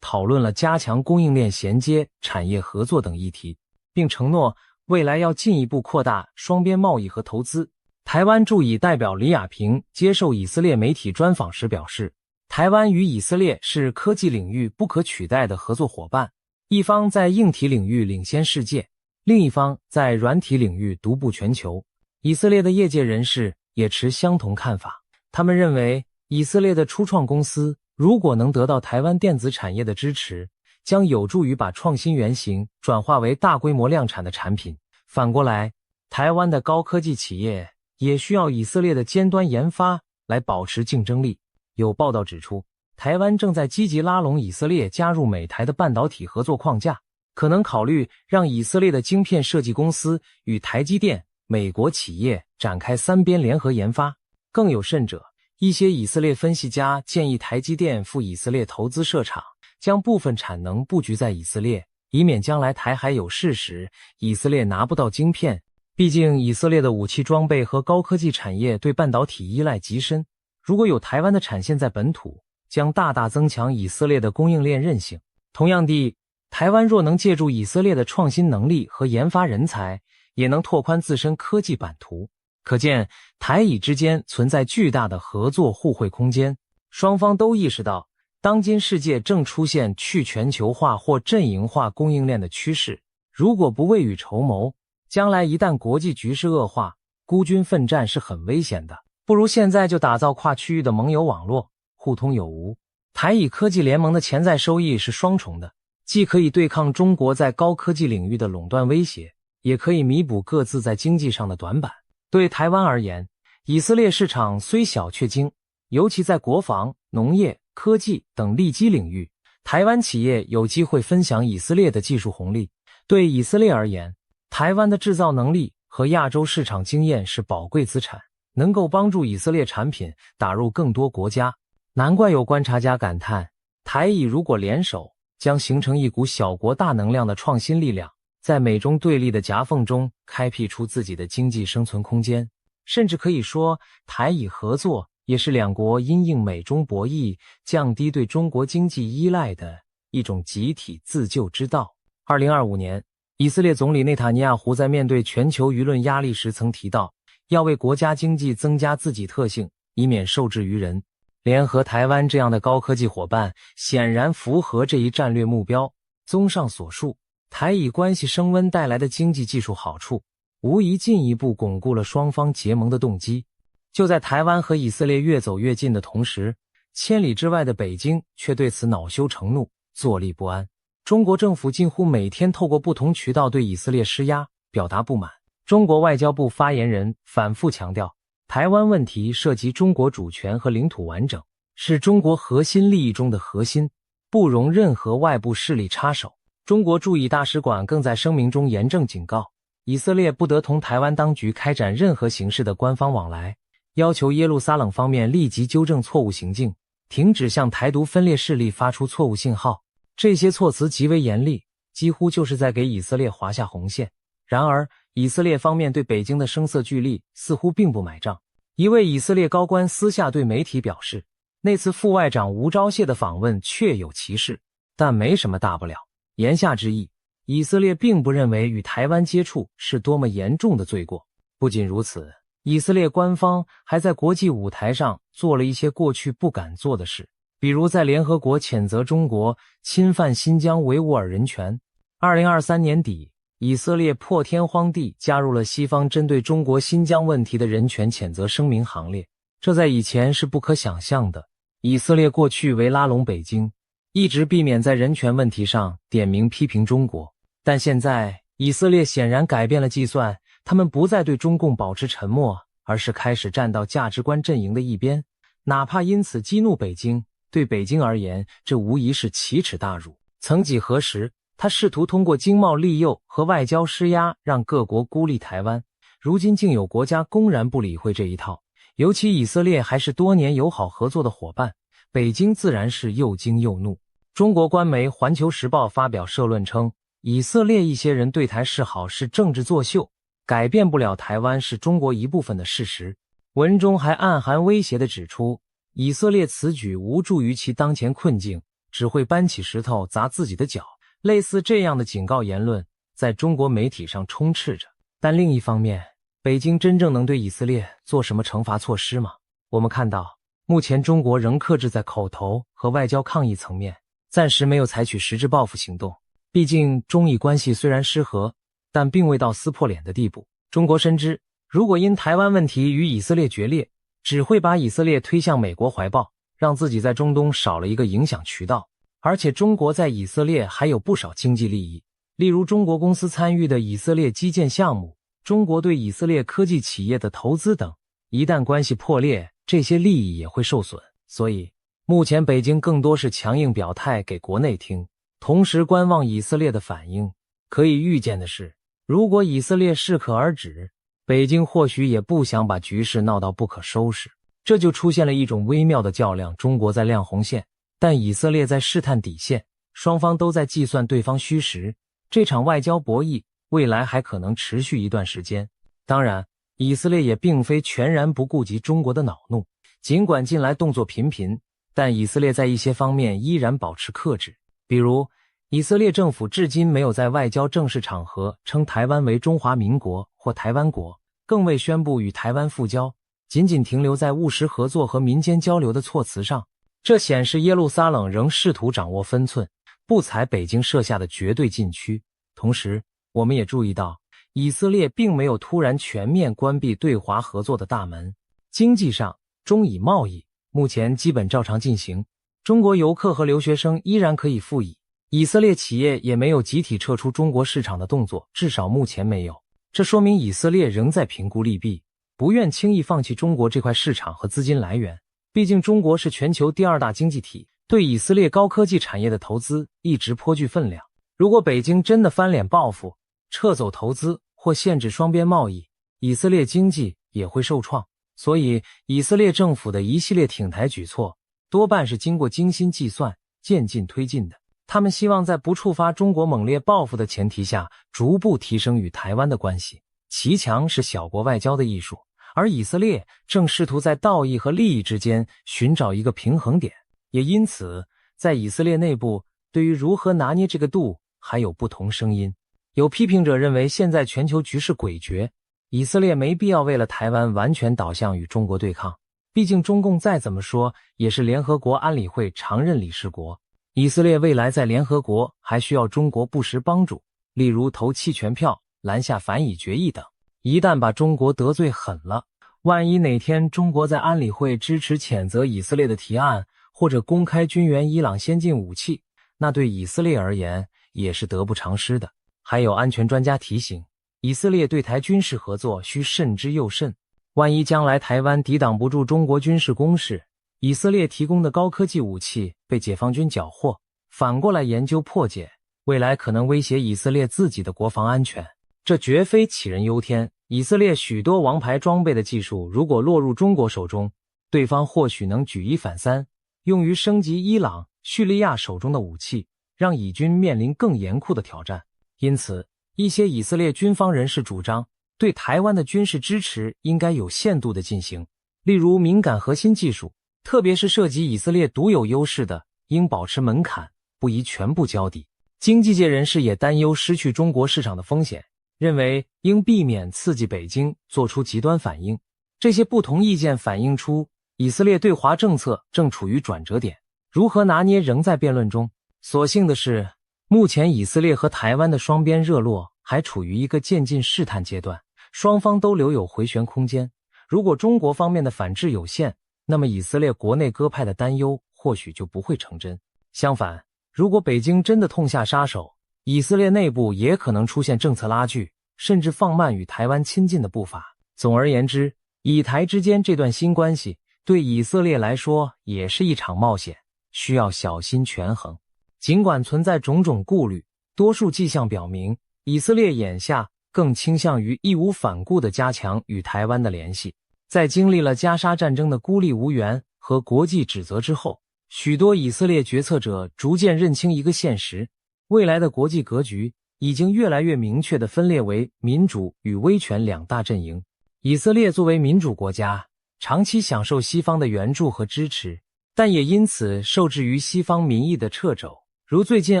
讨论了加强供应链衔接、产业合作等议题，并承诺未来要进一步扩大双边贸易和投资。台湾驻以代表李亚平接受以色列媒体专访时表示，台湾与以色列是科技领域不可取代的合作伙伴，一方在硬体领域领先世界，另一方在软体领域独步全球。以色列的业界人士也持相同看法，他们认为以色列的初创公司如果能得到台湾电子产业的支持，将有助于把创新原型转化为大规模量产的产品。反过来，台湾的高科技企业也需要以色列的尖端研发来保持竞争力。有报道指出，台湾正在积极拉拢以色列加入美台的半导体合作框架，可能考虑让以色列的晶片设计公司与台积电、美国企业展开三边联合研发。更有甚者，一些以色列分析家建议台积电赴以色列投资设厂，将部分产能布局在以色列，以免将来台海有事时，以色列拿不到晶片。毕竟以色列的武器装备和高科技产业对半导体依赖极深，如果有台湾的产线在本土，将大大增强以色列的供应链韧性。同样地，台湾若能借助以色列的创新能力和研发人才，也能拓宽自身科技版图。可见台以之间存在巨大的合作互惠空间。双方都意识到，当今世界正出现去全球化或阵营化供应链的趋势，如果不未雨绸缪，将来一旦国际局势恶化，孤军奋战是很危险的。不如现在就打造跨区域的盟友网络，互通有无。台以科技联盟的潜在收益是双重的，既可以对抗中国在高科技领域的垄断威胁，也可以弥补各自在经济上的短板。对台湾而言，以色列市场虽小却精，尤其在国防、农业、科技等利基领域，台湾企业有机会分享以色列的技术红利。对以色列而言，台湾的制造能力和亚洲市场经验是宝贵资产，能够帮助以色列产品打入更多国家。难怪有观察家感叹，台以如果联手，将形成一股小国大能量的创新力量，在美中对立的夹缝中开辟出自己的经济生存空间。甚至可以说，台以合作也是两国因应美中博弈，降低对中国经济依赖的一种集体自救之道。2025年，以色列总理内塔尼亚胡在面对全球舆论压力时曾提到，要为国家经济增加自己特性，以免受制于人。联合台湾这样的高科技伙伴，显然符合这一战略目标。综上所述，台以关系升温带来的经济技术好处，无疑进一步巩固了双方结盟的动机。就在台湾和以色列越走越近的同时，千里之外的北京却对此恼羞成怒，坐立不安。中国政府近乎每天透过不同渠道对以色列施压，表达不满。中国外交部发言人反复强调，台湾问题涉及中国主权和领土完整，是中国核心利益中的核心，不容任何外部势力插手。中国驻以大使馆更在声明中严正警告，以色列不得同台湾当局开展任何形式的官方往来，要求耶路撒冷方面立即纠正错误行径，停止向台独分裂势力发出错误信号。这些措辞极为严厉，几乎就是在给以色列划下红线。然而，以色列方面对北京的声色俱厉似乎并不买账。一位以色列高官私下对媒体表示，那次副外长吴钊燮的访问确有其事，但没什么大不了。言下之意，以色列并不认为与台湾接触是多么严重的罪过。不仅如此，以色列官方还在国际舞台上做了一些过去不敢做的事，比如在联合国谴责中国侵犯新疆维吾尔人权。2023年底，以色列破天荒地加入了西方针对中国新疆问题的人权谴责声明行列，这在以前是不可想象的。以色列过去为拉拢北京，一直避免在人权问题上点名批评中国，但现在以色列显然改变了计算，他们不再对中共保持沉默，而是开始站到价值观阵营的一边，哪怕因此激怒北京，对北京而言，这无疑是奇耻大辱。曾几何时，他试图通过经贸利诱和外交施压让各国孤立台湾，如今竟有国家公然不理会这一套，尤其以色列还是多年友好合作的伙伴，北京自然是又惊又怒。中国官媒《环球时报》发表社论称，以色列一些人对台示好是政治作秀，改变不了台湾是中国一部分的事实。文中还暗含威胁地指出，以色列此举无助于其当前困境，只会搬起石头砸自己的脚。类似这样的警告言论在中国媒体上充斥着。但另一方面，北京真正能对以色列做什么惩罚措施吗？我们看到，目前中国仍克制在口头和外交抗议层面，暂时没有采取实质报复行动。毕竟中以关系虽然失和，但并未到撕破脸的地步。中国深知，如果因台湾问题与以色列决裂，只会把以色列推向美国怀抱，让自己在中东少了一个影响渠道。而且中国在以色列还有不少经济利益，例如中国公司参与的以色列基建项目，中国对以色列科技企业的投资等，一旦关系破裂，这些利益也会受损。所以，目前北京更多是强硬表态给国内听，同时观望以色列的反应。可以预见的是，如果以色列适可而止，北京或许也不想把局势闹到不可收拾。这就出现了一种微妙的较量，中国在亮红线，但以色列在试探底线，双方都在计算对方虚实。这场外交博弈未来还可能持续一段时间。当然，以色列也并非全然不顾及中国的恼怒，尽管近来动作频频，但以色列在一些方面依然保持克制。比如，以色列政府至今没有在外交正式场合称台湾为中华民国或台湾国，更未宣布与台湾复交，仅仅停留在务实合作和民间交流的措辞上。这显示耶路撒冷仍试图掌握分寸，不踩北京设下的绝对禁区。同时，我们也注意到，以色列并没有突然全面关闭对华合作的大门。经济上，中以贸易目前基本照常进行，中国游客和留学生依然可以赴以，以色列企业也没有集体撤出中国市场的动作，至少目前没有。这说明以色列仍在评估利弊，不愿轻易放弃中国这块市场和资金来源。毕竟中国是全球第2大经济体，对以色列高科技产业的投资一直颇具分量。如果北京真的翻脸报复，撤走投资或限制双边贸易，以色列经济也会受创。所以，以色列政府的一系列挺台举措，多半是经过精心计算、渐进推进的。他们希望在不触发中国猛烈报复的前提下，逐步提升与台湾的关系。骑墙是小国外交的艺术，而以色列正试图在道义和利益之间寻找一个平衡点。也因此，在以色列内部，对于如何拿捏这个度，还有不同声音。有批评者认为，现在全球局势诡谲，以色列没必要为了台湾完全导向与中国对抗。毕竟中共再怎么说也是联合国安理会常任理事国，以色列未来在联合国还需要中国不时帮助，例如投弃权票、拦下反以决议等。一旦把中国得罪狠了，万一哪天中国在安理会支持谴责以色列的提案，或者公开军援伊朗先进武器，那对以色列而言也是得不偿失的。还有安全专家提醒，以色列对台军事合作需慎之又慎。万一将来台湾抵挡不住中国军事攻势，以色列提供的高科技武器被解放军缴获，反过来研究破解，未来可能威胁以色列自己的国防安全。这绝非杞人忧天。以色列许多王牌装备的技术如果落入中国手中，对方或许能举一反三，用于升级伊朗、叙利亚手中的武器，让以军面临更严酷的挑战。因此，一些以色列军方人士主张，对台湾的军事支持应该有限度的进行，例如敏感核心技术，特别是涉及以色列独有优势的，应保持门槛，不宜全部交底。经济界人士也担忧失去中国市场的风险，认为应避免刺激北京做出极端反应。这些不同意见反映出以色列对华政策正处于转折点，如何拿捏仍在辩论中。所幸的是，目前以色列和台湾的双边热络还处于一个渐进试探阶段，双方都留有回旋空间。如果中国方面的反制有限，那么以色列国内鸽派的担忧或许就不会成真。相反，如果北京真的痛下杀手，以色列内部也可能出现政策拉锯，甚至放慢与台湾亲近的步伐。总而言之，以台之间这段新关系对以色列来说也是一场冒险，需要小心权衡。尽管存在种种顾虑，多数迹象表明，以色列眼下更倾向于义无反顾地加强与台湾的联系。在经历了加沙战争的孤立无援和国际指责之后，许多以色列决策者逐渐认清一个现实，未来的国际格局已经越来越明确地分裂为民主与威权两大阵营。以色列作为民主国家，长期享受西方的援助和支持，但也因此受制于西方民意的掣肘。如最近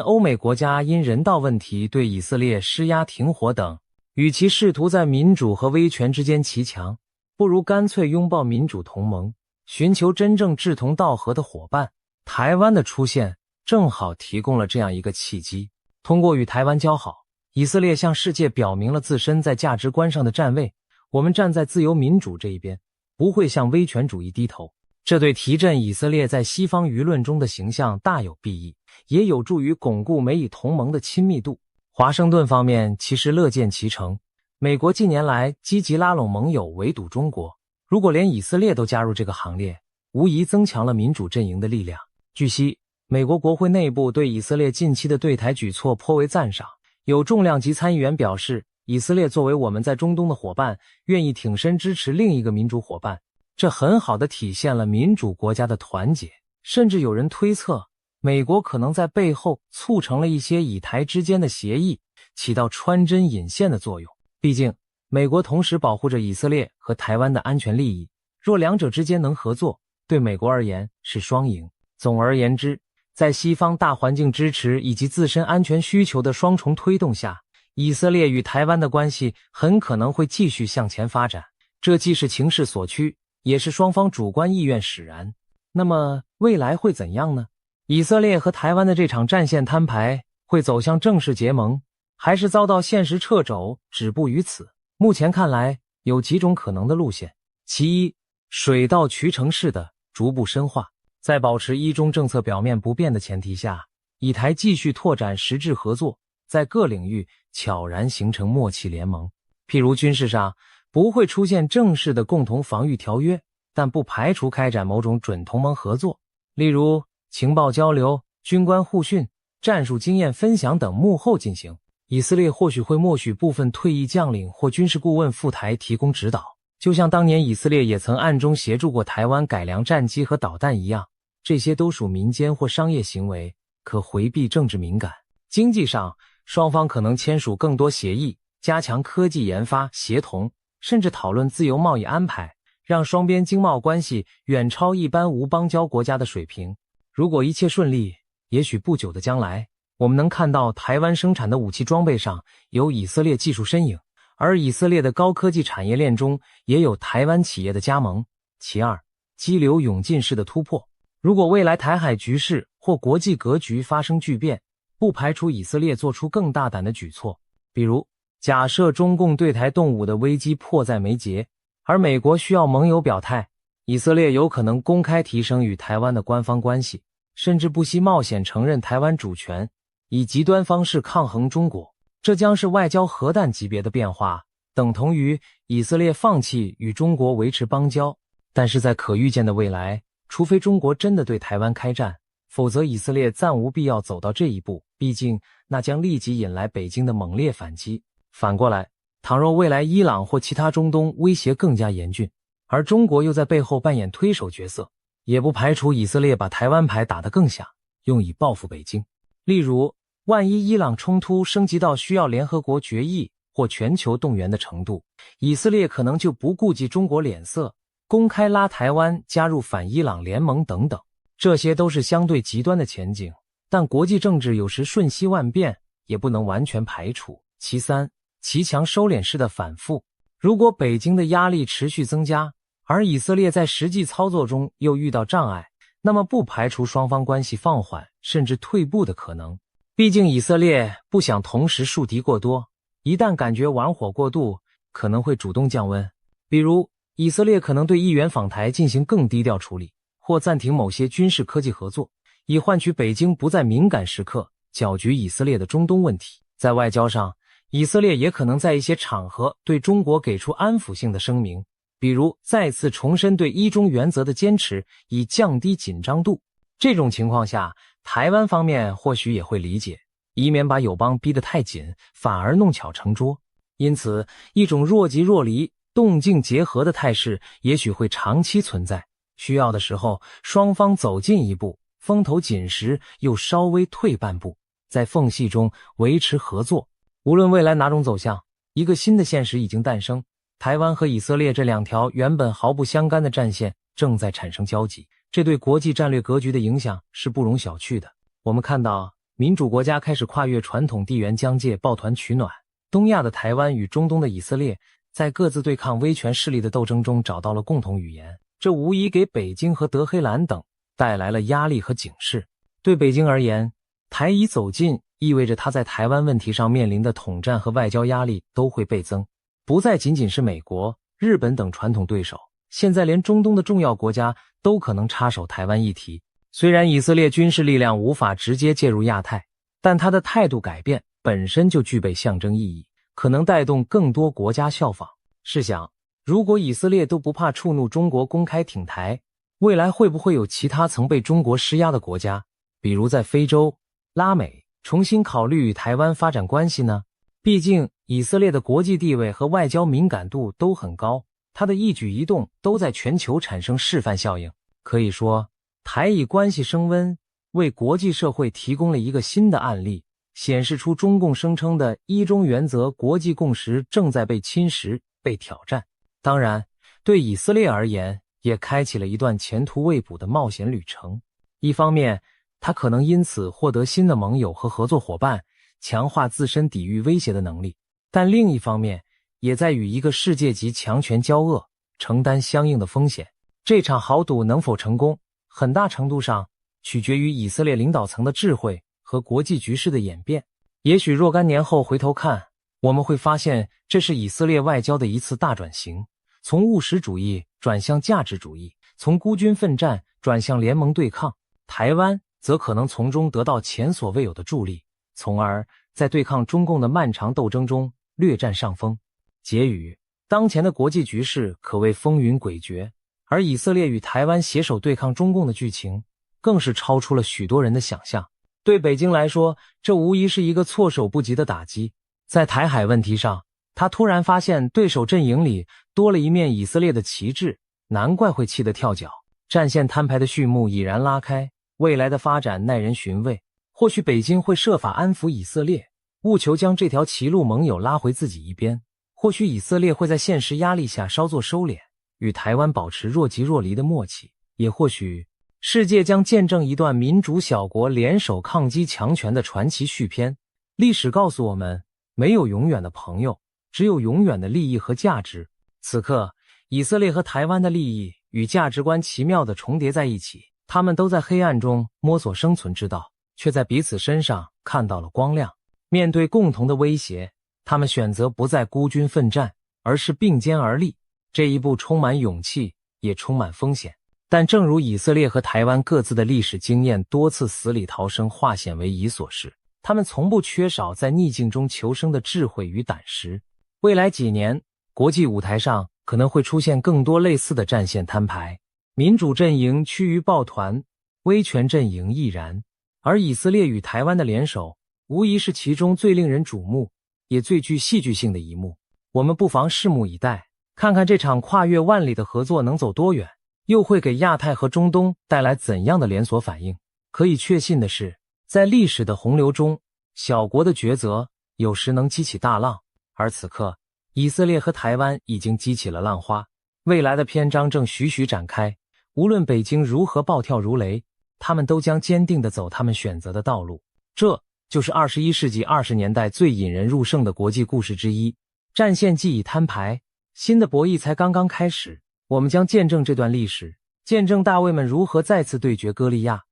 欧美国家因人道问题对以色列施压停火等，与其试图在民主和威权之间骑墙，不如干脆拥抱民主同盟，寻求真正志同道合的伙伴。台湾的出现正好提供了这样一个契机。通过与台湾交好，以色列向世界表明了自身在价值观上的站位，我们站在自由民主这一边，不会向威权主义低头。这对提振以色列在西方舆论中的形象大有裨益，也有助于巩固美以同盟的亲密度。华盛顿方面其实乐见其成，美国近年来积极拉拢盟友围堵中国，如果连以色列都加入这个行列，无疑增强了民主阵营的力量。据悉，美国国会内部对以色列近期的对台举措颇为赞赏，有重量级参议员表示，以色列作为我们在中东的伙伴，愿意挺身支持另一个民主伙伴，这很好地体现了民主国家的团结。甚至有人推测，美国可能在背后促成了一些以台之间的协议，起到穿针引线的作用。毕竟，美国同时保护着以色列和台湾的安全利益，若两者之间能合作，对美国而言是双赢。总而言之，在西方大环境支持以及自身安全需求的双重推动下，以色列与台湾的关系很可能会继续向前发展，这既是情势所趋，也是双方主观意愿使然。那么未来会怎样呢？以色列和台湾的这场战线摊牌会走向正式结盟，还是遭到现实掣肘，止步于此？目前看来，有几种可能的路线。其一，水到渠成式的逐步深化，在保持一中政策表面不变的前提下，以台继续拓展实质合作，在各领域悄然形成默契联盟。譬如军事上不会出现正式的共同防御条约，但不排除开展某种准同盟合作，例如情报交流、军官互训、战术经验分享等幕后进行。以色列或许会默许部分退役将领或军事顾问赴台提供指导，就像当年以色列也曾暗中协助过台湾改良战机和导弹一样。这些都属民间或商业行为，可回避政治敏感。经济上，双方可能签署更多协议，加强科技研发协同，甚至讨论自由贸易安排，让双边经贸关系远超一般无邦交国家的水平。如果一切顺利，也许不久的将来，我们能看到台湾生产的武器装备上有以色列技术身影，而以色列的高科技产业链中也有台湾企业的加盟。其二，激流勇进式的突破。如果未来台海局势或国际格局发生巨变，不排除以色列做出更大胆的举措。比如，假设中共对台动武的危机迫在眉睫，而美国需要盟友表态，以色列有可能公开提升与台湾的官方关系，甚至不惜冒险承认台湾主权，以极端方式抗衡中国。这将是外交核弹级别的变化，等同于以色列放弃与中国维持邦交。但是在可预见的未来，除非中国真的对台湾开战，否则以色列暂无必要走到这一步，毕竟那将立即引来北京的猛烈反击。反过来，倘若未来伊朗或其他中东威胁更加严峻，而中国又在背后扮演推手角色，也不排除以色列把台湾牌打得更响，用以报复北京。例如，万一伊朗冲突升级到需要联合国决议或全球动员的程度，以色列可能就不顾及中国脸色，公开拉台湾加入反伊朗联盟等等。这些都是相对极端的前景，但国际政治有时瞬息万变，也不能完全排除。其三，骑墙收敛式的反复。如果北京的压力持续增加，而以色列在实际操作中又遇到障碍，那么不排除双方关系放缓甚至退步的可能。毕竟以色列不想同时树敌过多，一旦感觉玩火过度，可能会主动降温。比如，以色列可能对议员访台进行更低调处理，或暂停某些军事科技合作，以换取北京不在敏感时刻搅局以色列的中东问题。在外交上，以色列也可能在一些场合对中国给出安抚性的声明，比如再次重申对一中原则的坚持，以降低紧张度。这种情况下，台湾方面或许也会理解，以免把友邦逼得太紧，反而弄巧成拙。因此，一种若即若离、动静结合的态势也许会长期存在。需要的时候，双方走近一步，风头紧时又稍微退半步，在缝隙中维持合作。无论未来哪种走向，一个新的现实已经诞生。台湾和以色列这两条原本毫不相干的战线正在产生交集，这对国际战略格局的影响是不容小觑的。我们看到，民主国家开始跨越传统地缘疆界抱团取暖，东亚的台湾与中东的以色列在各自对抗威权势力的斗争中找到了共同语言，这无疑给北京和德黑兰等带来了压力和警示。对北京而言，台以走近意味着他在台湾问题上面临的统战和外交压力都会倍增，不再仅仅是美国、日本等传统对手，现在连中东的重要国家都可能插手台湾议题。虽然以色列军事力量无法直接介入亚太，但他的态度改变本身就具备象征意义。可能带动更多国家效仿。试想，如果以色列都不怕触怒中国公开挺台，未来会不会有其他曾被中国施压的国家，比如在非洲、拉美，重新考虑与台湾发展关系呢？毕竟以色列的国际地位和外交敏感度都很高，它的一举一动都在全球产生示范效应。可以说，台以关系升温，为国际社会提供了一个新的案例，显示出中共声称的一中原则国际共识正在被侵蚀、被挑战。当然，对以色列而言，也开启了一段前途未卜的冒险旅程。一方面，他可能因此获得新的盟友和合作伙伴，强化自身抵御威胁的能力，但另一方面，也在与一个世界级强权交恶，承担相应的风险。这场豪赌能否成功，很大程度上取决于以色列领导层的智慧和国际局势的演变。也许若干年后回头看，我们会发现这是以色列外交的一次大转型，从务实主义转向价值主义，从孤军奋战转向联盟对抗。台湾则可能从中得到前所未有的助力，从而在对抗中共的漫长斗争中略占上风。结语：当前的国际局势可谓风云诡谲，而以色列与台湾携手对抗中共的剧情更是超出了许多人的想象。对北京来说，这无疑是一个措手不及的打击。在台海问题上，他突然发现对手阵营里多了一面以色列的旗帜，难怪会气得跳脚。战线摊牌的序幕已然拉开，未来的发展耐人寻味。或许北京会设法安抚以色列，务求将这条歧路盟友拉回自己一边；或许以色列会在现实压力下稍作收敛，与台湾保持若即若离的默契；也或许世界将见证一段民主小国联手抗击强权的传奇续篇。历史告诉我们，没有永远的朋友，只有永远的利益和价值。此刻，以色列和台湾的利益与价值观奇妙地重叠在一起，他们都在黑暗中摸索生存之道，却在彼此身上看到了光亮。面对共同的威胁，他们选择不再孤军奋战，而是并肩而立。这一步充满勇气，也充满风险。但正如以色列和台湾各自的历史经验多次死里逃生、化险为夷所示，他们从不缺少在逆境中求生的智慧与胆识。未来几年，国际舞台上可能会出现更多类似的战线摊牌，民主阵营趋于抱团，威权阵营亦然。而以色列与台湾的联手，无疑是其中最令人瞩目，也最具戏剧性的一幕。我们不妨拭目以待，看看这场跨越万里的合作能走多远，又会给亚太和中东带来怎样的连锁反应。可以确信的是，在历史的洪流中，小国的抉择有时能激起大浪，而此刻，以色列和台湾已经激起了浪花，未来的篇章正徐徐展开。无论北京如何暴跳如雷，他们都将坚定地走他们选择的道路。这就是21世纪20年代最引人入胜的国际故事之一。战线既已摊牌，新的博弈才刚刚开始。我们将见证这段历史，见证大卫们如何再次对决歌利亚。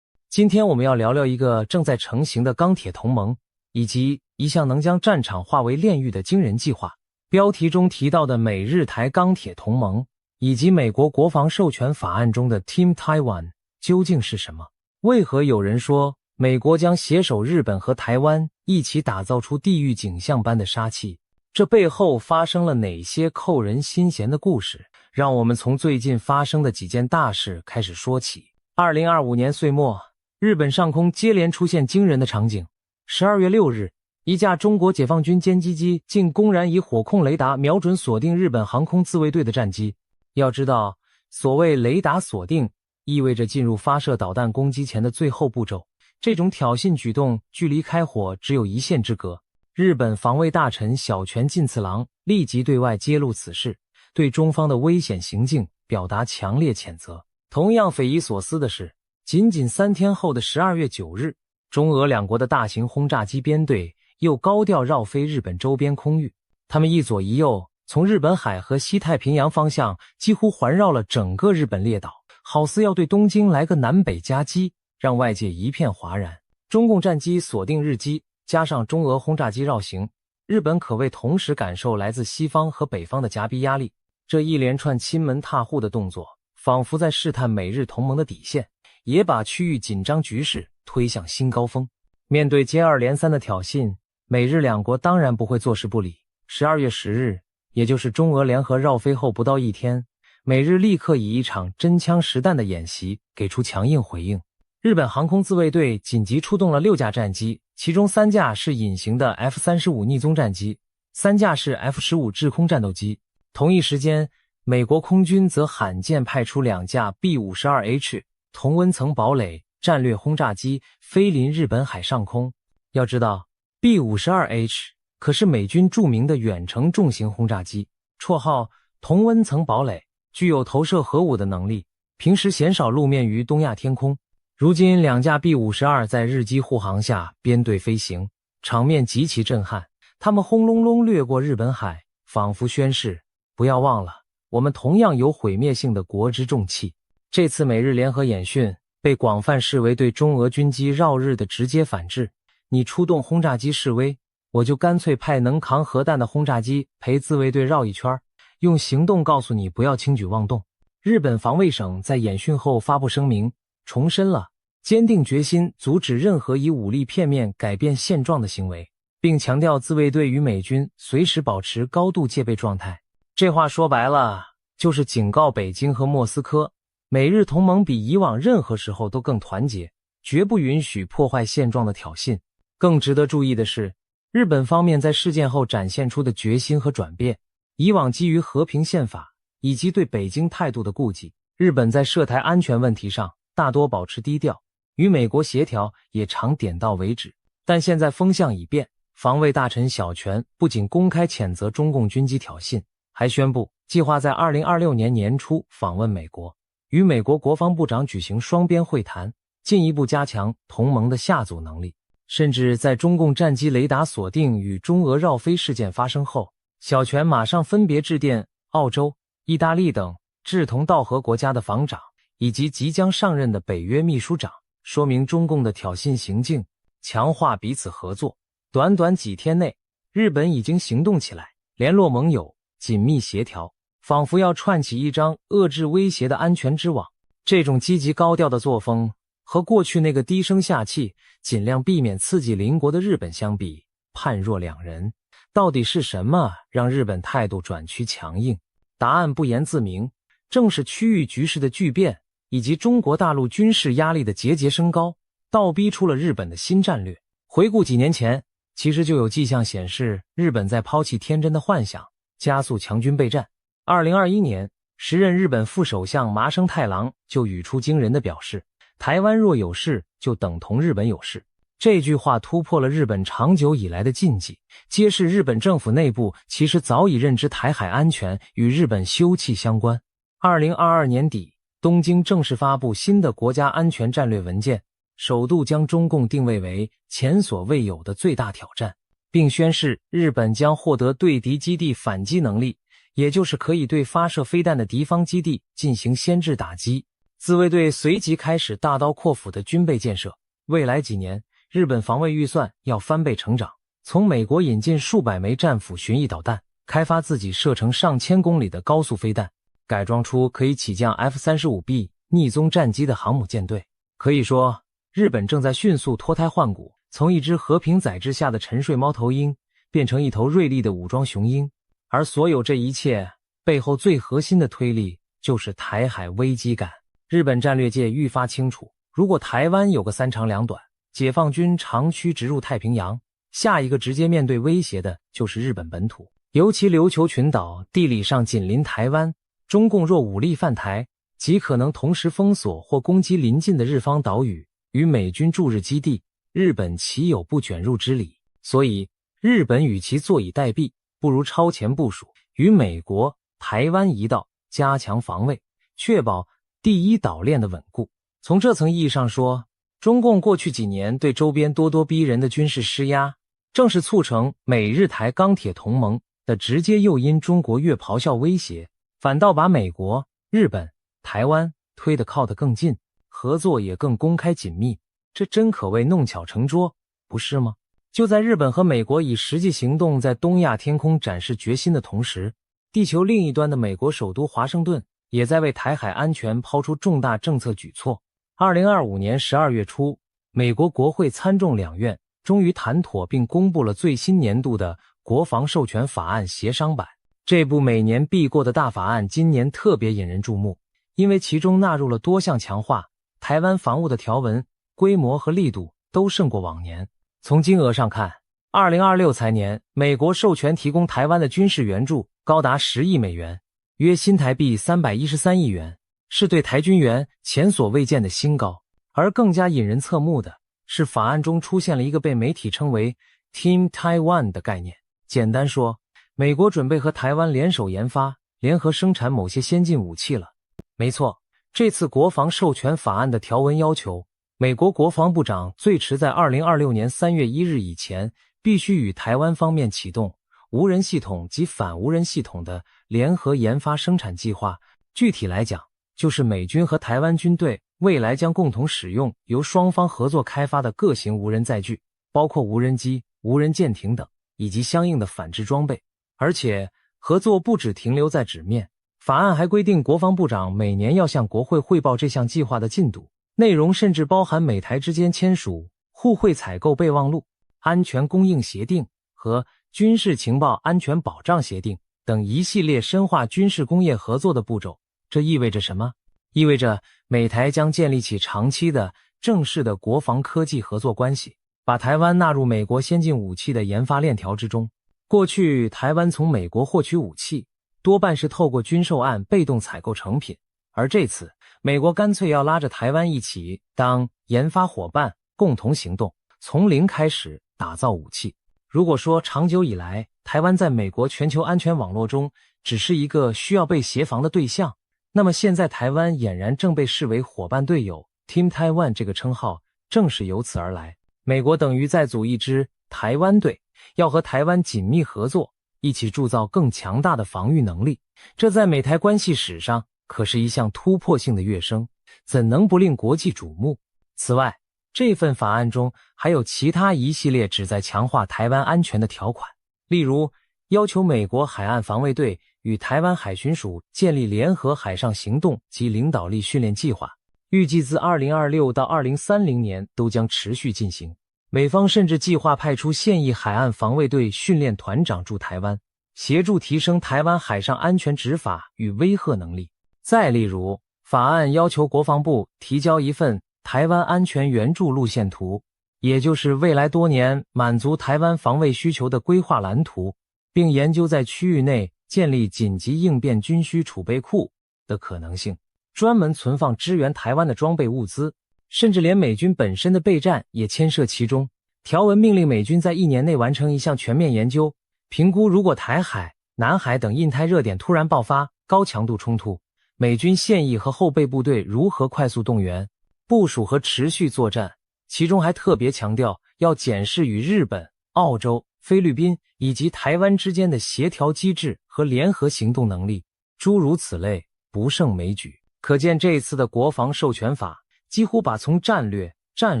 今天我们要聊聊一个正在成型的钢铁同盟，以及一项能将战场化为炼狱的惊人计划。标题中提到的美日台钢铁同盟，以及美国国防授权法案中的 Team Taiwan 究竟是什么？为何有人说美国将携手日本和台湾一起打造出地狱景象般的杀气？这背后发生了哪些扣人心弦的故事？让我们从最近发生的几件大事开始说起。2025年岁末，日本上空接连出现惊人的场景。12月6日，一架中国解放军歼击机竟公然以火控雷达瞄准锁定日本航空自卫队的战机。要知道，所谓雷达锁定，意味着进入发射导弹攻击前的最后步骤。这种挑衅举动距离开火只有一线之隔。日本防卫大臣小泉进次郎立即对外揭露此事，对中方的危险行径表达强烈谴责。同样匪夷所思的是，仅3天后的12月9日，中俄两国的大型轰炸机编队又高调绕飞日本周边空域，他们一左一右，从日本海和西太平洋方向几乎环绕了整个日本列岛，好似要对东京来个南北夹击，让外界一片哗然。中共战机锁定日机，加上中俄轰炸机绕行，日本可谓同时感受来自西方和北方的夹逼压力。这一连串亲门踏户的动作，仿佛在试探美日同盟的底线，也把区域紧张局势推向新高峰。面对接二连三的挑衅，美日两国当然不会坐视不理。12月10日，也就是中俄联合绕飞后不到一天，美日立刻以一场真枪实弹的演习给出强硬回应。日本航空自卫队紧急出动了6架战机，其中3架是隐形的 F-35逆踪战机，3架是 F-15制空战斗机。同一时间，美国空军则罕见派出2架 B-52H 同温层堡垒战略轰炸机飞临日本海上空。要知道 B-52H 可是美军著名的远程重型轰炸机，绰号同温层堡垒，具有投射核武的能力，平时鲜少露面于东亚天空。如今2架 B-52在日机护航下编队飞行，场面极其震撼。它们轰隆隆掠过日本海，仿佛宣示不要忘了，我们同样有毁灭性的国之重器。这次美日联合演训被广泛视为对中俄军机绕日的直接反制。你出动轰炸机示威，我就干脆派能扛核弹的轰炸机陪自卫队绕一圈，用行动告诉你不要轻举妄动。日本防卫省在演训后发布声明，重申了坚定决心阻止任何以武力片面改变现状的行为，并强调自卫队与美军随时保持高度戒备状态。这话说白了，就是警告北京和莫斯科，美日同盟比以往任何时候都更团结，绝不允许破坏现状的挑衅。更值得注意的是，日本方面在事件后展现出的决心和转变。以往基于和平宪法以及对北京态度的顾忌，日本在涉台安全问题上大多保持低调，与美国协调也常点到为止。但现在风向已变，防卫大臣小泉不仅公开谴责中共军机挑衅，还宣布计划在2026年年初访问美国，与美国国防部长举行双边会谈，进一步加强同盟的下阻能力。甚至在中共战机雷达锁定与中俄绕飞事件发生后，小泉马上分别致电澳洲、意大利等志同道合国家的防长，以及即将上任的北约秘书长，说明中共的挑衅行径，强化彼此合作。短短几天内，日本已经行动起来，联络盟友，紧密协调，仿佛要串起一张遏制威胁的安全之网。这种积极高调的作风和过去那个低声下气，尽量避免刺激邻国的日本相比，判若两人。到底是什么让日本态度转趋强硬？答案不言自明，正是区域局势的巨变，以及中国大陆军事压力的节节升高，倒逼出了日本的新战略。回顾几年前，其实就有迹象显示日本在抛弃天真的幻想，加速强军备战。2021年，时任日本副首相麻生太郎就语出惊人的表示，台湾若有事就等同日本有事。这句话突破了日本长久以来的禁忌，揭示日本政府内部其实早已认知台海安全与日本休戚相关。2022年底，东京正式发布新的国家安全战略文件，首度将中共定位为前所未有的最大挑战，并宣示日本将获得对敌基地反击能力，也就是可以对发射飞弹的敌方基地进行先制打击。自卫队随即开始大刀阔斧的军备建设，未来几年日本防卫预算要翻倍成长，从美国引进数百枚战斧巡弋导弹，开发自己射程上千公里的高速飞弹，改装出可以起降 F-35B 逆踪战机的航母舰队。可以说，日本正在迅速脱胎换骨，从一只和平宰制下的沉睡猫头鹰变成一头锐利的武装雄鹰。而所有这一切背后最核心的推力就是台海危机感。日本战略界愈发清楚，如果台湾有个三长两短，解放军长驱直入太平洋，下一个直接面对威胁的就是日本本土。尤其琉球群岛地理上紧邻台湾，中共若武力犯台，极可能同时封锁或攻击邻近的日方岛屿与美军驻日基地，日本岂有不卷入之理？所以日本与其坐以待毙，不如超前部署，与美国、台湾一道加强防卫，确保第一岛链的稳固。从这层意义上说，中共过去几年对周边咄咄逼人的军事施压，正是促成美日台钢铁同盟的直接诱因。中国越咆哮威胁，反倒把美国、日本、台湾推得靠得更近，合作也更公开紧密，这真可谓弄巧成拙，不是吗？就在日本和美国以实际行动在东亚天空展示决心的同时，地球另一端的美国首都华盛顿也在为台海安全抛出重大政策举措。2025年12月初，美国国会参众两院终于谈妥并公布了最新年度的国防授权法案协商版。这部每年必过的大法案今年特别引人注目，因为其中纳入了多项强化台湾防务的条文，规模和力度都胜过往年。从金额上看，2026财年美国授权提供台湾的军事援助高达10亿美元，约新台币313亿元，是对台军援前所未见的新高。而更加引人侧目的是，法案中出现了一个被媒体称为 Team Taiwan 的概念。简单说，美国准备和台湾联手研发、联合生产某些先进武器了。没错，这次国防授权法案的条文要求，美国国防部长最迟在2026年3月1日以前，必须与台湾方面启动无人系统及反无人系统的联合研发生产计划。具体来讲，就是美军和台湾军队未来将共同使用由双方合作开发的各型无人载具，包括无人机、无人舰艇等，以及相应的反制装备。而且合作不只停留在纸面，法案还规定国防部长每年要向国会汇报这项计划的进度，内容甚至包含美台之间签署互惠采购备忘录、安全供应协定和军事情报安全保障协定等一系列深化军事工业合作的步骤。这意味着什么？意味着美台将建立起长期的正式的国防科技合作关系，把台湾纳入美国先进武器的研发链条之中。过去台湾从美国获取武器多半是透过军售案被动采购成品，而这次美国干脆要拉着台湾一起当研发伙伴，共同行动，从零开始打造武器。如果说长久以来台湾在美国全球安全网络中只是一个需要被协防的对象，那么现在台湾俨然正被视为伙伴队友， Team Taiwan 这个称号正是由此而来。美国等于在组一支台湾队，要和台湾紧密合作，一起铸造更强大的防御能力。这在美台关系史上可是一项突破性的跃升，怎能不令国际瞩目？此外，这份法案中还有其他一系列旨在强化台湾安全的条款，例如要求美国海岸防卫队与台湾海巡署建立联合海上行动及领导力训练计划，预计自2026到2030年都将持续进行。美方甚至计划派出现役海岸防卫队训练团长驻台湾，协助提升台湾海上安全执法与威慑能力。再例如，法案要求国防部提交一份台湾安全援助路线图，也就是未来多年满足台湾防卫需求的规划蓝图，并研究在区域内建立紧急应变军需储备库的可能性，专门存放支援台湾的装备物资，甚至连美军本身的备战也牵涉其中。条文命令美军在1年内完成一项全面研究，评估如果台海、南海等印太热点突然爆发高强度冲突，美军现役和后备部队如何快速动员、部署和持续作战。其中还特别强调要检视与日本、澳洲、菲律宾以及台湾之间的协调机制和联合行动能力，诸如此类不胜枚举。可见这次的国防授权法几乎把从战略、战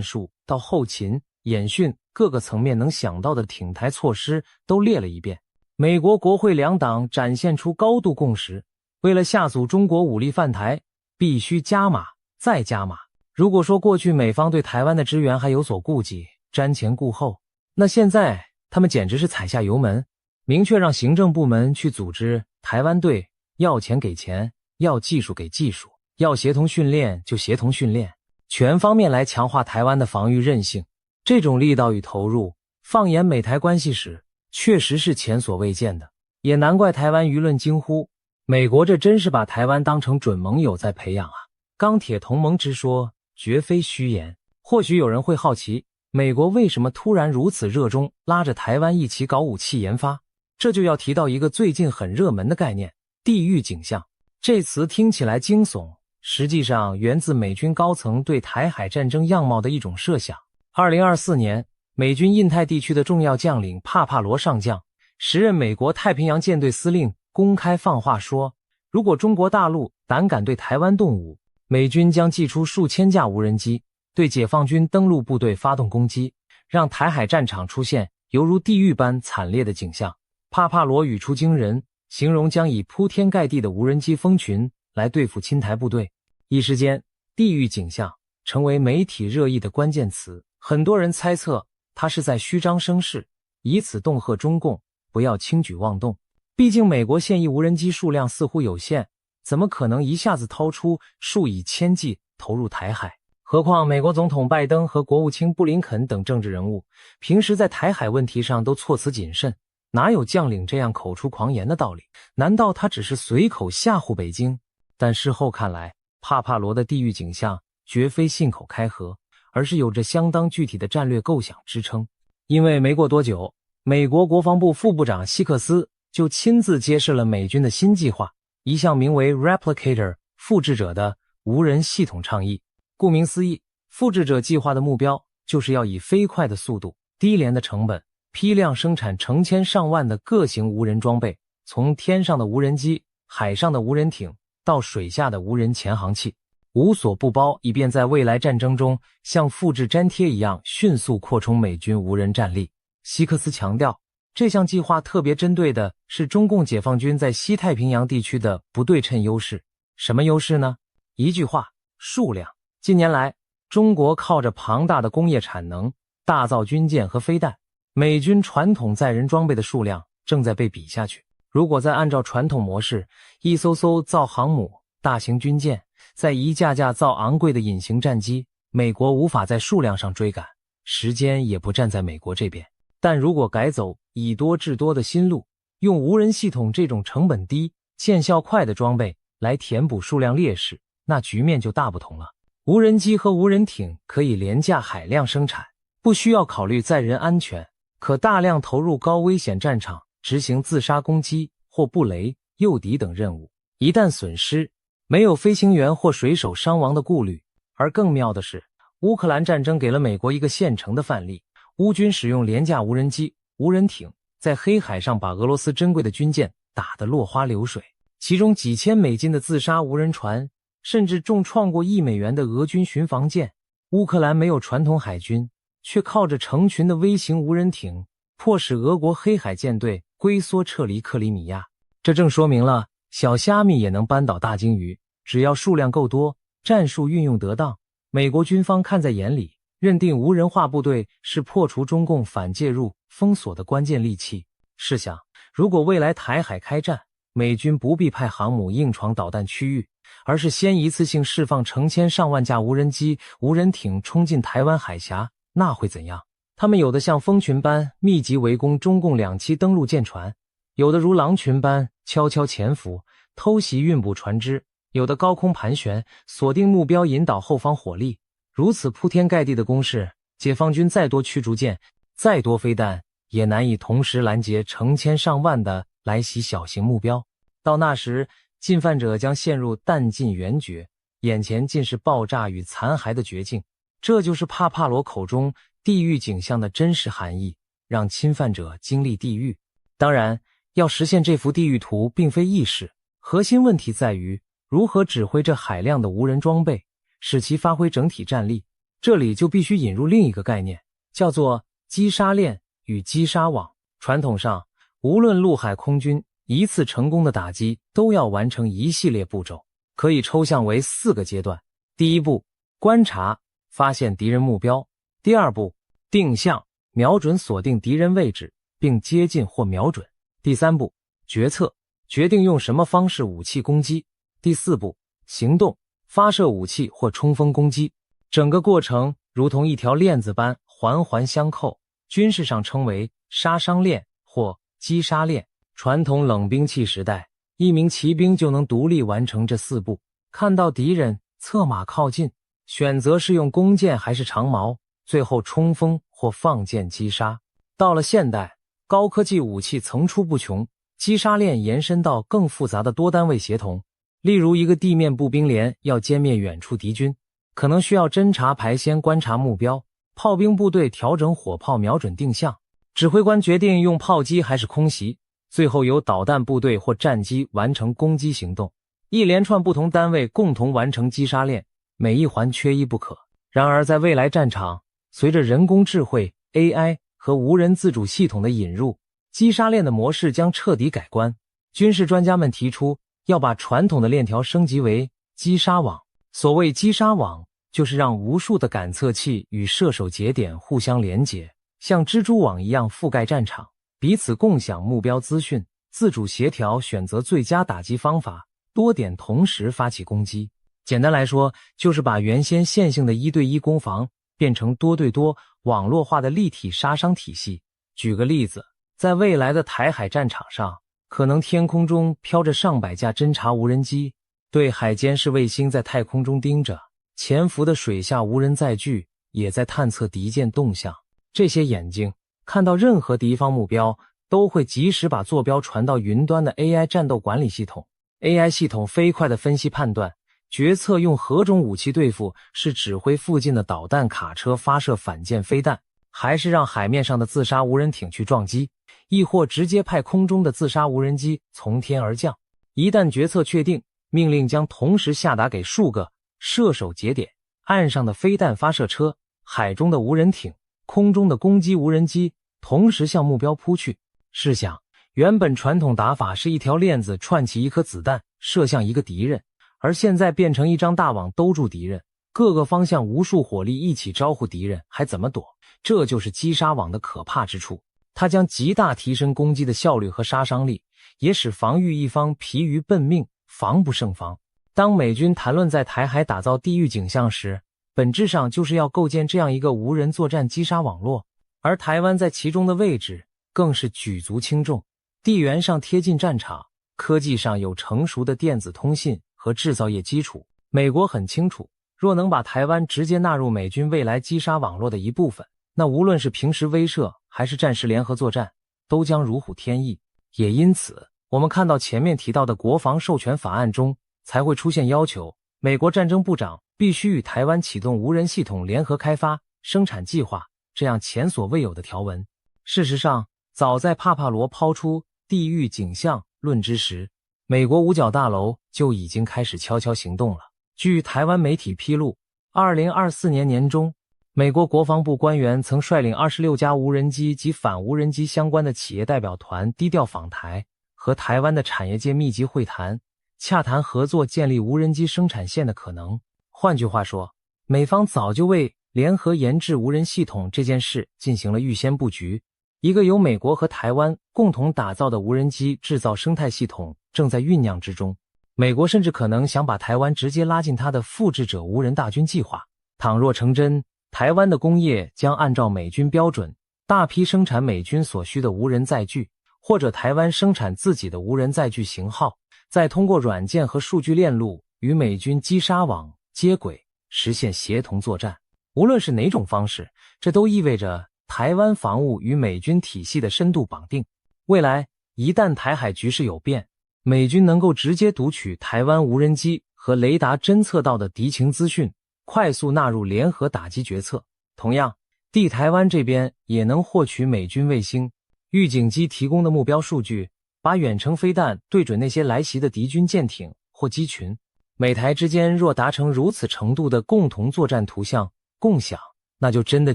术到后勤、演训各个层面能想到的挺台措施都列了一遍。美国国会两党展现出高度共识，为了吓阻中国武力犯台，必须加码再加码。如果说过去美方对台湾的支援还有所顾忌，瞻前顾后，那现在他们简直是踩下油门，明确让行政部门去组织台湾队，要钱给钱，要技术给技术，要协同训练就协同训练，全方面来强化台湾的防御韧性。这种力道与投入，放眼美台关系史，确实是前所未见的，也难怪台湾舆论惊呼，美国这真是把台湾当成准盟友在培养啊！钢铁同盟之说绝非虚言。或许有人会好奇，美国为什么突然如此热衷拉着台湾一起搞武器研发？这就要提到一个最近很热门的概念——地域景象。这词听起来惊悚，实际上源自美军高层对台海战争样貌的一种设想。2024年，美军印太地区的重要将领帕帕罗上将，时任美国太平洋舰队司令，公开放话说，如果中国大陆胆敢对台湾动武，美军将祭出数千架无人机，对解放军登陆部队发动攻击，让台海战场出现犹如地狱般惨烈的景象。帕帕罗语出惊人，形容将以铺天盖地的无人机蜂群来对付侵台部队。一时间，地狱景象成为媒体热议的关键词。很多人猜测，他是在虚张声势，以此恫吓中共不要轻举妄动。毕竟美国现役无人机数量似乎有限，怎么可能一下子掏出数以千计投入台海？何况美国总统拜登和国务卿布林肯等政治人物平时在台海问题上都措辞谨慎，哪有将领这样口出狂言的道理？难道他只是随口吓唬北京？但事后看来，帕帕罗的地狱景象绝非信口开河，而是有着相当具体的战略构想支撑。因为没过多久，美国国防部副部长希克斯就亲自揭示了美军的新计划，一项名为 Replicator 复制者的无人系统倡议。顾名思义，复制者计划的目标就是要以飞快的速度、低廉的成本，批量生产成千上万的各型无人装备，从天上的无人机、海上的无人艇到水下的无人潜航器，无所不包，以便在未来战争中像复制粘贴一样迅速扩充美军无人战力。希克斯强调，这项计划特别针对的是中共解放军在西太平洋地区的不对称优势。什么优势呢？一句话，数量。近年来，中国靠着庞大的工业产能大造军舰和飞弹，美军传统载人装备的数量正在被比下去。如果再按照传统模式，一艘艘造航母、大型军舰，再一架架造昂贵的隐形战机，美国无法在数量上追赶，时间也不站在美国这边。但如果改走以多制多的新路，用无人系统这种成本低、见效快的装备来填补数量劣势，那局面就大不同了。无人机和无人艇可以廉价海量生产，不需要考虑载人安全，可大量投入高危险战场执行自杀攻击或布雷、诱敌等任务。一旦损失，没有飞行员或水手伤亡的顾虑。而更妙的是，乌克兰战争给了美国一个现成的范例，乌军使用廉价无人机、无人艇，在黑海上把俄罗斯珍贵的军舰打得落花流水，其中几千美金的自杀无人船，甚至重创过$1的俄军巡防舰。乌克兰没有传统海军，却靠着成群的微型无人艇，迫使俄国黑海舰队龟缩撤离克里米亚。这正说明了小虾米也能扳倒大鲸鱼，只要数量够多，战术运用得当，美国军方看在眼里，认定无人化部队是破除中共反介入封锁的关键利器。试想，如果未来台海开战，美军不必派航母硬闯导弹区域，而是先一次性释放成千上万架无人机、无人艇冲进台湾海峡，那会怎样？他们有的像蜂群般密集围攻中共2栖登陆舰船，有的如狼群般悄悄潜伏，偷袭运补船只，有的高空盘旋，锁定目标引导后方火力。如此铺天盖地的攻势，解放军再多驱逐舰、再多飞弹，也难以同时拦截成千上万的来袭小型目标。到那时，进犯者将陷入弹尽援绝，眼前尽是爆炸与残骸的绝境。这就是帕帕罗口中地狱景象的真实含义，让侵犯者经历地狱。当然，要实现这幅地狱图并非易事，核心问题在于如何指挥这海量的无人装备，使其发挥整体战力。这里就必须引入另一个概念，叫做击杀链与击杀网。传统上，无论陆海空军，一次成功的打击都要完成一系列步骤，可以抽象为4个阶段。第一步，观察，发现敌人目标；第二步，定向，瞄准锁定敌人位置，并接近或瞄准；第三步，决策，决定用什么方式武器攻击；第四步，行动，发射武器或冲锋攻击。整个过程如同一条链子般环环相扣，军事上称为杀伤链或击杀链。传统冷兵器时代，一名骑兵就能独立完成这4步，看到敌人，策马靠近，选择是用弓箭还是长矛，最后冲锋或放箭击杀。到了现代，高科技武器层出不穷，击杀链延伸到更复杂的多单位协同。例如，一个地面步兵连要歼灭远处敌军，可能需要侦察排先观察目标，炮兵部队调整火炮瞄准定向，指挥官决定用炮击还是空袭，最后由导弹部队或战机完成攻击行动。一连串不同单位共同完成击杀链，每一环缺一不可。然而在未来战场，随着人工智慧 AI 和无人自主系统的引入，击杀链的模式将彻底改观。军事专家们提出要把传统的链条升级为击杀网。所谓击杀网，就是让无数的感测器与射手节点互相连接，像蜘蛛网一样覆盖战场，彼此共享目标资讯，自主协调选择最佳打击方法，多点同时发起攻击。简单来说，就是把原先线性的1对1攻防变成多对多网络化的立体杀伤体系。举个例子，在未来的台海战场上，可能天空中飘着上百架侦察无人机，对海监视卫星在太空中盯着，潜伏的水下无人载具也在探测敌舰动向。这些眼睛看到任何敌方目标，都会及时把坐标传到云端的 AI 战斗管理系统。AI 系统飞快地分析判断，决策用何种武器对付，是指挥附近的导弹卡车发射反舰飞弹，还是让海面上的自杀无人艇去撞击，亦或直接派空中的自杀无人机从天而降。一旦决策确定，命令将同时下达给数个射手节点，岸上的飞弹发射车，海中的无人艇，空中的攻击无人机，同时向目标扑去。试想，原本传统打法是一条链子串起一颗子弹射向一个敌人，而现在变成一张大网兜住敌人，各个方向无数火力一起招呼敌人，还怎么躲？这就是击杀网的可怕之处，它将极大提升攻击的效率和杀伤力，也使防御一方疲于奔命，防不胜防。当美军谈论在台海打造地狱景象时，本质上就是要构建这样一个无人作战击杀网络，而台湾在其中的位置更是举足轻重。地缘上贴近战场，科技上有成熟的电子通信和制造业基础。美国很清楚，若能把台湾直接纳入美军未来击杀网络的一部分，那无论是平时威慑还是战时联合作战，都将如虎添翼。也因此，我们看到前面提到的国防授权法案中才会出现要求，美国战争部长必须与台湾启动无人系统联合开发生产计划，这样前所未有的条文。事实上，早在帕帕罗抛出地狱景象论之时，美国五角大楼就已经开始悄悄行动了。据台湾媒体披露，2024年年中，美国国防部官员曾率领26家无人机及反无人机相关的企业代表团低调访台，和台湾的产业界密集会谈，洽谈合作建立无人机生产线的可能。换句话说，美方早就为联合研制无人系统这件事进行了预先布局。一个由美国和台湾共同打造的无人机制造生态系统正在酝酿之中。美国甚至可能想把台湾直接拉进他的复制者无人大军计划。倘若成真，台湾的工业将按照美军标准大批生产美军所需的无人载具，或者台湾生产自己的无人载具型号，再通过软件和数据链路与美军击杀网接轨，实现协同作战。无论是哪种方式，这都意味着台湾防务与美军体系的深度绑定。未来一旦台海局势有变，美军能够直接读取台湾无人机和雷达侦测到的敌情资讯，快速纳入联合打击决策。同样，地台湾这边也能获取美军卫星、预警机提供的目标数据，把远程飞弹对准那些来袭的敌军舰艇或机群。美台之间若达成如此程度的共同作战图像共享，那就真的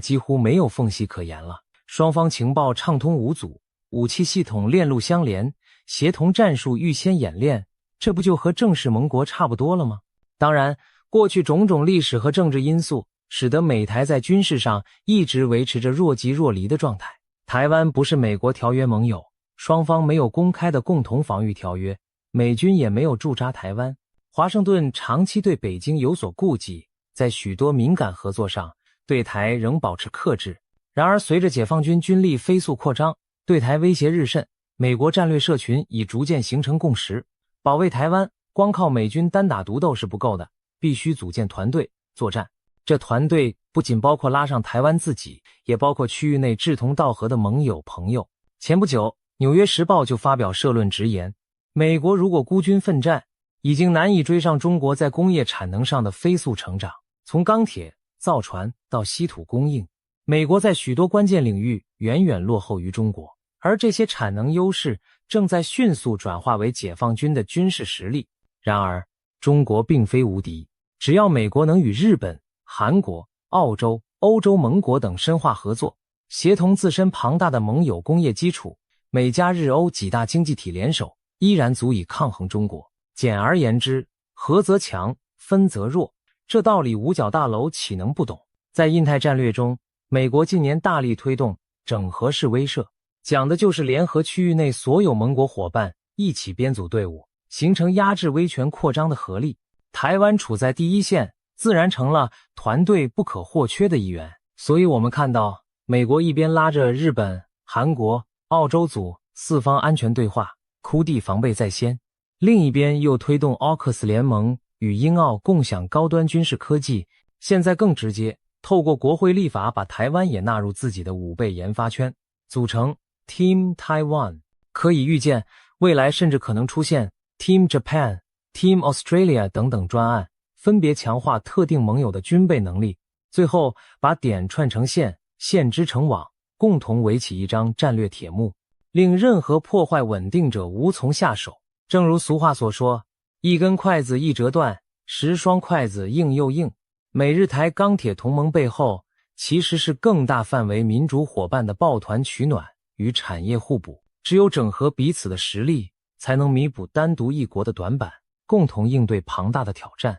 几乎没有缝隙可言了。双方情报畅通无阻，武器系统链路相连，协同战术预先演练，这不就和正式盟国差不多了吗？当然，过去种种历史和政治因素使得美台在军事上一直维持着若即若离的状态。台湾不是美国条约盟友，双方没有公开的共同防御条约，美军也没有驻扎台湾。华盛顿长期对北京有所顾忌，在许多敏感合作上对台仍保持克制。然而随着解放军军力飞速扩张，对台威胁日甚，美国战略社群已逐渐形成共识，保卫台湾光靠美军单打独斗是不够的，必须组建团队作战。这团队不仅包括拉上台湾自己，也包括区域内志同道合的盟友朋友。前不久，纽约时报就发表社论直言，美国如果孤军奋战，已经难以追上中国在工业产能上的飞速成长。从钢铁、造船到稀土供应，美国在许多关键领域远远落后于中国，而这些产能优势正在迅速转化为解放军的军事实力。然而，中国并非无敌，只要美国能与日本、韩国、澳洲、欧洲盟国等深化合作，协同自身庞大的盟友工业基础，美加日欧几大经济体联手，依然足以抗衡中国。简而言之，合则强，分则弱，这道理五角大楼岂能不懂？在印太战略中，美国近年大力推动整合式威慑，讲的就是联合区域内所有盟国伙伴一起编组队伍，形成压制威权扩张的合力。台湾处在第一线，自然成了团队不可或缺的一员。所以我们看到美国一边拉着日本、韩国、澳洲组四方安全对话，哭地防备在先，另一边又推动 AUKUS 联盟与英澳共享高端军事科技，现在更直接，透过国会立法把台湾也纳入自己的5倍研发圈，组成 Team Taiwan。 可以预见，未来甚至可能出现 Team Japan、Team Australia 等等专案，分别强化特定盟友的军备能力，最后把点串成线，线织成网，共同围起一张战略铁幕，令任何破坏稳定者无从下手。正如俗话所说，一根筷子一折断，10双筷子硬又硬。美日台钢铁同盟背后其实是更大范围民主伙伴的抱团取暖与产业互补，只有整合彼此的实力，才能弥补单独一国的短板，共同应对庞大的挑战。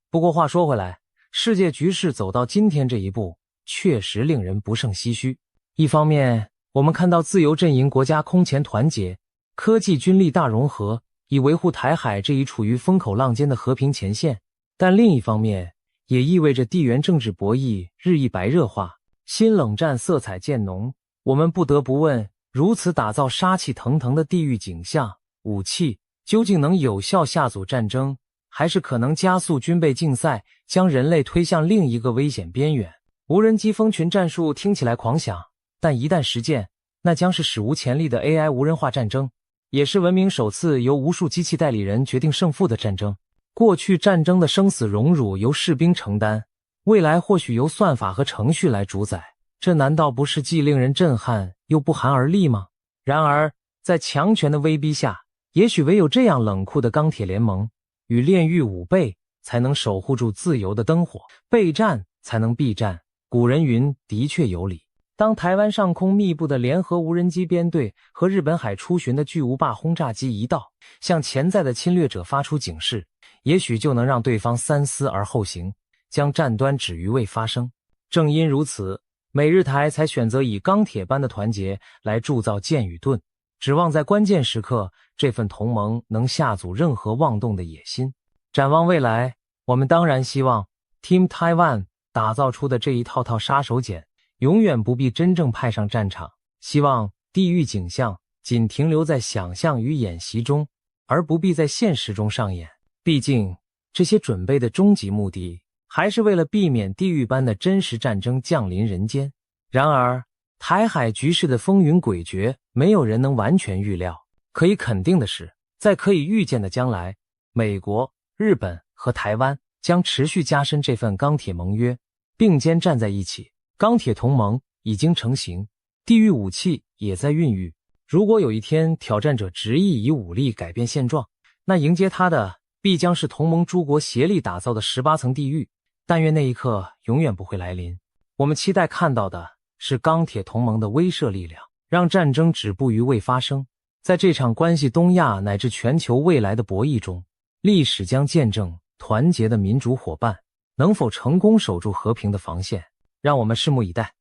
不过话说回来，世界局势走到今天这一步，确实令人不胜唏嘘。一方面，我们看到自由阵营国家空前团结，科技军力大融合，以维护台海这一处于风口浪尖的和平前线，但另一方面也意味着地缘政治博弈日益白热化，新冷战色彩渐浓。我们不得不问，如此打造杀气腾腾的地域景象，武器究竟能有效下阻战争，还是可能加速军备竞赛，将人类推向另一个危险边缘？无人机蜂群战术听起来狂想，但一旦实践，那将是史无前例的 AI 无人化战争，也是文明首次由无数机器代理人决定胜负的战争。过去战争的生死荣辱由士兵承担，未来或许由算法和程序来主宰，这难道不是既令人震撼又不寒而栗吗？然而，在强权的威逼下，也许唯有这样冷酷的钢铁联盟与炼狱5倍，才能守护住自由的灯火。备战才能避战，古人云的确有理。当台湾上空密布的联合无人机编队和日本海出巡的巨无霸轰炸机一到，向潜在的侵略者发出警示，也许就能让对方三思而后行，将战端止于未发生。正因如此，美日台才选择以钢铁般的团结来铸造剑与盾，指望在关键时刻，这份同盟能下阻任何妄动的野心。展望未来，我们当然希望 Team Taiwan 打造出的这一套杀手锏永远不必真正派上战场，希望地狱景象仅停留在想象与演习中，而不必在现实中上演。毕竟，这些准备的终极目的，还是为了避免地狱般的真实战争降临人间。然而，台海局势的风云诡谲，没有人能完全预料。可以肯定的是，在可以预见的将来，美国、日本和台湾将持续加深这份钢铁盟约，并肩站在一起。钢铁同盟已经成型，地狱武器也在孕育。如果有一天挑战者执意以武力改变现状，那迎接他的必将是同盟诸国协力打造的18层地狱。但愿那一刻永远不会来临。我们期待看到的是钢铁同盟的威慑力量，让战争止步于未发生。在这场关系东亚乃至全球未来的博弈中，历史将见证团结的民主伙伴能否成功守住和平的防线。让我们拭目以待。